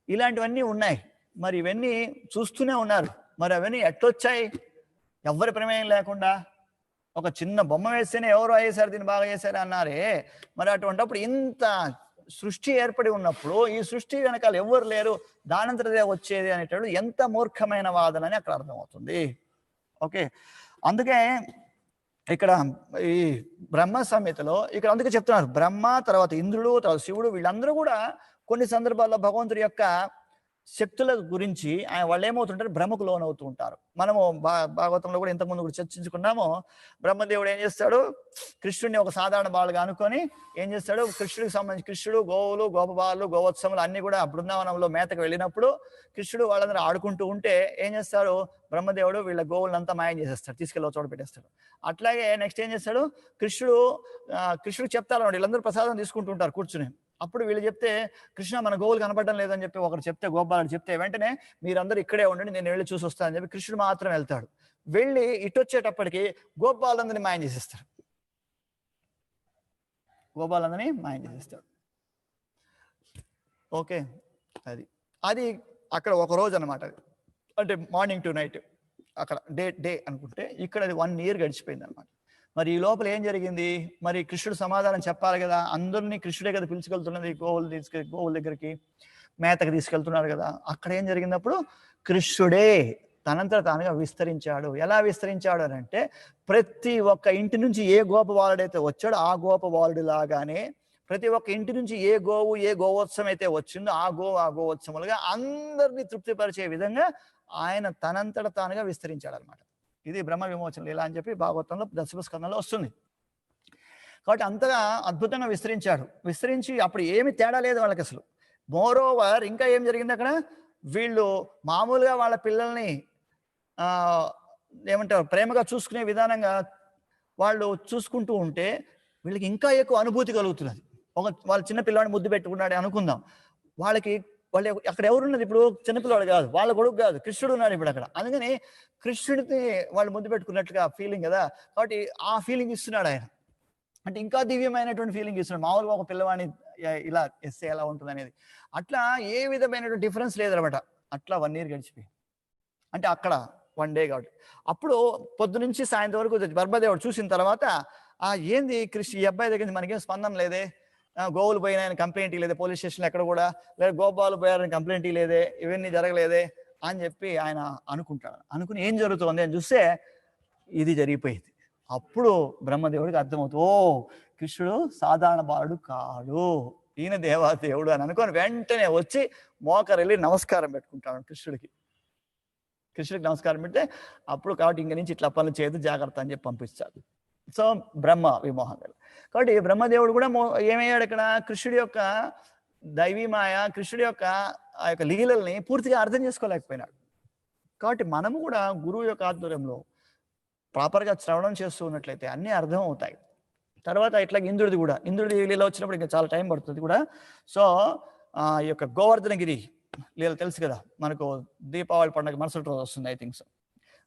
ఇలాంటివన్నీ ఉన్నాయి. మరి ఇవన్నీ చూస్తూనే ఉన్నారు. మరి అవన్నీ ఎట్లొచ్చాయి? ఎవరి ప్రమేయం లేకుండా ఒక చిన్న బొమ్మ వేస్తేనే ఎవరు అయ్యేసారు, దీన్ని బాగా చేశారు అన్నారే. మరి అటువంటిప్పుడు ఇంత సృష్టి ఏర్పడి ఉన్నప్పుడు ఈ సృష్టి వెనకాల ఎవరు లేరు, దానంతరదే వచ్చేది అనేటప్పుడు ఎంత మూర్ఖమైన వాదన అని అక్కడ అర్థమవుతుంది. ఓకే, అందుకే ఇక్కడ ఈ బ్రహ్మ సంహితలో ఇక్కడ అందుకే చెప్తున్నారు, బ్రహ్మ తర్వాత ఇంద్రుడు తర్వాత శివుడు వీళ్ళందరూ కూడా కొన్ని సందర్భాల్లో భగవంతుడి యొక్క శక్తుల గురించి వాళ్ళు ఏమవుతుంటారు? భ్రమకు లోనవుతూ ఉంటారు. మనము భాగవతంలో కూడా ఇంతకుముందు కూడా చర్చించుకున్నాము. బ్రహ్మదేవుడు ఏం చేస్తాడు? కృష్ణుడిని ఒక సాధారణ బాలుగా అనుకొని ఏం చేస్తాడు? కృష్ణుడికి సంబంధించి కృష్ణుడు గోవులు, గోపబాలు, గోవత్సములు అన్ని కూడా బృందావనంలో మేతకు వెళ్ళినప్పుడు కృష్ణుడు వాళ్ళందరూ ఆడుకుంటూ ఉంటే ఏం చేస్తారు? బ్రహ్మదేవుడు వీళ్ళ గోవులంతా మాయం చేసేస్తాడు, తీసుకెళ్ళి చోట పెట్టేస్తాడు. అట్లాగే నెక్స్ట్ ఏం చేస్తాడు? కృష్ణుడు చెప్తారు, వీళ్ళందరూ ప్రసాదం తీసుకుంటుంటారు కూర్చుని. అప్పుడు వీళ్ళు చెప్తే, కృష్ణ మన గోవులు కనపడడం లేదని చెప్పి ఒకరు చెప్తే, గోపాలుడు చెప్తే వెంటనే మీరందరూ ఇక్కడే ఉండండి, నేను వెళ్ళి చూసి వస్తానని చెప్పి కృష్ణుడు మాత్రం వెళ్తాడు. వెళ్ళి ఇటొచ్చేటప్పటికి గోపాలందరినీ మాయం చేసేస్తాడు. ఓకే, అది అక్కడ ఒక రోజు అనమాట. అంటే మార్నింగ్ టు నైట్ అక్కడ డే అనుకుంటే, ఇక్కడ అది 1 year గడిచిపోయింది అనమాట. మరి ఈ లోపల ఏం జరిగింది? మరి కృష్ణుడు సమాధానం చెప్పాలి కదా, అందరినీ కృష్ణుడే కదా పిలుచుకెళ్తున్నది, గోవుల దగ్గరికి మేతకు తీసుకెళ్తున్నారు కదా. అక్కడ ఏం జరిగిందప్పుడు? కృష్ణుడే తనంతట తానుగా విస్తరించాడు. ఎలా విస్తరించాడు అని అంటే, ప్రతి ఒక్క ఇంటి నుంచి ఏ గోపబాలుడైతే వచ్చాడో ఆ గోపబాలుడు లాగానే ప్రతి ఒక్క ఇంటి నుంచి ఏ గోవు ఏ గోవోత్సవం అయితే వచ్చిందో ఆ గోవోత్సవాలుగా అందరినీ తృప్తిపరిచే విధంగా ఆయన తనంతట తానుగా విస్తరించాడు అనమాట. ఇది బ్రహ్మ విమోచన లీల అని చెప్పి భాగవతంలో దశమ స్కందంలో వస్తుంది. కాబట్టి అంతగా అద్భుతంగా విస్తరించి అప్పుడు ఏమి తేడా లేదు వాళ్ళకి అసలు. మోరోవర్ ఇంకా ఏం జరిగింది అక్కడ? వీళ్ళు మామూలుగా వాళ్ళ పిల్లల్ని ఏమంటారు ప్రేమగా చూసుకునే విధానంగా వాళ్ళు చూసుకుంటూ ఉంటే వీళ్ళకి ఇంకా ఎక్కువ అనుభూతి కలుగుతున్నది. వాళ్ళ చిన్న పిల్లవాడిని ముద్దు పెట్టుకున్నాడు అనుకుందాం, వాళ్ళు అక్కడ ఎవరున్నది? ఇప్పుడు చిన్నపిల్లవాడు కాదు, వాళ్ళ కొడుకు కాదు, కృష్ణుడు ఉన్నాడు ఇప్పుడు అక్కడ. అందుకని కృష్ణుడిని వాళ్ళు ముద్దు పెట్టుకున్నట్లుగా ఫీలింగ్ కదా. కాబట్టి ఆ ఫీలింగ్ ఇస్తున్నాడు ఆయన. అంటే ఇంకా దివ్యమైనటువంటి ఫీలింగ్ ఇస్తున్నాడు. మామూలుగా ఒక పిల్లవాడిని ఇలా ఎస్సే ఎలా ఉంటుంది అనేది అట్లా ఏ విధమైనటువంటి డిఫరెన్స్ లేదనమాట. అట్లా 1 year గడిచిపోయి అంటే అక్కడ 1 డే కాబట్టి. అప్పుడు పొద్దు నుంచి సాయంత్రం వరకు బ్రహ్మదేవుడు చూసిన తర్వాత ఏంది కృష్ణ ఈ అబ్బాయి దగ్గర నుంచి మనకేం స్పందన లేదే, గోవులు పోయినాయని కంప్లైంట్ లేదే పోలీస్ స్టేషన్లో ఎక్కడ కూడా, లేదా గోపాలు పోయారని కంప్లైంట్ లేదే, ఇవన్నీ జరగలేదే అని చెప్పి ఆయన అనుకుంటాడు. అనుకుని ఏం జరుగుతుంది అని చూస్తే ఇది జరిగిపోయింది. అప్పుడు బ్రహ్మదేవుడికి అర్థమవుతుంది, కృష్ణుడు సాధారణ బాలుడు కాడు, ఈయన దేవాదేవుడు అని అనుకొని వెంటనే వచ్చి మోకరెళ్ళి నమస్కారం పెట్టుకుంటాడు కృష్ణుడికి నమస్కారం పెడితే అప్పుడు కాబట్టి ఇంక నుంచి ఇట్లా పనులు చేయదు జాగ్రత్త అని చెప్పి పంపిస్తాడు. సో బ్రహ్మ విమోహం కాబట్టి బ్రహ్మదేవుడు కూడా ఏమయ్యాడు ఇక్కడ, కృష్ణుడి యొక్క దైవీమాయ, కృష్ణుడి యొక్క ఆ యొక్క లీలల్ని పూర్తిగా అర్థం చేసుకోలేకపోయినాడు. కాబట్టి మనము కూడా గురువు యొక్క ఆధ్వర్యంలో ప్రాపర్గా శ్రవణం చేస్తూ ఉన్నట్లయితే అన్నీ అర్థం అవుతాయి. తర్వాత ఇట్లా ఇంద్రుడి లీల వచ్చినప్పుడు ఇంకా చాలా టైం పడుతుంది కూడా. సో ఈ యొక్క గోవర్ధనగిరి లీల తెలుసు కదా మనకు, దీపావళి పండుగ మరుసటి రోజు వస్తుంది ఐ థింక్ సో,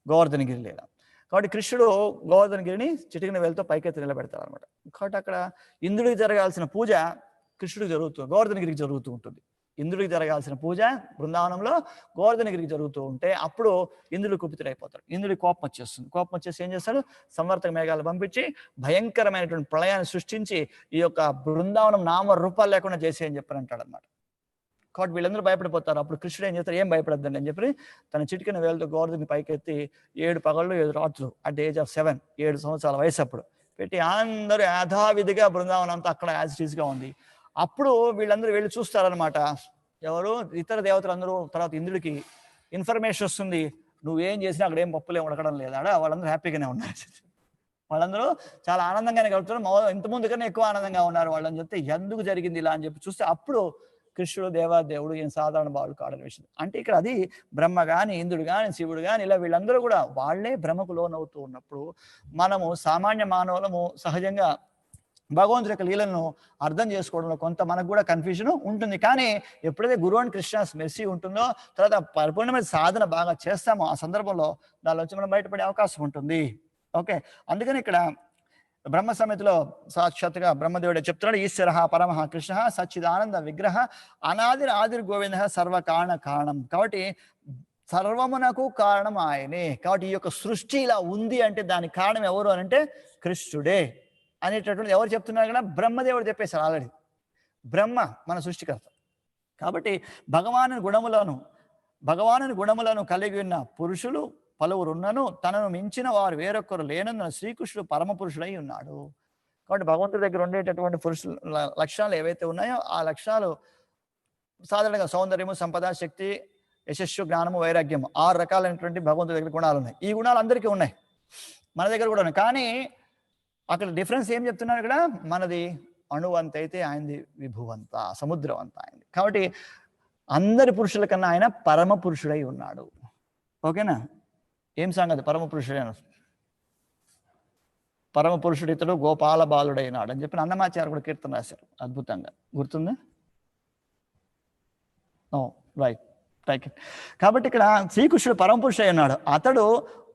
గోవర్ధనగిరి లీల. కాబట్టి కృష్ణుడు గోవర్ధనగిరిని చిటికిన వేలతో పైకెత్తి నిలబెడతాడు అనమాట. కాబట్టి అక్కడ ఇంద్రుడికి జరగాల్సిన పూజ కృష్ణుడికి జరుగుతుంది, గోవర్ధనగిరికి జరుగుతూ ఉంటుంది. ఇంద్రుడికి జరగాల్సిన పూజ బృందావనంలో గోవర్ధనగిరికి జరుగుతూ ఉంటే అప్పుడు ఇంద్రుడు కుపితుడైపోతాడు. ఇంద్రుడికి కోపం వచ్చేసి ఏం చేస్తాడు, సంవర్తక మేఘాలు పంపించి భయంకరమైనటువంటి ప్రళయాన్ని సృష్టించి ఈ యొక్క బృందావనం నామ రూపాలు లేకుండా చేసి అని చెప్పని అంటాడు అనమాట. కాబట్టి వీళ్ళందరూ భయపడిపోతారు. అప్పుడు కృష్ణుడు ఏం చేస్తారు, ఏం భయపడద్దండి అని చెప్పి తన చిటికిన వేలతో గోవర్ధని పైకెత్తి 7 పగళ్ళు 7 రాత్రులు అట్ ఏజ్ ఆఫ్ 7 సంవత్సరాల వయసు అప్పుడు పెట్టి అందరూ యథావిధిగా బృందావనం అంతా అక్కడ యాజిటీస్గా ఉంది. అప్పుడు వీళ్ళందరూ వెళ్ళి చూస్తారనమాట, ఎవరు ఇతర దేవతలందరూ. తర్వాత ఇంద్రుడికి ఇన్ఫర్మేషన్ వస్తుంది, నువ్వేం చేసినా అక్కడ ఏం పప్పులే ఉడకడం లేదా, వాళ్ళందరూ హ్యాపీగానే ఉన్నారు, వాళ్ళందరూ చాలా ఆనందంగానే గడుపుతారు, ఇంతకుముందు కన్నా ఎక్కువ ఆనందంగా ఉన్నారు వాళ్ళని చెప్తే ఎందుకు జరిగింది ఇలా అని చెప్పి చూస్తే అప్పుడు కృష్ణుడు దేవాదేవుడు ఈయన సాధారణ బాలుడు కాడని విషయం. అంటే ఇక్కడ అది బ్రహ్మ కానీ ఇంద్రుడు కానీ శివుడు కానీ ఇలా వీళ్ళందరూ కూడా వాళ్ళే భ్రమకు లోనవుతూ ఉన్నప్పుడు మనము సామాన్య మానవులము సహజంగా భగవంతుడి యొక్క లీలను అర్థం చేసుకోవడంలో కొంత మనకు కూడా కన్ఫ్యూజన్ ఉంటుంది. కానీ ఎప్పుడైతే గురు అండ్ కృష్ణస్ మెర్సీ ఉంటుందో, తర్వాత పరిపూర్ణమైన సాధన బాగా చేస్తామో ఆ సందర్భంలో దాని నుంచి మనం బయటపడే అవకాశం ఉంటుంది. ఓకే, అందుకని ఇక్కడ బ్రహ్మ సమితిలో సాక్షాత్తుగా బ్రహ్మదేవుడే చెప్తున్నాడు, ఈశ్వర పరమ కృష్ణ సచ్చిదానంద విగ్రహ అనాదిర్ ఆదిర్ గోవింద సర్వకారణ కారణం. కాబట్టి సర్వమునకు కారణం ఆయనే. కాబట్టి ఈ యొక్క సృష్టి ఇలా ఉంది అంటే దానికి కారణం ఎవరు అని అంటే కృష్ణుడే అనేటటువంటి ఎవరు చెప్తున్నారు కదా, బ్రహ్మదేవుడు చెప్పేశారు ఆల్రెడీ. బ్రహ్మ మన సృష్టికర్త. కాబట్టి భగవాను గుణములను కలిగి ఉన్న పురుషులు పలువురున్నను తనను మించిన వారు వేరొకరు లేనందున శ్రీకృష్ణుడు పరమ పురుషుడై ఉన్నాడు. కాబట్టి భగవంతుడి దగ్గర ఉండేటటువంటి పురుషుల లక్షణాలు ఏవైతే ఉన్నాయో ఆ లక్షణాలు సాధారణంగా సౌందర్యము, సంపద, శక్తి, యశస్సు, జ్ఞానము, వైరాగ్యము 6 రకాలైనటువంటి భగవంతుడి దగ్గర గుణాలు ఉన్నాయి. ఈ గుణాలు అందరికీ ఉన్నాయి, మన దగ్గర కూడా ఉన్నాయి. కానీ అక్కడ డిఫరెన్స్ ఏం చెప్తున్నారు ఇక్కడ, మనది అణువంత అయితే ఆయనది విభువంత, సముద్రం అంత ఆయనది. కాబట్టి అందరి పురుషుల కన్నా ఆయన పరమ పురుషుడై ఉన్నాడు. ఓకేనా, ఏం సంగతి పరమ పురుషుడైన పరమ పురుషుడు ఇతడు గోపాల బాలుడైనాడు అని చెప్పి అన్నమాచార్య కూడా కీర్తన రాశారు అద్భుతంగా, గుర్తుందా? రైట్. కాబట్టి ఇక్కడ శ్రీకృష్ణుడు పరమ పురుషుడై ఉన్నాడు. అతడు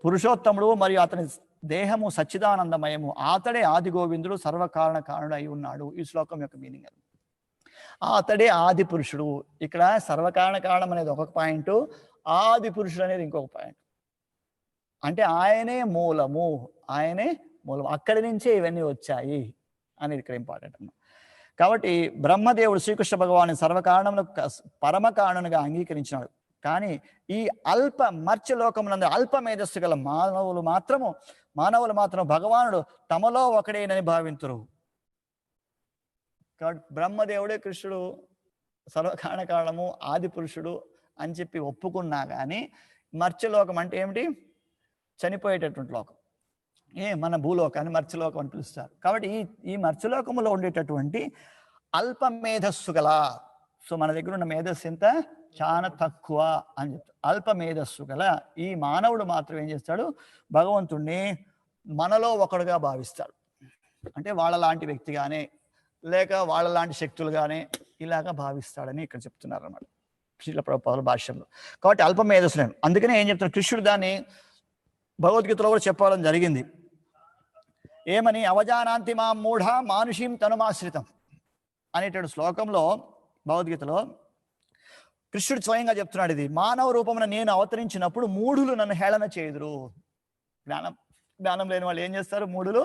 పురుషోత్తముడు మరియు అతని దేహము సచ్చిదానందమయము, అతడే ఆది గోవిందుడు కారణుడు అయి ఉన్నాడు. ఈ శ్లోకం యొక్క మీనింగ్ అది. అతడే ఆది పురుషుడు. ఇక్కడ కారణం అనేది ఒక పాయింట్, ఆది పురుషుడు అనేది ఇంకొక పాయింట్. అంటే ఆయనే మూలము, అక్కడి నుంచే ఇవన్నీ వచ్చాయి అనేది ఇక్కడ ఇంపార్టెంట్ అన్నమాట. కాబట్టి బ్రహ్మదేవుడు శ్రీకృష్ణ భగవాను సర్వకారణములకు పరమ కారణునిగా అంగీకరించినాడు. కానీ ఈ మర్త్యలోకమునందు అల్ప మేధస్సు గల మానవులు మాత్రం భగవానుడు తమలో ఒకడేనని భావింతురు. కాబట్టి బ్రహ్మదేవుడే కృష్ణుడు కారణము ఆది పురుషుడు అని చెప్పి ఒప్పుకున్నా కానీ మర్త్యలోకం అంటే ఏమిటి, చనిపోయేటటువంటి లోకం. మన భూలోకాన్ని మర్త్యలోకం అని పిలుస్తారు. కాబట్టి ఈ మర్త్యలోకములో ఉండేటటువంటి అల్ప మేధస్సు గల, సో మన దగ్గర ఉన్న మేధస్సు ఎంత, చాలా తక్కువ అని చెప్తారు. అల్ప మేధస్సు గల ఈ మానవుడు మాత్రం ఏం చేస్తాడు, భగవంతుణ్ణి మనలో ఒకడుగా భావిస్తాడు. అంటే వాళ్ళలాంటి వ్యక్తిగానే లేక వాళ్ళలాంటి శక్తులుగానే ఇలాగా భావిస్తాడని ఇక్కడ చెప్తున్నారు అన్నమాట శ్రీల ప్రభుపాదుల భాష్యంలో. కాబట్టి అల్ప మేధస్సు, అందుకనే ఏం చెప్తున్నారు కృష్ణుడు దాన్ని భగవద్గీతలో కూడా చెప్పడం జరిగింది. ఏమని, అవజానాంతి మా మూఢ మానుషీం తనుమాశ్రితం అనేటువంటి శ్లోకంలో భగవద్గీతలో కృష్ణుడు స్వయంగా చెప్తున్నాడు ఇది. మానవ రూపమున నేను అవతరించినప్పుడు మూఢులు నన్ను హేళన చేయుదురు. జ్ఞానం లేని వాళ్ళు ఏం చేస్తారు? మూఢులు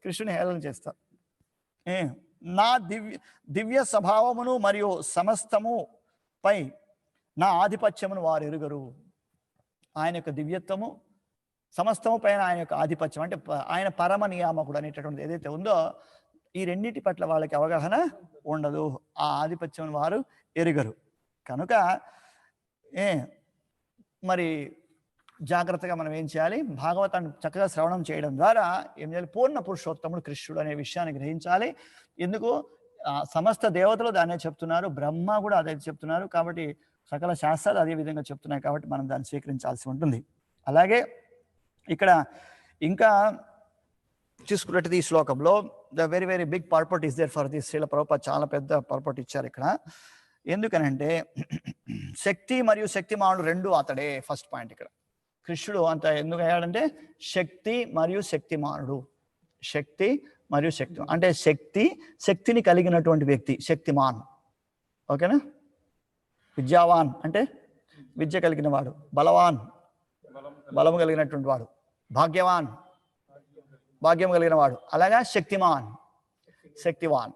కృష్ణుని హేళన చేస్తారు. నా దివ్య స్వభావమును మరియు సమస్తము పై నా ఆధిపత్యమును వారు ఎరుగరు. ఆయన యొక్క దివ్యత్వము, సమస్తము పైన ఆయన యొక్క ఆధిపత్యం, అంటే ఆయన పరమ నియామకుడు అనేటటువంటిది ఏదైతే ఉందో, ఈ రెండింటి పట్ల వాళ్ళకి అవగాహన ఉండదు. ఆ ఆధిపత్యం వారు ఎరుగరు. కనుక మరి జాగ్రత్తగా మనం ఏం చేయాలి? భాగవతాన్ని చక్కగా శ్రవణం చేయడం ద్వారా ఏం చేయాలి? పూర్ణ పురుషోత్తముడు కృష్ణుడు అనే విషయాన్ని గ్రహించాలి. ఎందుకు? సమస్త దేవతలు దాన్నే చెప్తున్నారు, బ్రహ్మ కూడా అదే చెప్తున్నారు. కాబట్టి సకల శాస్త్రాలు అదే విధంగా చెప్తున్నాయి. కాబట్టి మనం దాన్ని స్వీకరించాల్సి ఉంటుంది. అలాగే ఇక్కడ ఇంకా చూసుకున్నట్టు ఈ శ్లోకంలో the very very big purport is there for this. Srila Prabhupada చాలా పెద్ద పర్పట్ ఇచ్చారు ఇక్కడ. ఎందుకనంటే శక్తి మరియు శక్తిమానుడు రెండు అతడే. ఫస్ట్ పాయింట్ ఇక్కడ కృష్ణుడు అంత ఎందుకు అయ్యాడంటే శక్తి మరియు శక్తిమానుడు. శక్తి మరియు శక్తి అంటే శక్తిని కలిగినటువంటి వ్యక్తి శక్తిమాన్. ఓకేనా? విద్యావాన్ అంటే విద్య కలిగిన వాడు, బలవాన్ బలము కలిగినటువంటి వాడు, భాగ్యవాన్ భాగ్యం కలిగిన వాడు, అలాగా శక్తివాన్.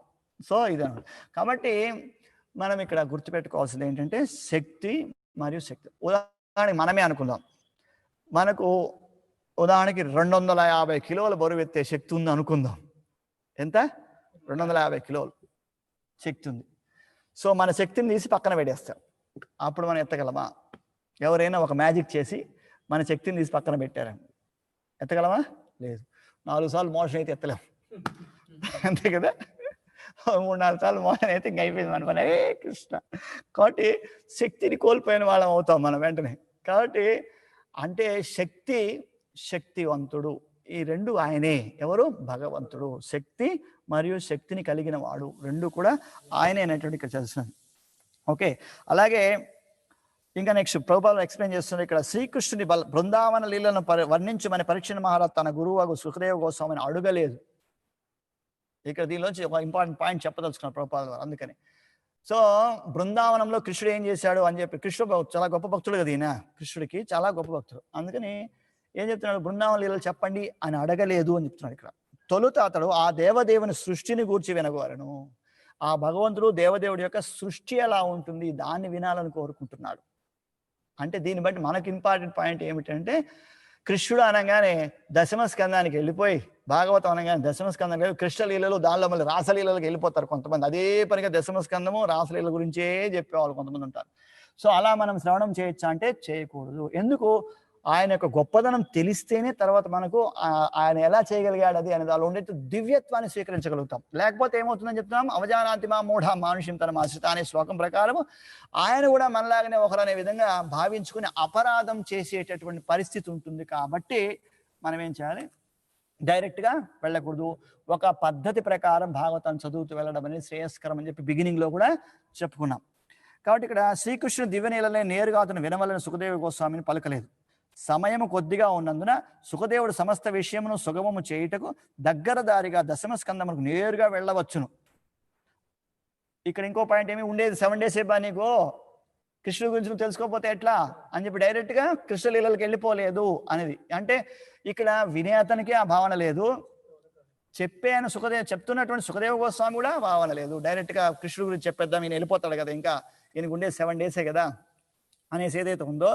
సో ఇదన్నమాట. కాబట్టి మనం ఇక్కడ గుర్తుపెట్టుకోవాల్సింది ఏంటంటే శక్తి మరియు శక్తి. ఉదాహరణకి మనమే అనుకుందాం, మనకు ఉదాహరణకి 250 కిలోల బరువు ఎత్తే శక్తి ఉంది అనుకుందాం. ఎంత? 250 కిలోలు శక్తి ఉంది. సో మన శక్తిని తీసి పక్కన పెట్టేస్తాం. అప్పుడు మనం ఎత్తగలమా? ఎవరైనా ఒక మ్యాజిక్ చేసి మన శక్తిని తీసి పక్కన పెట్టారండి, ఎత్తగలమా? లేదు. 4 సార్లు మోషన్ అయితే ఎత్తలేం, అంతే కదా? 3-4 సార్లు మోషన్ అయితే ఇంక అయిపోయింది మన పని. కృష్ణ. కాబట్టి శక్తిని కోల్పోయిన వాళ్ళం అవుతాం మనం వెంటనే. కాబట్టి అంటే శక్తివంతుడు, ఈ రెండు ఆయనే. ఎవరు? భగవంతుడు. శక్తి మరియు శక్తిని కలిగిన వాడు రెండు కూడా ఆయనే అనేటువంటి ఇక్కడ తెలుస్తుంది. ఓకే. అలాగే ఇంకా నెక్స్ట్ ప్రభుపాదులు ఎక్స్ప్లెయిన్ చేస్తున్నారు ఇక్కడ. శ్రీకృష్ణుని బృందావన లీలను వర్ణించమని పరీక్షణ మహారాజ్ తన గురువు సుఖదేవ గోస్వామిని అడగలేదు. ఇక్కడ దీనిలోంచి ఒక ఇంపార్టెంట్ పాయింట్ చెప్పదలుచుకున్నారు ప్రభుపాదులు వారు. అందుకని సో బృందావనంలో కృష్ణుడు ఏం చేశాడు అని చెప్పి, కృష్ణుడు చాలా గొప్ప భక్తుడు కదా ఈయన, కృష్ణుడికి చాలా గొప్ప భక్తుడు. అందుకని ఏం చెప్తున్నాడు? బృందావన లీలలు చెప్పండి అని అడగలేదు అని చెప్తున్నాడు ఇక్కడ. తొలుత అతడు ఆ దేవదేవుని సృష్టిని గూర్చి వినగోరను. ఆ భగవంతుడు దేవదేవుడి యొక్క సృష్టి ఎలా ఉంటుంది దాన్ని వినాలని కోరుకుంటున్నాడు. అంటే దీన్ని బట్టి మనకు ఇంపార్టెంట్ పాయింట్ ఏమిటంటే, కృష్ణుడు అనగానే దశమ స్కందానికి వెళ్ళిపోయి, భాగవతం అనగానే దశమ స్కందానికి వెళ్ళి కృష్ణలీలలు, దానిలో మళ్ళీ రాసలీలలకు వెళ్ళిపోతారు కొంతమంది. అదే పనిగా దశమ స్కందము రాసలీల గురించే చెప్పేవాళ్ళు కొంతమంది ఉంటారు. సో అలా మనం శ్రవణం చేయొచ్చా అంటే చేయకూడదు. ఎందుకు? ఆయన యొక్క గొప్పదనం తెలిస్తేనే తర్వాత మనకు ఆయన ఎలా చేయగలిగాడు అది అనేది వాళ్ళు ఉండే దివ్యత్వాన్ని స్వీకరించగలుగుతాం. లేకపోతే ఏమవుతుందని చెప్తున్నాం? అవజానాంతిమా మూఢ మానుషిం తన ఆశ్రిత అనే శ్లోకం ప్రకారం ఆయన కూడా మనలాగానే ఒకరనే విధంగా భావించుకుని అపరాధం చేసేటటువంటి పరిస్థితి ఉంటుంది. కాబట్టి మనం ఏం చేయాలి? డైరెక్ట్గా వెళ్ళకూడదు. ఒక పద్ధతి ప్రకారం భాగవతం చదువుతూ వెళ్ళడం అనేది శ్రేయస్కరం అని చెప్పి బిగినింగ్లో కూడా చెప్పుకున్నాం. కాబట్టి ఇక్కడ శ్రీకృష్ణుడు దివ్యనీలనే నేరుగా అతను వినవలని సుఖదేవ గోస్వామిని పలకలేదు. సమయము కొద్దిగా ఉన్నందున సుఖదేవుడు సమస్త విషయమును సుగమము చేయుటకు దగ్గర దారిగా దశమ స్కందములకు నేరుగా వెళ్ళవచ్చును. ఇక్కడ ఇంకో పాయింట్ ఏమి ఉండేది? 7 days నీకు కృష్ణుడి గురించి నువ్వు తెలుసుకోకపోతే ఎట్లా అని చెప్పి డైరెక్ట్గా కృష్ణలీలకి వెళ్ళిపోలేదు అనేది. అంటే ఇక్కడ వినే అతనికి ఆ భావన లేదు, చెప్పాను చెప్తున్నటువంటి సుఖదేవ గోస్వామి కూడా భావన లేదు. డైరెక్ట్గా కృష్ణుడి గురించి చెప్పేద్దాం, ఈయన వెళ్ళిపోతాడు కదా, ఇంకా ఈయనకు ఉండే 7 days కదా అనేసి ఏదైతే ఉందో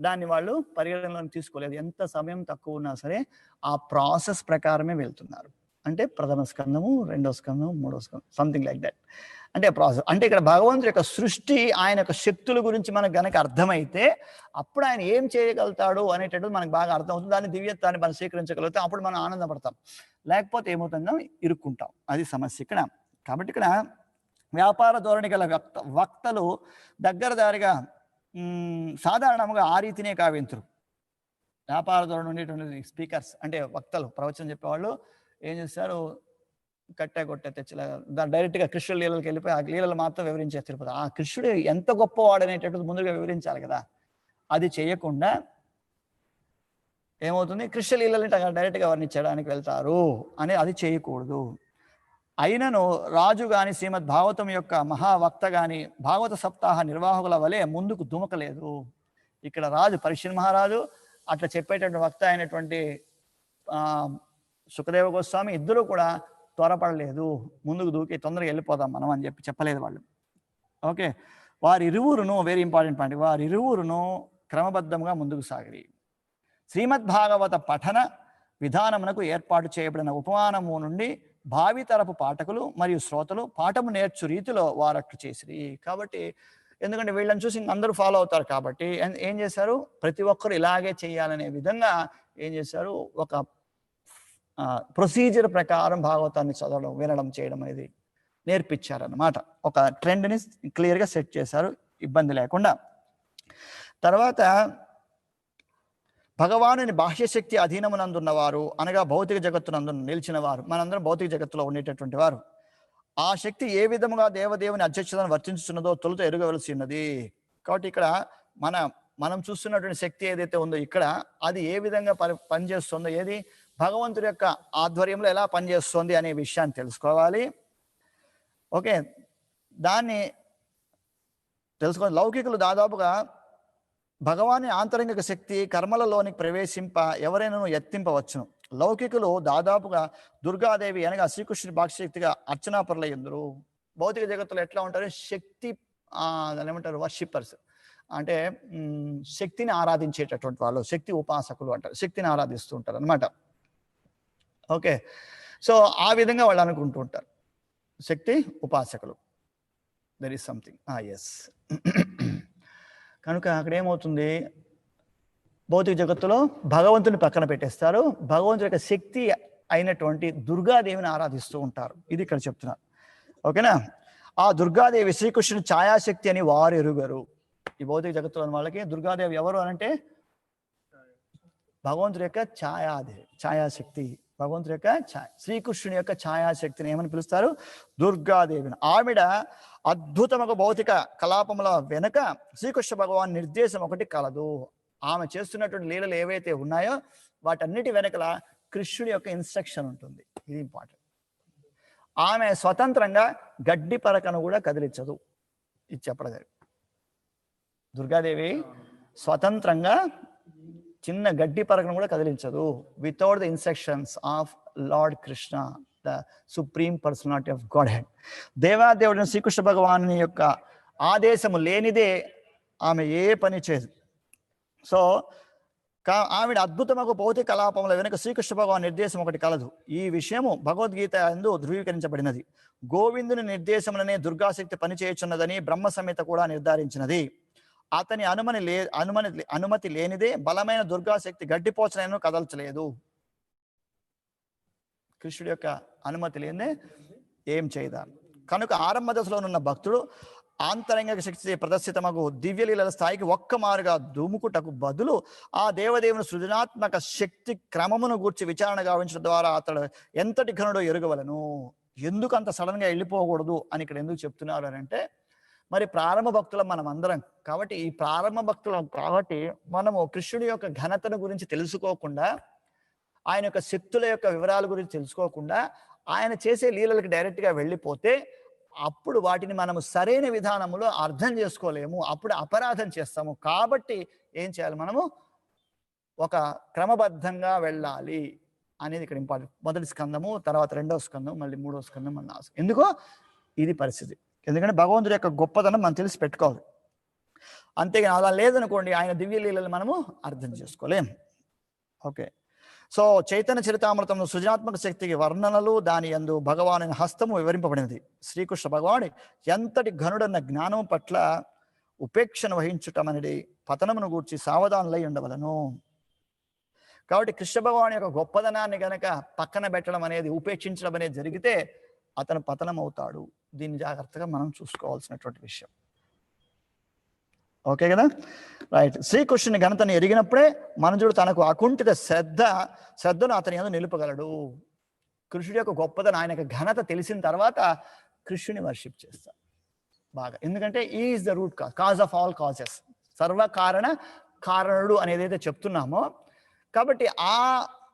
దాన్ని వాళ్ళు పరిగణనలోకి తీసుకోలేదు. ఎంత సమయం తక్కువ ఉన్నా సరే ఆ ప్రాసెస్ ప్రకారమే వెళ్తున్నారు. అంటే ప్రథమ స్కందము, 2వ స్కందము, 3వ స్కందం, సంథింగ్ లైక్ దట్. అంటే ప్రాసెస్ అంటే ఇక్కడ భగవంతుడి యొక్క సృష్టి, ఆయన యొక్క శక్తుల గురించి మనకు గనక అర్థమైతే అప్పుడు ఆయన ఏం చేయగలుగుతాడు అనేటట్టు మనకు బాగా అర్థమవుతుంది. దాన్ని దివ్యత్వాన్ని మనం స్వీకరించగలుగుతాం. అప్పుడు మనం ఆనందపడతాం. లేకపోతే ఏమవుతుందో ఇరుక్కుంటాం. అది సమస్య ఇక్కడ. కాబట్టి ఇక్కడ వ్యాపార ధోరణి గల వక్తలు దగ్గర దారిగా సాధారణంగా ఆ రీతినే కావించరు. వ్యాపార ధోరణి ఉండేటువంటి స్పీకర్స్ అంటే వక్తలు, ప్రవచనం చెప్పేవాళ్ళు ఏం చేస్తారు? కొట్టే తెచ్చలా డైరెక్ట్గా కృష్ణుడు లీలకి వెళ్ళిపోయి ఆ లీలలు మాత్రం వివరించే తిరుపతి. ఆ కృష్ణుడు ఎంత గొప్పవాడు అనేటట్టు ముందుగా వివరించాలి కదా. అది చేయకుండా ఏమవుతుంది? కృష్ణ లీలని డైరెక్ట్గా వర్ణించడానికి వెళ్తారు అని. అది చేయకూడదు. అయినను రాజు గాని శ్రీమద్ భాగవతం యొక్క మహావక్త గాని భాగవత సప్తాహ నిర్వాహకుల వలె ముందుకు దుమకలేదు. ఇక్కడ రాజు పరీక్షణ్ మహారాజు, అట్లా చెప్పేటటువంటి వక్త అయినటువంటి సుఖదేవ గోస్వామి ఇద్దరు కూడా త్వరపడలేదు, ముందుకు దూకి తొందరగా వెళ్ళిపోదాం మనం అని చెప్పలేదు వాళ్ళు. ఓకే, వారిరువురును, వెరీ ఇంపార్టెంట్ పాయింట్, వారిరువురును క్రమబద్ధంగా ముందుకు సాగిరి. శ్రీమద్ భాగవత పఠన విధానమునకు ఏర్పాటు చేయబడిన ఉపమానము నుండి భావితరపు పాఠకులు మరియు శ్రోతలు పాఠము నేర్చు రీతిలో వారట్లు చేసిరి. కాబట్టి ఎందుకంటే వీళ్ళని చూసి అందరూ ఫాలో అవుతారు కాబట్టి ఏం చేశారు, ప్రతి ఒక్కరు ఇలాగే చేయాలనే విధంగా ఏం చేశారు, ఒక ప్రొసీజర్ ప్రకారం భాగవతాన్ని చదవడం, వినడం, చేయడం అనేది నేర్పించారన్నమాట. ఒక ట్రెండ్ని క్లియర్గా సెట్ చేశారు ఇబ్బంది లేకుండా. తర్వాత భగవానుని బాహ్యశక్తి అధీనమునందున్నవారు అనగా భౌతిక జగత్తునందు నిలిచిన వారు, మనందరం భౌతిక జగత్తులో ఉండేటటువంటి వారు, ఆ శక్తి ఏ విధముగా దేవదేవుని అధ్యక్షతను వర్తించుతున్నదో తొలుత ఎరుగవలసి ఉన్నది. కాబట్టి ఇక్కడ మనం చూస్తున్నటువంటి శక్తి ఏదైతే ఉందో ఇక్కడ అది ఏ విధంగా పనిచేస్తుందో, ఏది భగవంతుడి యొక్క ఆధ్వర్యంలో ఎలా పనిచేస్తుంది అనే విషయాన్ని తెలుసుకోవాలి. ఓకే, దాన్ని తెలుసుకోవాలి. లౌకికులు దాదాపుగా భగవాని ఆంతరంగిక శక్తి కర్మలలోనికి ప్రవేశింప ఎవరైనా ఎత్తింపవచ్చును. లౌకికులు దాదాపుగా దుర్గాదేవి అనగా శ్రీకృష్ణుడి బాక్శక్తిగా అర్చనాపరుల ఎందురు. భౌతిక జగత్తులో ఎట్లా ఉంటారు, శక్తి దాని ఏమంటారు, వర్షిప్పర్స్ అంటే శక్తిని ఆరాధించేటటువంటి వాళ్ళు, శక్తి ఉపాసకులు అంటారు, శక్తిని ఆరాధిస్తూ ఉంటారు అనమాట. ఓకే, సో ఆ విధంగా వాళ్ళు అనుకుంటూ ఉంటారు, శక్తి ఉపాసకులు. There is something, yes. కనుక అక్కడ ఏమవుతుంది, భౌతిక జగత్తులో భగవంతుని పక్కన పెట్టేస్తారు, భగవంతుడి యొక్క శక్తి అయినటువంటి దుర్గాదేవిని ఆరాధిస్తూ ఉంటారు. ఇది ఇక్కడ చెప్తున్నారు. ఓకేనా, ఆ దుర్గాదేవి శ్రీకృష్ణుని ఛాయాశక్తి అని వారు ఎరుగరు. ఈ భౌతిక జగత్తులో వాళ్ళకి దుర్గాదేవి ఎవరు అనంటే భగవంతుడి యొక్క ఛాయాశక్తి, భగవంతుడి యొక్క శ్రీకృష్ణుని యొక్క ఛాయాశక్తిని ఏమని పిలుస్తారు, దుర్గాదేవిని. ఆవిడ అద్భుతముగా భౌతిక కలాపముల వెనుక శ్రీకృష్ణ భగవాన్ నిర్దేశం ఒకటి కలదు. ఆమె చేస్తున్నటువంటి లీలలు ఏవైతే ఉన్నాయో వాటన్నిటి వెనకల కృష్ణుడి యొక్క ఇన్స్ట్రక్షన్ ఉంటుంది. ఇది ఇంపార్టెంట్. ఆమె స్వతంత్రంగా గడ్డి పరకను కూడా కదిలించదు. ఇది చెప్పడం, దుర్గాదేవి స్వతంత్రంగా చిన్న గడ్డి పరకను కూడా కదిలించదు, without the instructions of Lord Krishna, the supreme personality of Godhead. దేవాదేవుడిని శ్రీకృష్ణ భగవాను యొక్క ఆదేశము లేనిదే ఆమె ఏ పని చేయదు. సో ఆవిడ అద్భుతమగు భౌతిక కలాపముల వెనుక శ్రీకృష్ణ భగవాన్ నిర్దేశం ఒకటి కలదు. ఈ విషయము భగవద్గీత యందు ధృవీకరించబడినది. గోవిందుని నిర్దేశములనే దుర్గాశక్తి పనిచేయుచున్నదని బ్రహ్మ సంహిత కూడా నిర్ధారించినది. అతని అనుమతి లేనిదే బలమైన దుర్గాశక్తి గడ్డిపోచనను కదల్చలేదు. కృష్ణుడి యొక్క అనుమతి లేనిదే ఏం చేయదాం. కనుక ఆరంభ దశలో ఉన్న భక్తుడు ఆంతరంగిక శక్తి ప్రదర్శితమగు దివ్యలీల స్థాయికి ఒక్కమారుగా దుముకుటకు బదులు ఆ దేవదేవుని సృజనాత్మక శక్తి క్రమమును గూర్చి విచారణ గావించడం ద్వారా అతడు ఎంతటి ఘనుడో ఎరుగవలను. ఎందుకు అంత సడన్ గా వెళ్ళిపోకూడదు అని ఇక్కడ ఎందుకు చెప్తున్నారు అని అంటే, మరి ప్రారంభ భక్తులం మనం అందరం కాబట్టి, ఈ ప్రారంభ భక్తులం కాబట్టి మనము కృష్ణుడి యొక్క ఘనతను గురించి తెలుసుకోకుండా, ఆయన యొక్క శక్తుల యొక్క వివరాల గురించి తెలుసుకోకుండా ఆయన చేసే లీలలకు డైరెక్ట్గా వెళ్ళిపోతే అప్పుడు వాటిని మనము సరైన విధానంలో అర్థం చేసుకోలేము, అప్పుడు అపరాధం చేస్తాము. కాబట్టి ఏం చేయాలి, మనము ఒక క్రమబద్ధంగా వెళ్ళాలి అనేది ఇక్కడ ఇంపార్టెంట్. మొదటి స్కందము, తర్వాత రెండవ స్కందం, మళ్ళీ మూడవ స్కందం, మళ్ళీ ఎందుకో ఇది పరిస్థితి. ఎందుకంటే భగవంతుడి యొక్క గొప్పతనం మనం తెలిసి పెట్టుకోవాలి. అంతేగాని అలా లేదనుకోండి ఆయన దివ్య లీలలు మనము అర్థం చేసుకోలేం. ఓకే, సో చైతన్య చరితామృతంలో సృజనాత్మక శక్తికి వర్ణనలు, దాని యందు భగవాను హస్తము వివరింపబడినది. శ్రీకృష్ణ భగవానుడి ఎంతటి ఘనుడన్న జ్ఞానం పట్ల ఉపేక్షను వహించటం అనేది పతనమును గూర్చి సావధానులై ఉండవలను. కాబట్టి కృష్ణ భగవాన్ యొక్క గొప్పదనాన్ని గనక పక్కన పెట్టడం అనేది, ఉపేక్షించడం అనేది జరిగితే అతను పతనం అవుతాడు. దీన్ని జాగ్రత్తగా మనం చూసుకోవాల్సినటువంటి విషయం. ఓకే కదా, రైట్. శ్రీకృష్ణుని ఘనతను ఎరిగినప్పుడే మనుజుడు తనకు అకుంఠిత శ్రద్ధను అతని యందు నిలుపగలడు. కృష్ణుడి యొక్క గొప్పదనం, ఆయన యొక్క ఘనత తెలిసిన తర్వాత కృష్ణుని వర్షిప్ చేస్తాడు బాగా. ఎందుకంటే is the root cause of all causes, సర్వకారణుడు అనేది చెప్తున్నామో. కాబట్టి ఆ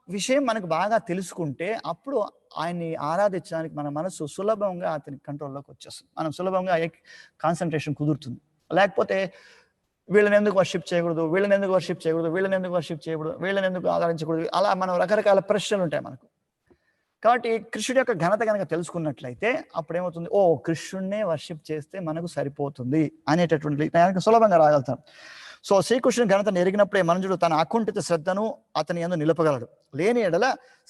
విషయం మనకు బాగా తెలుసుకుంటే అప్పుడు ఆయన్ని ఆరాధించడానికి మన మనసు సులభంగా అతని కంట్రోల్లోకి వచ్చేస్తుంది. మనం సులభంగా కాన్సన్ట్రేషన్ కుదురుతుంది. లేకపోతే వీళ్ళని ఎందుకు వర్షిప్ చేయకూడదు, వీళ్ళని ఎందుకు వర్షిప్ చేయకూడదు, వీళ్ళని ఎందుకు వర్షిప్ చేయకూడదు, వీళ్ళని ఎందుకు ఆదరించకూడదు, అలా మనం రకరకాల ప్రశ్నలు ఉంటాయి మనకు. కాబట్టి కృష్ణుడి యొక్క ఘనత కనుక తెలుసుకున్నట్లయితే అప్పుడు ఏమవుతుంది, ఓ కృష్ణుడినే వర్షిప్ చేస్తే మనకు సరిపోతుంది అనేటటువంటి సులభంగా రాగలుగుతాం. సో శ్రీకృష్ణుని ఘనతను ఎరిగినప్పుడే మనుజుడు తన అకుంఠిత శ్రద్ధను అతని యందు నిలపగలడు. లేని ఎడల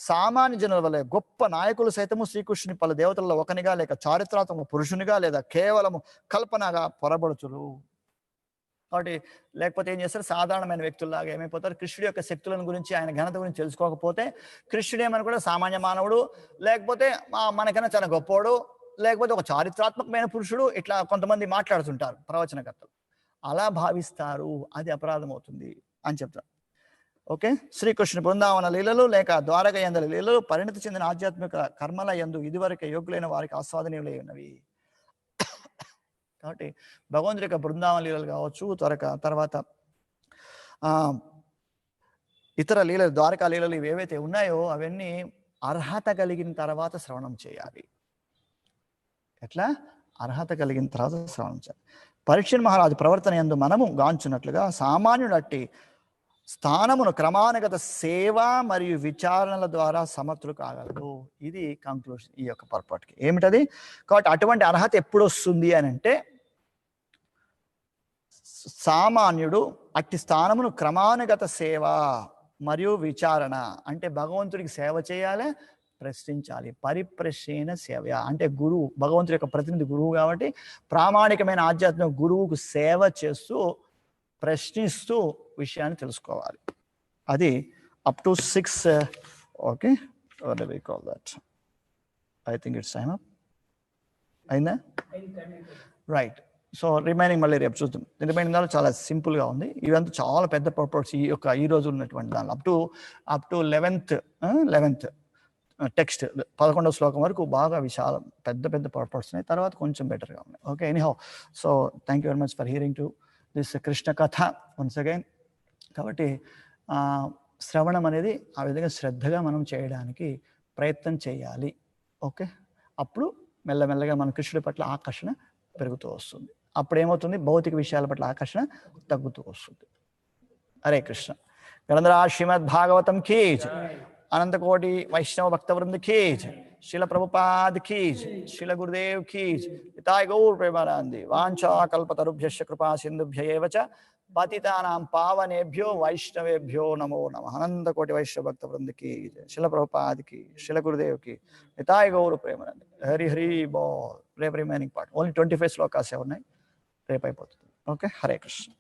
సామాన్య జనుల వలె గొప్ప నాయకులు సైతము శ్రీకృష్ణుని పలు దేవతలలో ఒకనిగా, లేక చారిత్రాత్మక పురుషునిగా, లేదా కేవలము కల్పనగా పొరబడుచురు. కాబట్టి లేకపోతే ఏం చేస్తారు, సాధారణమైన వ్యక్తుల్లాగా ఏమైపోతారు, కృష్ణుడి యొక్క శక్తులను గురించి, ఆయన ఘనత గురించి తెలుసుకోకపోతే కృష్ణుడు ఏమని కూడా సామాన్య మానవుడు, లేకపోతే మనకన్నా చాలా గొప్పోడు, లేకపోతే ఒక చారిత్రాత్మకమైన పురుషుడు, ఇట్లా కొంతమంది మాట్లాడుతుంటారు ప్రవచనకర్తలు. అలా భావిస్తారు, అది అపరాధం అవుతుంది అని చెప్తారు. ఓకే, శ్రీకృష్ణుని బృందావన లీలలు లేక ద్వారక యందలి లీలలు పరిణతి చెందిన ఆధ్యాత్మిక కర్మల యందు ఇదివరకే యోగ్యులైన వారికి ఆస్వాదనీయులై ఉన్నవి. కాబట్టి భగవంతుడి యొక్క బృందావన లీలలు కావచ్చు, తర్వాత ఇతర లీలలు, ద్వారకా లీలలు ఇవి ఏవైతే ఉన్నాయో అవన్నీ అర్హత కలిగిన తర్వాత శ్రవణం చేయాలి. ఎట్లా? అర్హత కలిగిన తర్వాత శ్రవణం చేయాలి. పరీక్షణ్ మహారాజు ప్రవర్తన యందు మనము గాంచున్నట్లుగా సామాన్యుడు అట్టి స్థానమును క్రమానుగత సేవ మరియు విచారణల ద్వారా సమర్థులు కాగలరు. ఇది కంక్లూషన్ ఈ యొక్క పొరపాటుకి. ఏమిటది? కాబట్టి అటువంటి అర్హత ఎప్పుడు వస్తుంది అని అంటే, సామాన్యుడు అట్టి స్థానమును క్రమానుగత సేవ మరియు విచారణ, అంటే భగవంతుడికి సేవ చేయాలి, ప్రశ్నించాలి. పరిప్రశ్న సేవ అంటే గురువు, భగవంతుడి యొక్క ప్రతినిధి గురువు కాబట్టి ప్రామాణికమైన ఆధ్యాత్మిక గురువుకు సేవ చేస్తూ ప్రశ్నిస్తూ విషయాన్ని తెలుసుకోవాలి. అది up to 6. Okay, what do we call that? I think it's time up. అయిందా? రైట్. సో రిమైనింగ్ మళ్ళీ రేపు చూద్దాం. రిమైనింగ్ దానిలో చాలా సింపుల్గా ఉంది. ఇవంతా చాలా పెద్ద పర్పస్ ఈ రోజు ఉన్నటువంటి దానిలో అప్ టు 11th టెక్స్ట్ 11వ శ్లోకం వరకు బాగా విశాలం పెద్ద పర్పస్ ఉన్నాయి. తర్వాత కొంచెం బెటర్గా ఉన్నాయి. Okay, anyhow, so thank you very much for hearing to this Krishna కథ వన్స్ అగైన్. కాబట్టి శ్రవణం అనేది ఆ విధంగా శ్రద్ధగా మనం చేయడానికి ప్రయత్నం చేయాలి. ఓకే, అప్పుడు మెల్లమెల్లగా మన కృష్ణుడి పట్ల ఆకర్షణ పెరుగుతూ వస్తుంది. అప్పుడు ఏమవుతుంది, భౌతిక విషయాల పట్ల ఆకర్షణ తగ్గుతూ వస్తుంది. హరే కృష్ణ. గ్రంథరా శ్రీమద్ భాగవతం కీ జై, అనంతకోటి వైష్ణవ భక్తవృంద కీ జై, శ్రీల ప్రభుపాద్ కీ జై, శ్రీల గురుదేవ్ కీ జై, నితాయ్ గౌర్ ప్రేమానంది. వాంఛా కల్పతరుభ్యశ్చ కృపా సింధుభ్య ఏవ చ పతితానాం పావనేభ్యో వైష్ణవేభ్యో నమో నమః. అనంతకోటి వైష్ణవ భక్తవృంద కీ జై, శ్రీల ప్రభుపాద్ కీ, శ్రీల గురుదేవ్ కీ, నితాయ్ గౌర్ ప్రేమానంది. హరి హరి బోల్. రేపు రిమైనింగ్ పార్ట్ ఓన్లీ 25 శ్లోకాసే ఉన్నాయి, రేపు అయిపోతుంది. ఓకే, హరే కృష్ణ.